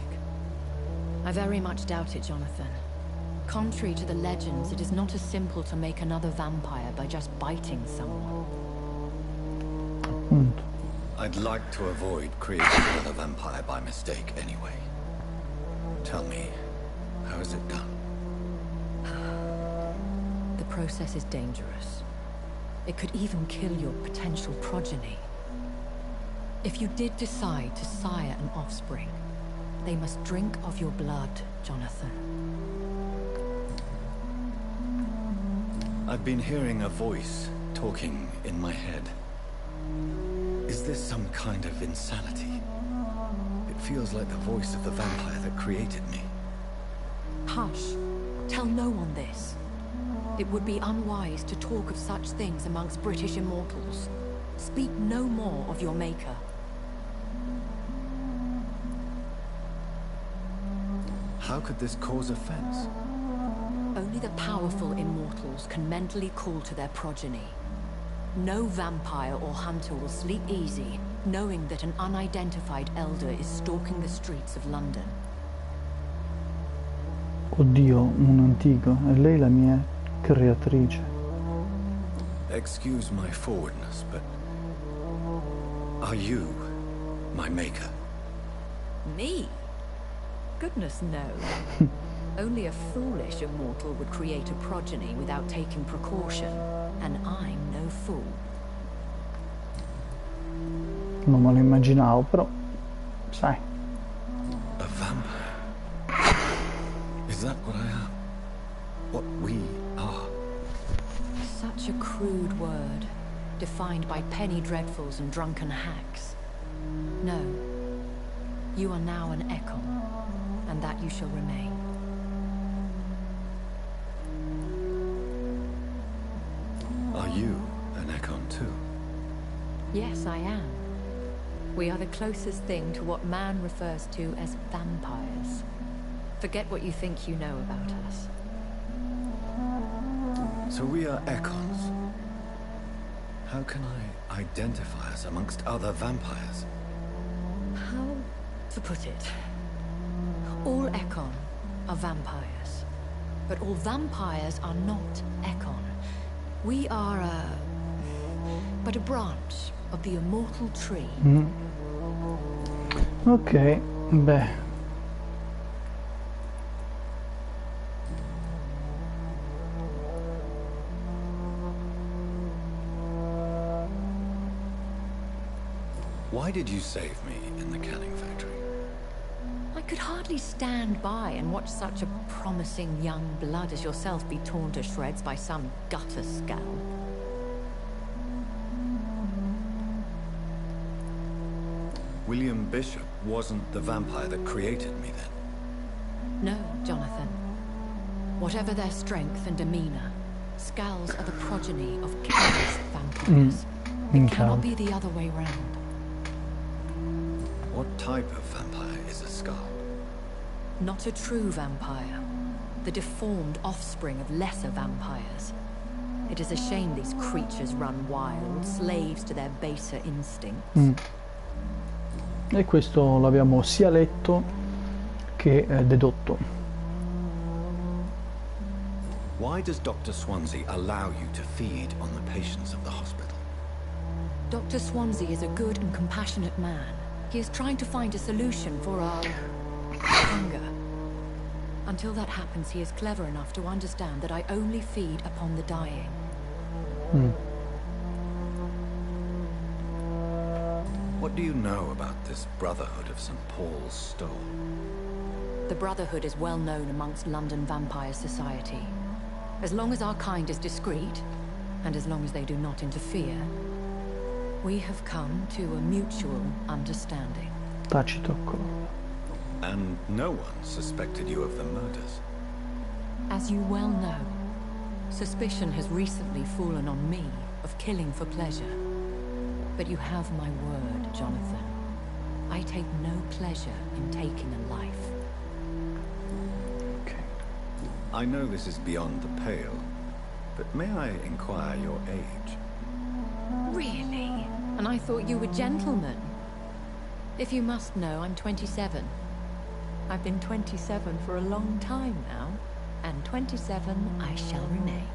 I very much doubt it, Jonathan. Contrary to the legends, it is not as simple to make another vampire by just biting someone. I'd like to avoid creating another vampire by mistake anyway. Tell me, how is it done? The process is dangerous. It could even kill your potential progeny. If you did decide to sire an offspring, they must drink of your blood, Jonathan. I've been hearing a voice talking in my head. Is this some kind of insanity? It feels like the voice of the vampire that created me. Hush. Tell no one this. It would be unwise to talk of such things amongst British immortals. Speak no more of your maker. How could this cause offense? Only the powerful immortals can mentally call to their progeny. No vampire or hunter will sleep easy, knowing that an unidentified elder is stalking the streets of London. Oddio, un antico. E lei la mia creatrice. Excuse my forwardness, but are you my maker? Me? Goodness no. Only a foolish immortal would create a progeny without taking precaution, and I'm no fool. Non me lo immaginavo, però, sai. A vampire? Is that what I am? What we are? Such a crude word, defined by penny dreadfuls and drunken hacks. No. You are now an Ekon, and that you shall remain. Are you an Ekon too? Yes, I am. We are the closest thing to what man refers to as vampires. Forget what you think you know about us. So we are Ekons. How can I identify us amongst other vampires? How to put it? All Ekon are vampires. But all vampires are not Ekon. We are but a branch of the immortal tree. Ok, beh. Why did you save me in the canning factory? I could hardly stand by and watch such a promising young blood as yourself be torn to shreds by some gutter scowl. William Bishop wasn't the vampire that created me then? No, Jonathan. Whatever their strength and demeanor, Skulls are the progeny of countless vampires. It cannot be the other way round. What type of vampire is a Skull? Not a true vampire. The deformed offspring of lesser vampires. It is a shame these creatures run wild, slaves to their baser instincts. E questo l'abbiamo sia letto che dedotto. Why does Dr. Swansea allow you to feed on the patients of the hospital? Dr. Swansea is a good and compassionate man. He is trying to find a solution for our hunger. Until that happens, he is clever enough to understand that I only feed upon the dying. What do you know about this Brotherhood of St. Paul's Stole? The Brotherhood is well known amongst London vampire society. As long as our kind is discreet, and as long as they do not interfere, we have come to a mutual understanding. Tacito accordo. And no one suspected you of the murders? As you well know, suspicion has recently fallen on me of killing for pleasure. But you have my word, Jonathan. I take no pleasure in taking a life. Okay. I know this is beyond the pale, but may I inquire your age? Really? And I thought you were gentlemen. If you must know, I'm 27. I've been 27 for a long time now, and 27 I shall remain.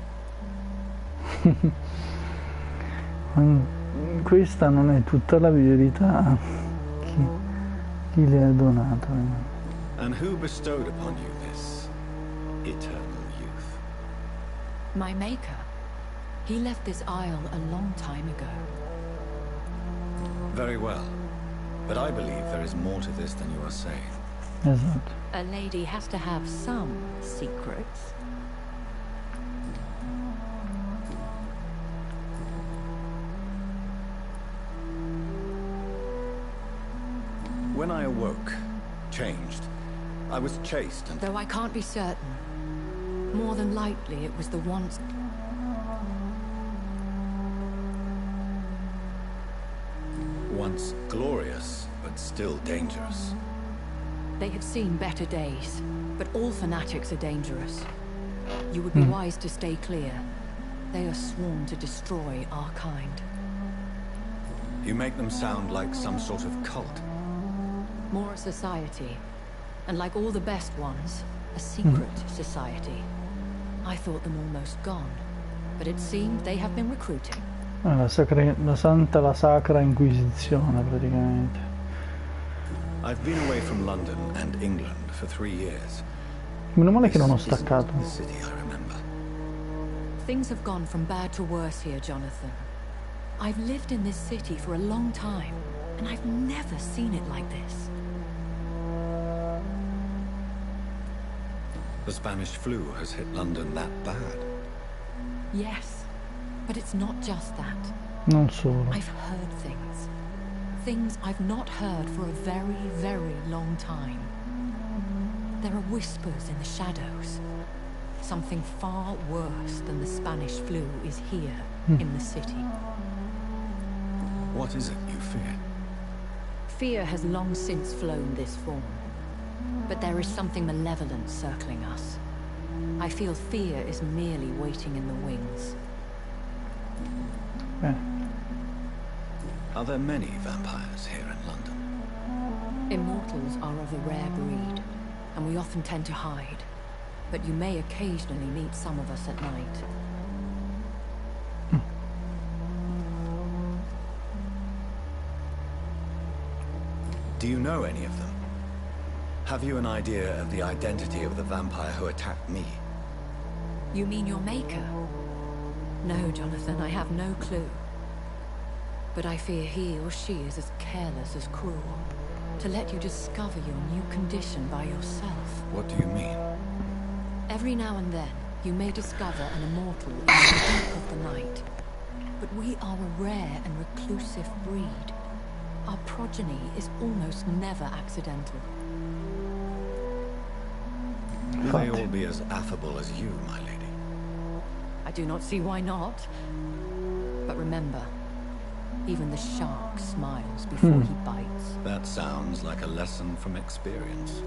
Questa non è tutta la verità. Chi le ha donato? And who bestowed upon you this eternal youth? My maker. He left this isle a long time ago. Very well. But I believe there is more to this than you are saying. Esatto. A lady has to have some secrets. When I awoke, changed, I was chased and... Though I can't be certain. More than likely it was the once... Once glorious, but still dangerous. They have seen better days, but all fanatics are dangerous. You would be wise to stay clear. They are sworn to destroy our kind. You make them sound like some sort of cult. More a society, and like all the best ones, a secret society. I thought them almost gone, but it seemed they have been recruiting. La Sacra Inquisizione praticamente. I've been away from London and England for 3 years. Meno male che non ho staccato. The city I remember. Things have gone from bad to worse here, Jonathan. I've lived in this city for a long time, and I've never seen it like this. The Spanish flu has hit London that bad? Yes, but it's not just that. Non solo. I've heard things. Things I've not heard for a very, very long time. There are whispers in the shadows. Something far worse than the Spanish flu is here in the city. What is it you fear? Fear has long since flown this form. But there is something malevolent circling us. I feel fear is merely waiting in the wings. Are there many vampires here in London? Immortals are of a rare breed, and we often tend to hide. But you may occasionally meet some of us at night. Do you know any of them? Have you an idea of the identity of the vampire who attacked me? You mean your maker? No, Jonathan, I have no clue. But I fear he or she is as careless as cruel. To let you discover your new condition by yourself. What do you mean? Every now and then, you may discover an immortal in the deep of the night. But we are a rare and reclusive breed. Our progeny is almost never accidental. Will they all be as affable as you, my lady? I do not see why not. But remember, even the shark smiles before he bites. That sounds like a lesson from experience.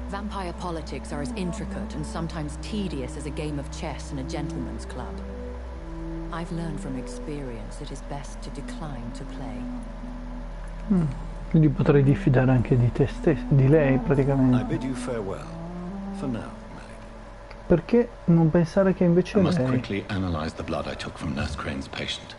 Vampire politics are as intricate and sometimes tedious as a game of chess in a gentleman's club. I've learned from experience it is best to decline to play. Quindi potrei diffidare anche di te stesso, di lei I praticamente. bid you farewell. For now, my lady. Perché non pensare che invece I must lei... quickly analyze the blood I took from Nurse Crane's patient.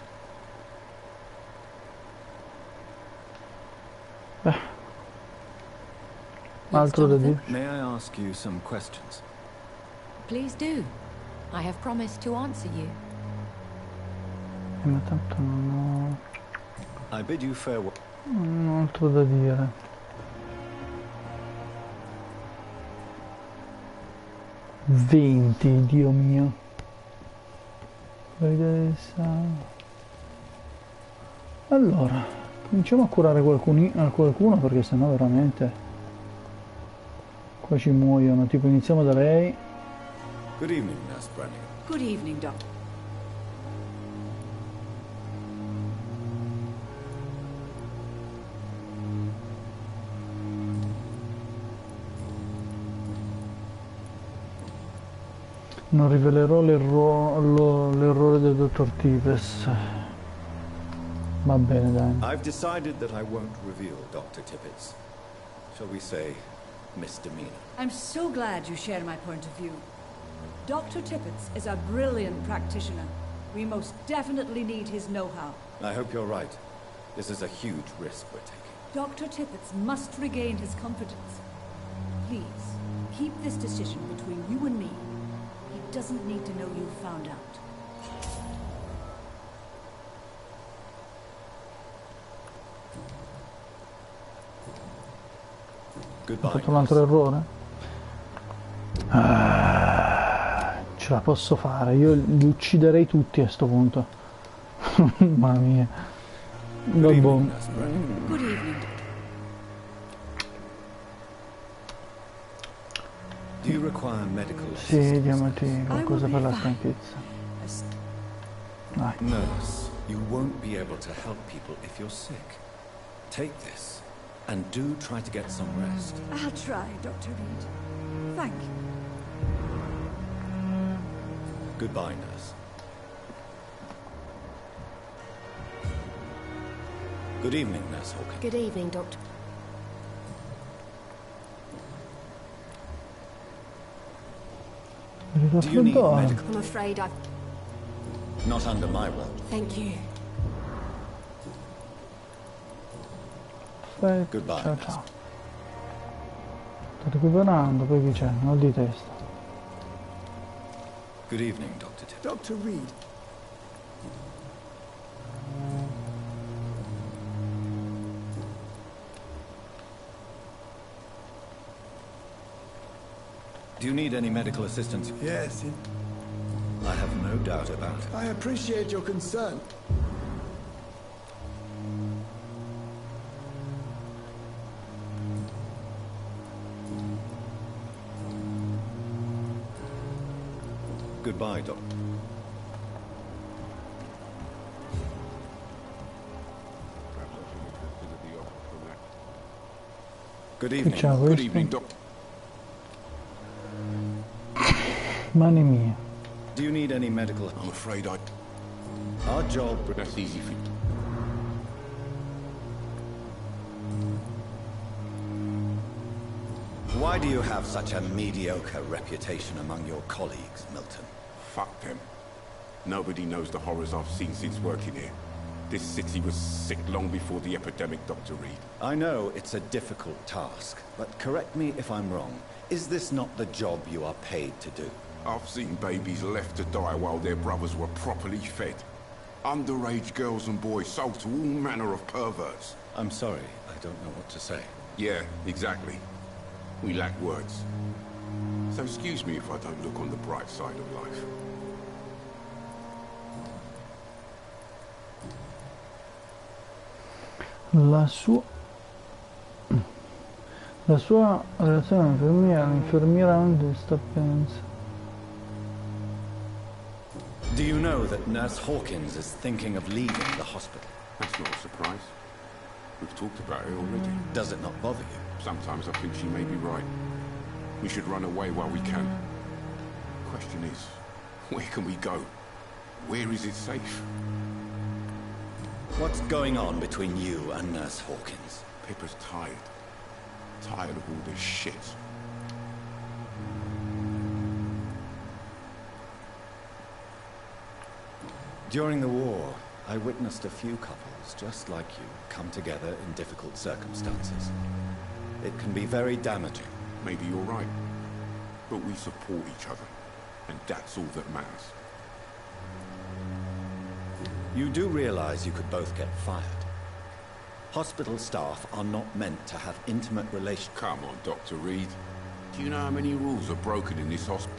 Altro da dire? May I ask you some questions? Please do. I have promised to answer you. Ma tanto non I bid you farewell. ho altro da dire. Venti, Dio mio. Allora, cominciamo a curare qualcuno perché sennò veramente qua ci muoiono. Tipo iniziamo da lei. Good evening, Nurse Brannigan. Good evening, Doctor. Non rivelerò l'errore del dottor Tippes. Va bene, dai. I've decided that I won't reveal Dr. Tippet's, shall we say, misdemeanor. I'm so glad you share my point of view. Dr. Tippets is a brilliant practitioner. We most definitely need his know-how. I hope you're right. This is a huge risk we're taking. Dr. Tippets must regain his confidence. Please, keep this decision between you and me. He doesn't need to know you've found out. Ho fatto un altro errore? Ce la posso fare, io li ucciderei tutti a sto punto. Mamma mia. Good evening, Nurse Brannigan. Good evening. Do you require medical Sì, assistance? diamati qualcosa per la stanchezza. Dai. Nurse, you won't be able to help people if you're sick. Take this, and do try to get some rest. I'll try, Dr. Reed. Thank you. Goodbye, nurse. Good evening, Nurse Hawkins. Good evening, Doctor. Do you need medical? I'm afraid I've... Not under my watch. Thank you. Goodbye, Ciao, nurse. ciao. Sto recuperando, poi chi c'è? Mal di testa. Good evening, Dr. Tippett. Dr. Reed. Do you need any medical assistance? Yes, I have no doubt about it. I appreciate your concern. Goodbye, Doctor. Good evening. Ciao, Good questo. evening, Doctor. Mani mie. Do you need any medical? I'm afraid I... Our job. That's easy for you. Why do you have such a mediocre reputation among your colleagues, Milton? Fuck them. Nobody knows the horrors I've seen since working here. This city was sick long before the epidemic, Dr. Reed. I know it's a difficult task, but correct me if I'm wrong. Is this not the job you are paid to do? I've seen babies left to die while their brothers were properly fed. Underage girls and boys sold to all manner of perverts. I'm sorry, I don't know what to say. Yeah, exactly. We lack words. So excuse me if I don't look on the bright side of life. La sua relazione all'infermiera non sta pensando. Do you know that Nurse Hawkins is thinking of leaving the hospital? That's not a surprise. We've talked about it already. Does it not bother you? Sometimes I think she may be right. We should run away while we can. Question is, where can we go? Where is it safe? What's going on between you and Nurse Hawkins? Pippa's tired. Tired of all this shit. During the war, I witnessed a few couples, just like you, come together in difficult circumstances. It can be very damaging. Maybe you're right. But we support each other. And that's all that matters. You do realize you could both get fired. Hospital staff are not meant to have intimate relations. Come on, Dr. Reed. Do you know how many rules are broken in this hospital?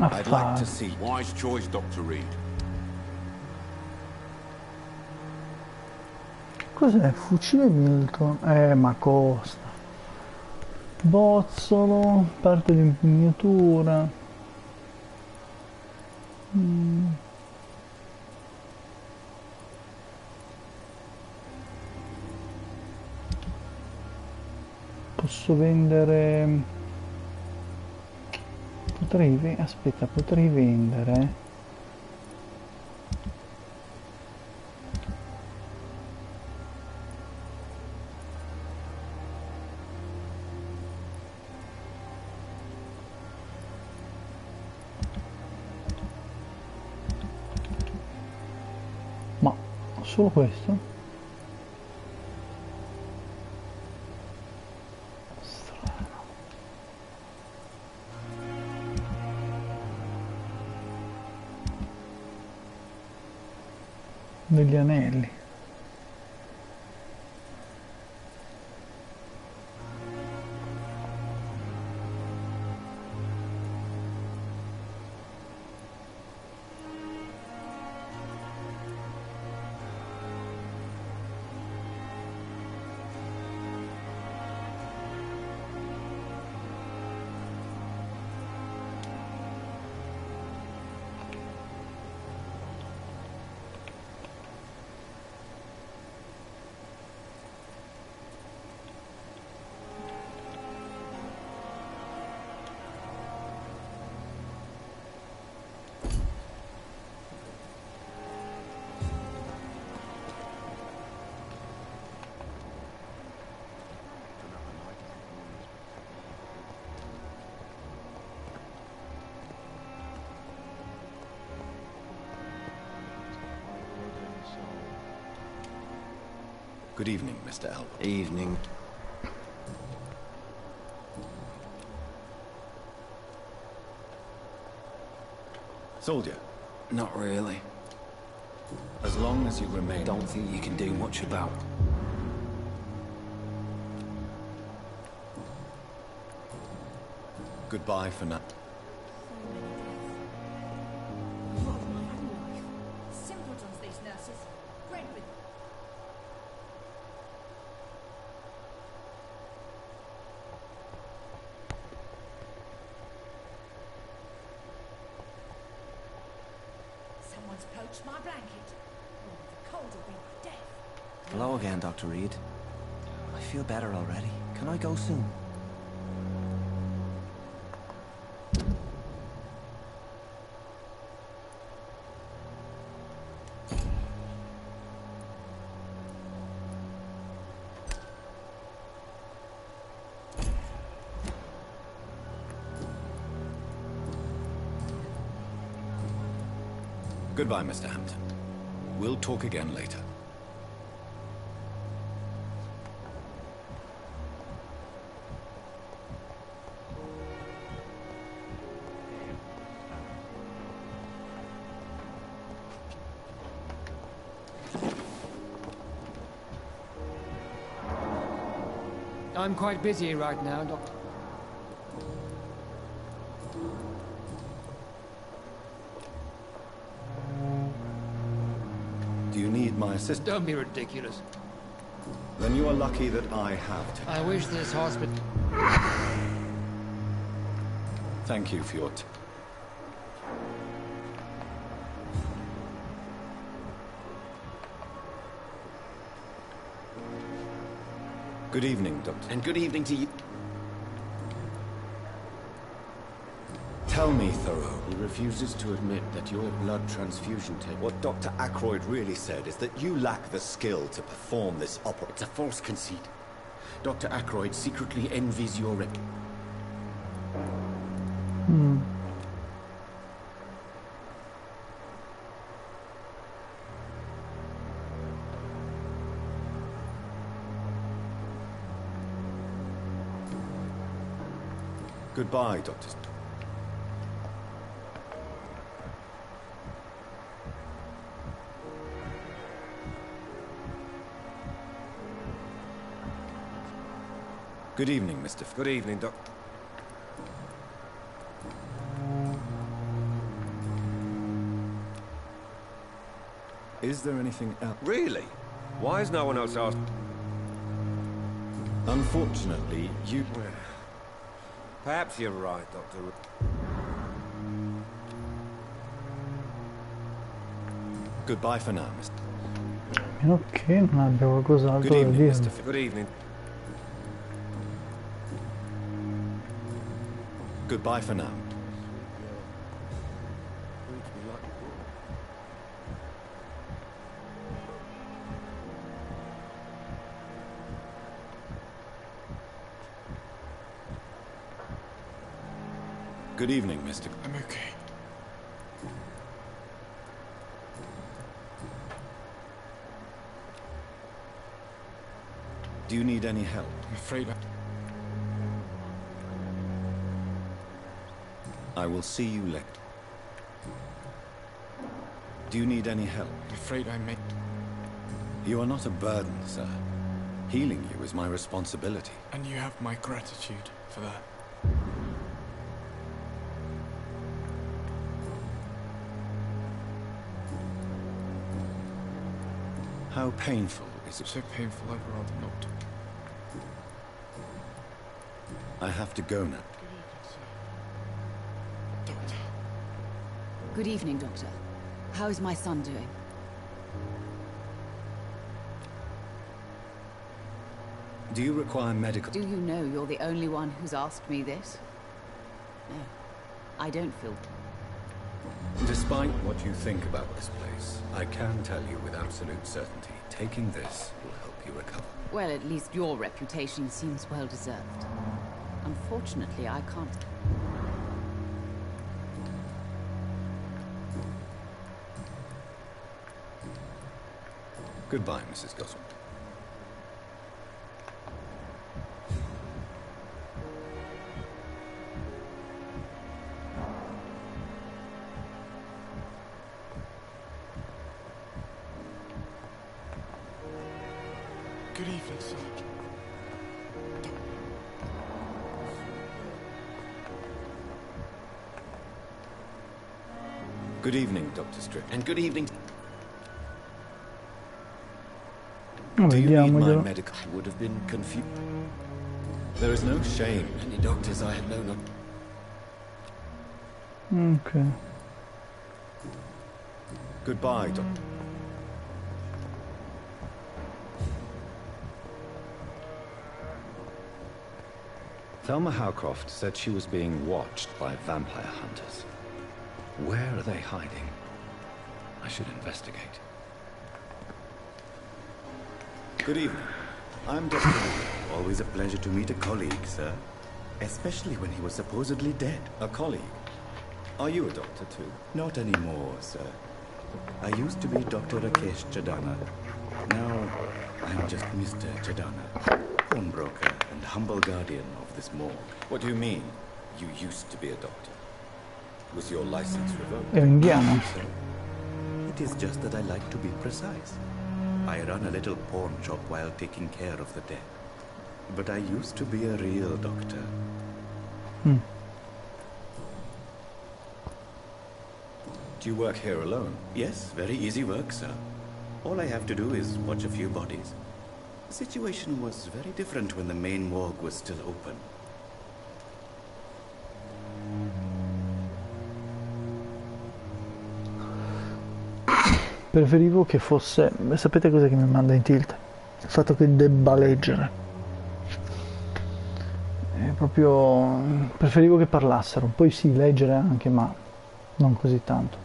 I'd like to see... Wise choice, Dr. Reed. Cos'è? Fucile Milton? Ma costa. Bozzolo, parte di impugnatura. Posso vendere... potrei vendere... Ma solo questo? Degli anelli. Good evening, Mr. Elwood. Evening. Soldier? Not really. As long as you remain... Don't think you can do much about. Goodbye for now. Simpletons, these nurses. Bred with... Someone's poached my blanket. Oh, the cold will be my death. Hello again, Dr. Reed. I feel better already. Can I go soon? Goodbye, Mr. Hampton. We'll talk again later. I'm quite busy right now, Doctor. Do you need my assistance? Don't be ridiculous. Then you are lucky that I have to. I wish this hospital... Thank you for your... Good evening, Doctor. And good evening to you. Tell me, Thoreau. He refuses to admit that your blood transfusion tape... What Dr. Ackroyd really said is that you lack the skill to perform this operation. It's a false conceit. Dr. Ackroyd secretly envies your rep... Goodbye, Dr. Good evening, Mr. Good evening, Doctor. Is there anything else? Really? Why is no one else asked? Unfortunately, you... Perhaps you're right, Doctor. Goodbye for now, Mr. A meno che non abbia qualcos'altro da dire. Good evening. Goodbye for now. Good evening, Mr. I'm okay. Do you need any help? I'm afraid I will see you later. Do you need any help? I'm afraid I may... You are not a burden, sir. Healing you is my responsibility. And you have my gratitude for that. How painful is it? So painful, I'd rather not. I have to go now. Doctor. Good evening, Doctor. How is my son doing? Do you require medical... Do you know you're the only one who's asked me this? No, I don't feel... Despite what you think about this place, I can tell you with absolute certainty, taking this will help you recover. Well, at least your reputation seems well deserved. Unfortunately, I can't... Goodbye, Mrs. Goswell. Good evening, sir. Good evening, Dr. Strick. And good evening. Do you need my Vediamoglielo. medical? I would have been confused. There is no shame. Many doctors I have known of. Ok. Goodbye, Doctor. Thelma Howcroft said she was being watched by vampire hunters. Where are they hiding? I should investigate. Good evening. I'm Dr. Lee. Always a pleasure to meet a colleague, sir. Especially when he was supposedly dead. A colleague? Are you a doctor too? Not anymore, sir. I used to be Dr. Rakesh Chadana. Now, I'm just Mr. Chadana, pawnbroker and humble guardian of this morgue. What do you mean, you used to be a doctor? Was your license revoked? È indiano. Sir, it is just that I like to be precise. I run a little pawn shop while taking care of the dead. But I used to be a real doctor. Do you work here alone? Yes, very easy work, sir. All I have to do is watch a few bodies. The situation was very different when the main morgue was still open. Preferivo che fosse... Sapete cos'è che mi manda in tilt? Il fatto che debba leggere. È proprio... preferivo che parlassero, poi sì, leggere anche, ma non così tanto.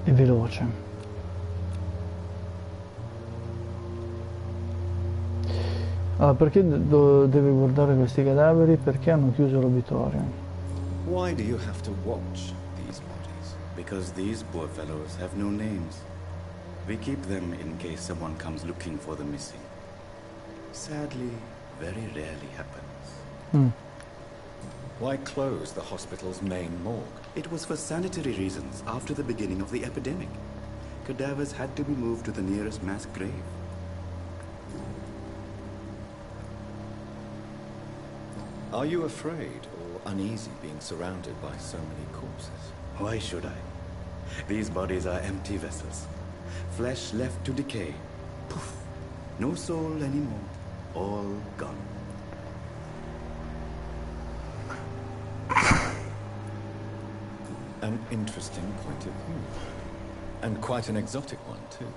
È veloce. Allora, perché deve guardare questi cadaveri? Perché hanno chiuso l'obitorio? Why do you have to watch these bodies? Because these poor fellows have no names. We keep them in case someone comes looking for the missing. Sadly, very rarely happens. Why close the hospital's main morgue? It was for sanitary reasons after the beginning of the epidemic. Cadavers had to be moved to the nearest mass grave. Are you afraid or uneasy being surrounded by so many corpses? Why should I? These bodies are empty vessels. Flesh left to decay. Poof. No soul anymore. All gone. An interesting point of view. And quite an exotic one, too.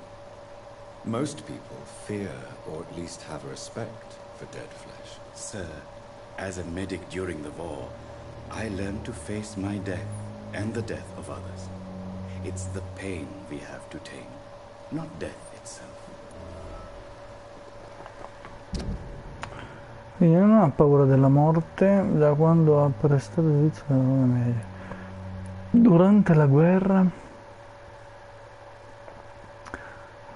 Most people fear, or at least have a respect, for dead flesh. Sir, as a medic during the war, I learned to face my death and the death of others. It's the pain we have to tame, not death itself. Quindi non ha paura della morte da quando ha prestato servizio alla nuova media. Durante la guerra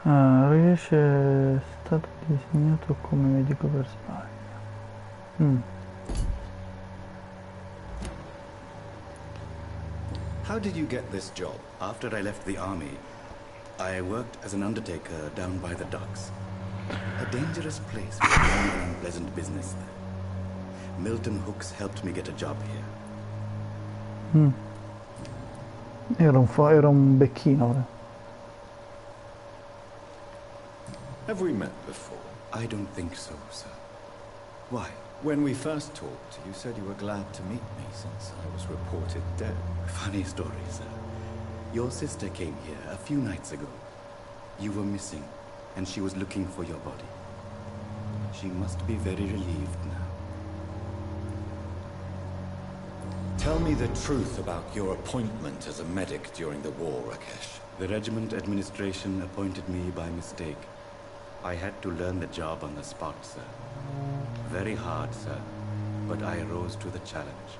riesce è stato designato come medico per Spagna. How did you get this job? After I left the army, I worked as an undertaker down by the docks. A dangerous place with an unpleasant business there. Milton Hooks helped me get a job here. Era un becchino. Have we met before? I don't think so, sir. Why? When we first talked, you said you were glad to meet me since I was reported dead. Funny story, sir. Your sister came here a few nights ago. You were missing, and she was looking for your body. She must be very relieved now. Tell me the truth about your appointment as a medic during the war, Rakesh. The regiment administration appointed me by mistake. I had to learn the job on the spot, sir. Very hard, sir, but I rose to the challenge.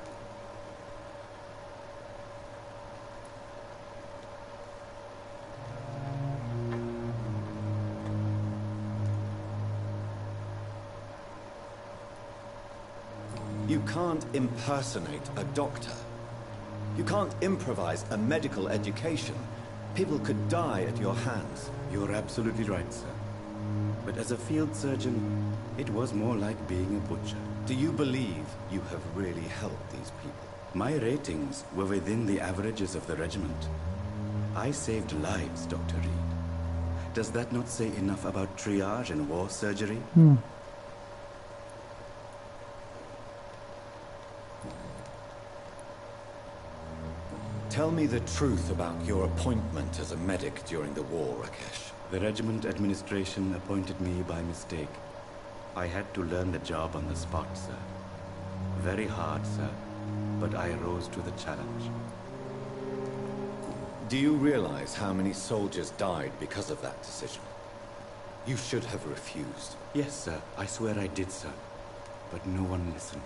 You can't impersonate a doctor. You can't improvise a medical education. People could die at your hands. You're absolutely right, sir. But as a field surgeon, it was more like being a butcher. Do you believe you have really helped these people? My ratings were within the averages of the regiment. I saved lives, Dr. Reed. Does that not say enough about triage and war surgery? Tell me the truth about your appointment as a medic during the war, Rakesh. The regiment administration appointed me by mistake. I had to learn the job on the spot, sir. Very hard, sir, but I rose to the challenge. Do you realize how many soldiers died because of that decision? You should have refused. Yes, sir. I swear I did, sir. But no one listened.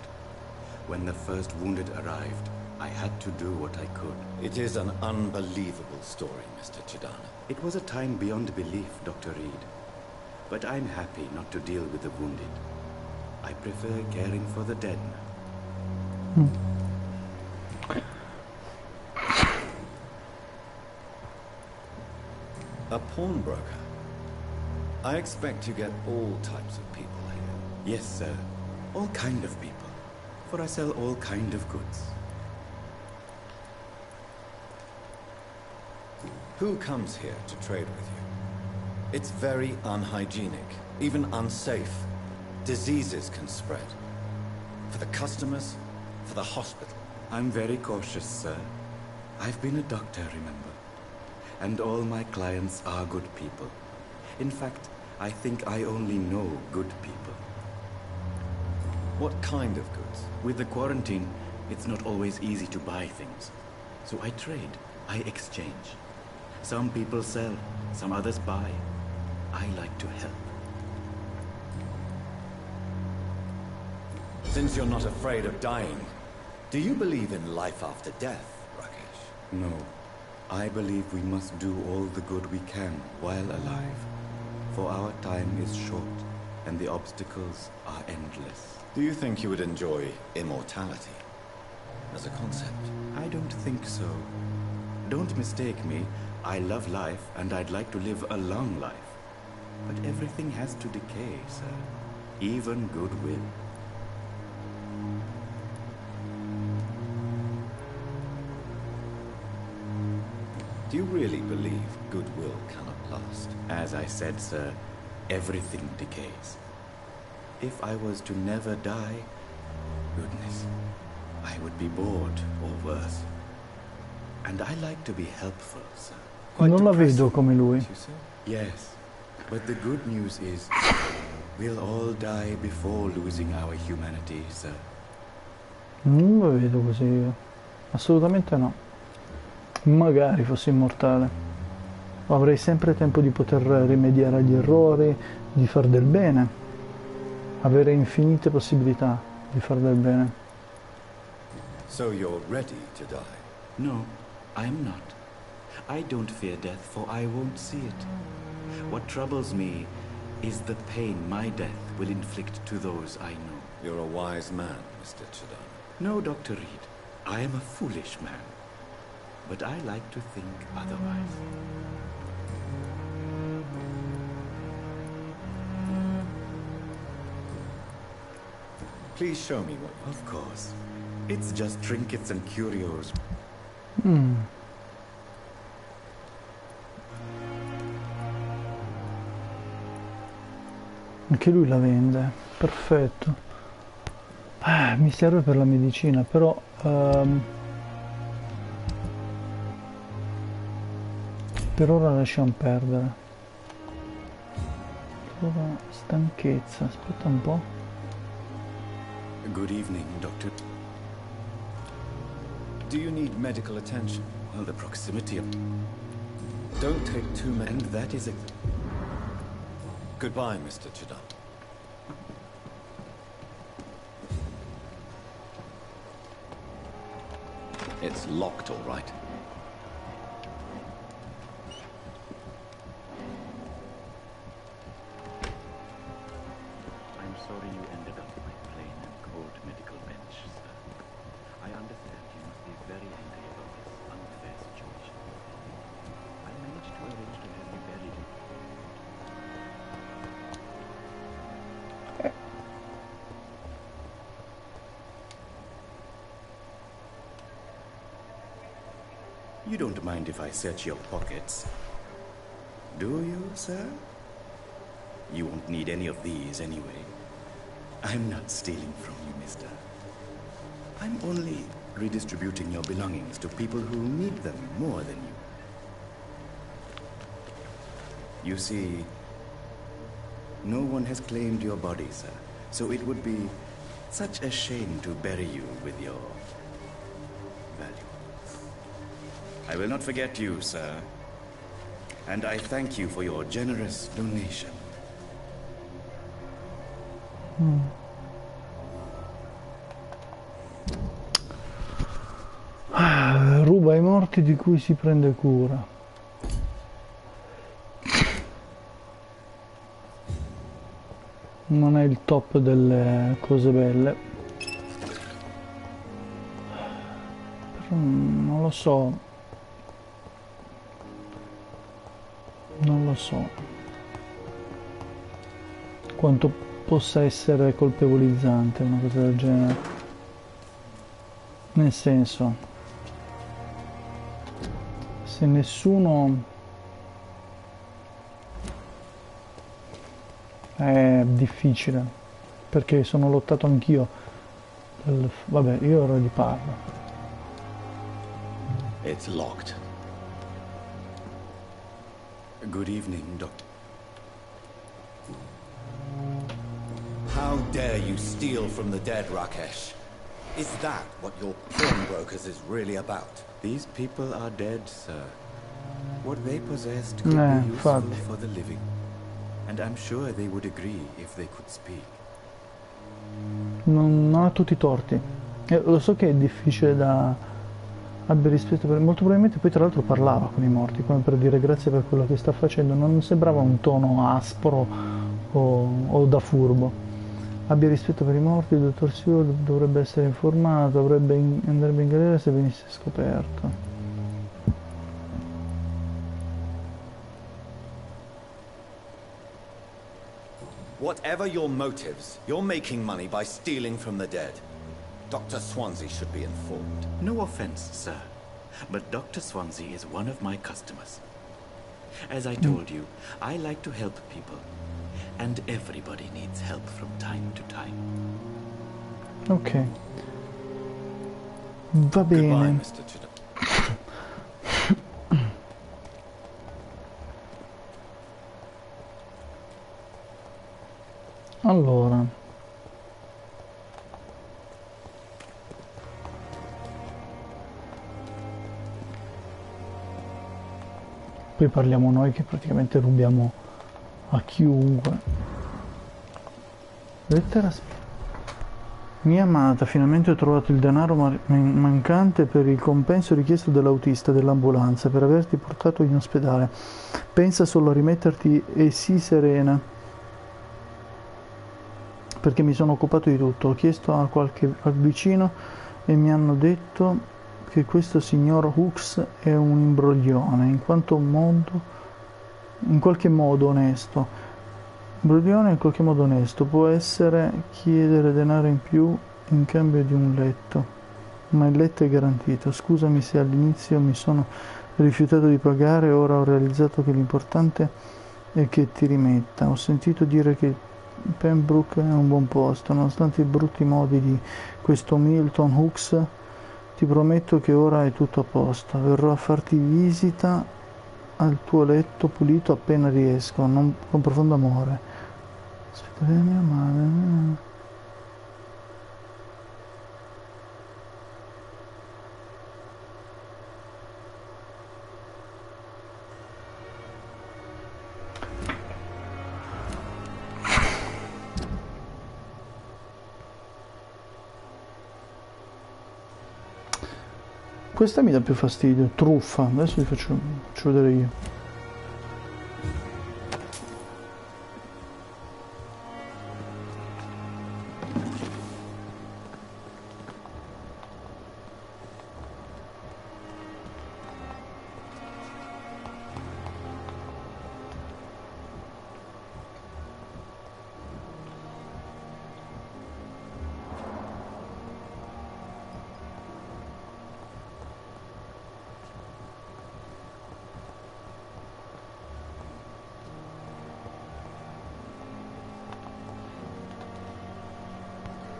When the first wounded arrived, I had to do what I could. It is an unbelievable story, Mr. Chidana. It was a time beyond belief, Dr. Reed. But I'm happy not to deal with the wounded. I prefer caring for the dead now. A pawnbroker? I expect you get all types of people here. Yes, sir. All kind of people. For I sell all kind of goods. Who comes here to trade with you? It's very unhygienic, even unsafe. Diseases can spread. For the customers, for the hospital. I'm very cautious, sir. I've been a doctor, remember? And all my clients are good people. In fact, I think I only know good people. What kind of goods? With the quarantine, it's not always easy to buy things. So I trade, I exchange. Some people sell, some others buy. I like to help. Since you're not afraid of dying, do you believe in life after death, Rakesh? No. I believe we must do all the good we can while alive. For our time is short, and the obstacles are endless. Do you think you would enjoy immortality as a concept? I don't think so. Don't mistake me. I love life, and I'd like to live a long life. But everything has to decay, sir. Even goodwill. Do you really believe goodwill cannot last? As I said, sir, everything decays. If I was to never die, goodness, I would be bored or worse. And I like to be helpful, sir. Non la vedo come lui. Yes, but the good news is we'll all die before losing our humanity, sir. Non la vedo così io. Assolutamente no. Magari fossi immortale. Avrei sempre tempo di poter rimediare agli errori, di far del bene. Avere infinite possibilità di far del bene. So you're ready to die? No, I'm not. I don't fear death, for I won't see it. What troubles me is the pain my death will inflict to those I know. You're a wise man, Mr. Chidam. No, Dr. Reed. I am a foolish man. But I like to think otherwise. Please show me what. Of course. It's just trinkets and curios. Anche lui la vende. Perfetto. Mi serve per la medicina, però... per ora lasciamo perdere. Allora, stanchezza, aspetta un po'. Good evening, Doctor. Do you need medical attention? Well, the proximity of... Don't take too many... And that is it. Goodbye, Mr. Chidam. It's locked, all right. I'm sorry you ended up on a plain and cold medical bench, sir. I understand you must be very angry about this unfair situation. I managed to arrange to have you buried in... You don't mind if I search your pockets, do you, sir? You won't need any of these anyway. I'm not stealing from you, mister. I'm only redistributing your belongings to people who need them more than you. You see, no one has claimed your body, sir, so it would be such a shame to bury you with your valuables. I will not forget you, sir, and I thank you for your generous donation. Ruba ai morti di cui si prende cura. Non è il top delle cose belle. Però non lo so. Non lo so quanto possa essere colpevolizzante una cosa del genere. Nel senso, se nessuno... È difficile, perché sono lottato anch'io. Vabbè, io ora gli parlo. It's locked. Good evening, Doctor. How dare you steal from the dead, Rakesh? Is that what your pawnbrokers is really about? These people are dead, sir. What they possessed could be useful for the living. And I'm sure they would agree if they could speak. Non ha tutti i torti. Lo so che è difficile da... abbia rispetto per... Molto probabilmente poi tra l'altro parlava con i morti, come per dire grazie per quello che sta facendo. Non sembrava un tono aspro o da furbo. Abbia rispetto per i morti, il dottor Sewell dovrebbe essere informato, andrebbe in galera se venisse scoperto. Whatever your motives, you're making money by stealing from the dead. Dr. Swansea should be informed. No offense, sir, but Dr. Swansea is one of my customers. As I told you, I like to help people, and everybody needs help from time to time. Ok. Va bene. Goodbye, Mr. Chidam. Allora, poi parliamo noi che praticamente rubiamo a chiunque. Lettera mia amata, finalmente ho trovato il denaro mancante per il compenso richiesto dall'autista dell'ambulanza per averti portato in ospedale. Pensa solo a rimetterti e sii serena, perché mi sono occupato di tutto. Ho chiesto a qualche vicino e mi hanno detto che questo signor Hooks è un imbroglione, in qualche modo onesto. Imbroglione in qualche modo onesto. Può essere chiedere denaro in più in cambio di un letto, ma il letto è garantito. Scusami se all'inizio mi sono rifiutato di pagare, ora ho realizzato che l'importante è che ti rimetta. Ho sentito dire che Pembroke è un buon posto, nonostante i brutti modi di questo Milton Hooks. Ti prometto che ora è tutto a posto. Verrò a farti visita al tuo letto pulito appena riesco, con profondo amore. Aspetta, mia madre. Questa mi dà più fastidio, truffa. Adesso vi faccio vedere io.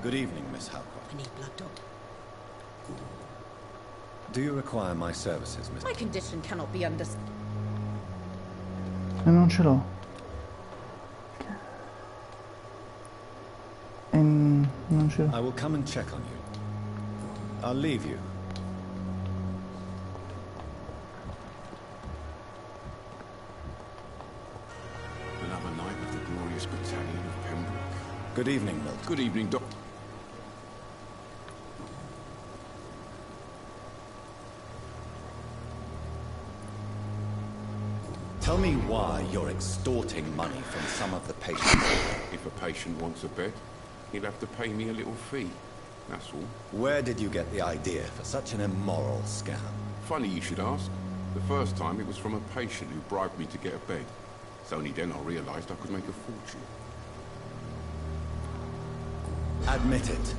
Good evening, Miss Halcott. I need blood, Doctor. Do you require my services, Miss? My condition cannot be understood. E non ce l'ho. E non ce l'ho. I will come and check on you. I'll leave you. Another night with the glorious battalion of Pembroke. Good evening, Milton. Good evening, Doc. Tell me why you're extorting money from some of the patients. If a patient wants a bed, he'll have to pay me a little fee. That's all. Where did you get the idea for such an immoral scam? Funny you should ask. The first time it was from a patient who bribed me to get a bed. It's only then I realized I could make a fortune. Admit it.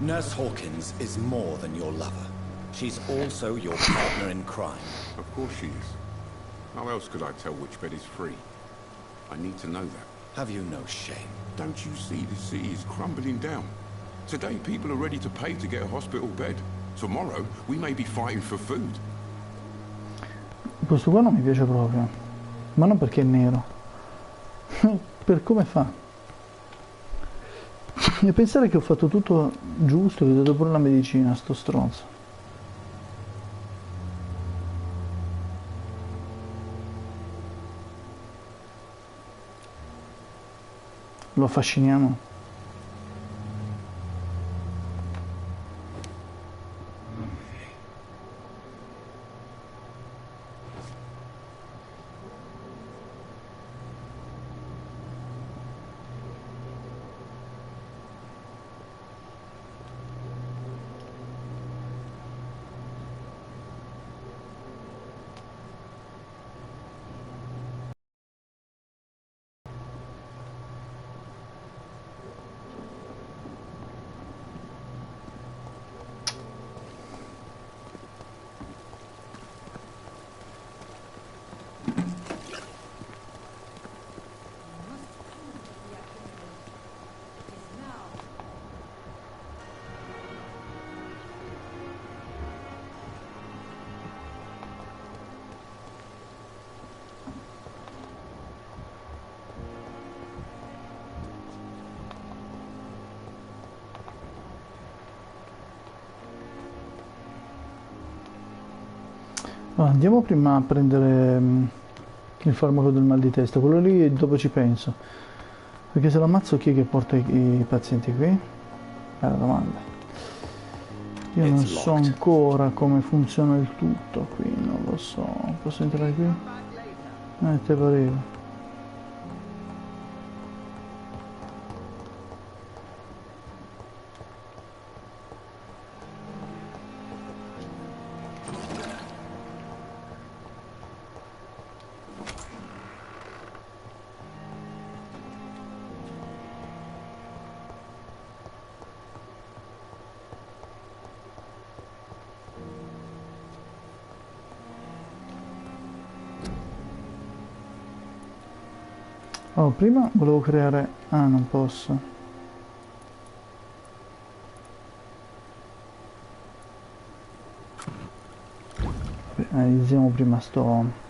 Nurse Hawkins is more than your lover. She's also your partner in crime. Of course she is. How else could I tell which bed is free? I need to know that. Have you no shame? Don't you see the city is crumbling down? Today people are ready to pay to get a hospital bed. Tomorrow we may be fighting for food. Questo qua non mi piace proprio. Ma non perché è nero. Per come fa. E pensare che ho fatto tutto giusto, che ho dato pure la medicina a sto stronzo. Lo affasciniamo. Allora, andiamo prima a prendere il farmaco del mal di testa, quello lì dopo ci penso. Perché se lo ammazzo chi è che porta i pazienti qui? Bella domanda. Io non so ancora come funziona il tutto qui, non lo so. Posso entrare qui? Te pareva. Oh, prima volevo creare... Ah, non posso. Iniziamo prima sto...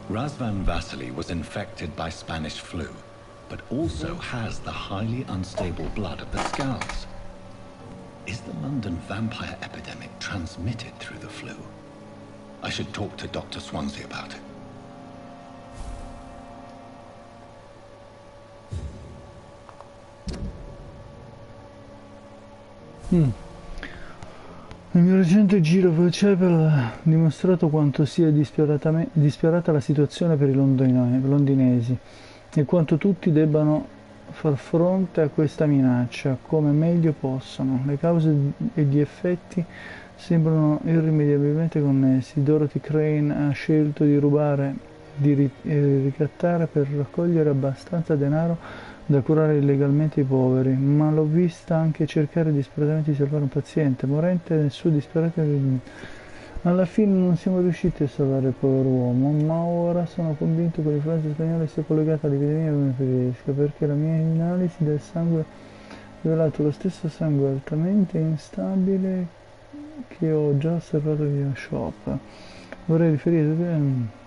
Razvan Vasily was infected by Spanish flu, but also has the highly unstable blood of the Scouts. Is the London vampire epidemic transmitted through the flu? I should talk to Dr. Swansea about it. Il mio recente giro per Cepel ha dimostrato quanto sia disperata la situazione per i londinesi e quanto tutti debbano far fronte a questa minaccia come meglio possono. Le cause e gli effetti sembrano irrimediabilmente connessi. Dorothy Crane ha scelto di rubare, di ricattare per raccogliere abbastanza denaro da curare illegalmente i poveri, ma l'ho vista anche cercare disperatamente di salvare un paziente morente nel suo disperato. Alla fine non siamo riusciti a salvare il povero uomo, ma ora sono convinto che l'influenza spagnola sia collegata all'epidemia tedesca, perché la mia analisi del sangue ha rivelato lo stesso sangue altamente instabile che ho già osservato via shop. Vorrei riferire...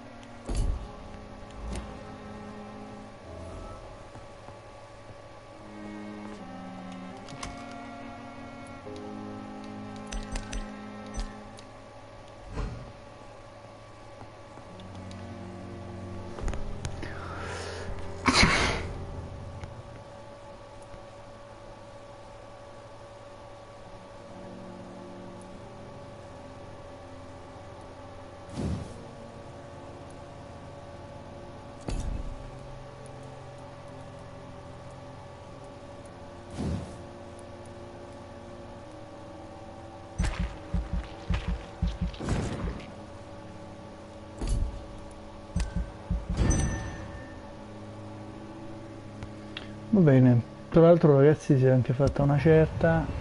Va bene, tra l'altro ragazzi si è anche fatta una certa.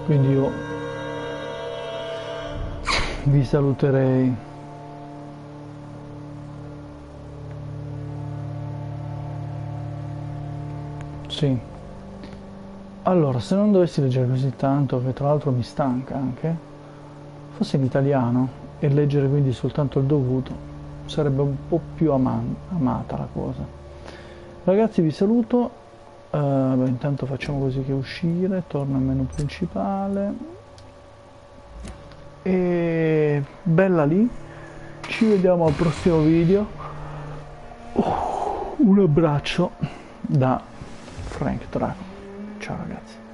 Quindi io vi saluterei. Sì. Allora, se non dovessi leggere così tanto, che tra l'altro mi stanca anche, fosse in italiano e leggere quindi soltanto il dovuto, sarebbe un po' più amata la cosa. Ragazzi, vi saluto. Beh, intanto facciamo così che uscire, torno al menu principale e bella lì, ci vediamo al prossimo video. Un abbraccio da Frank Drago, ciao ragazzi.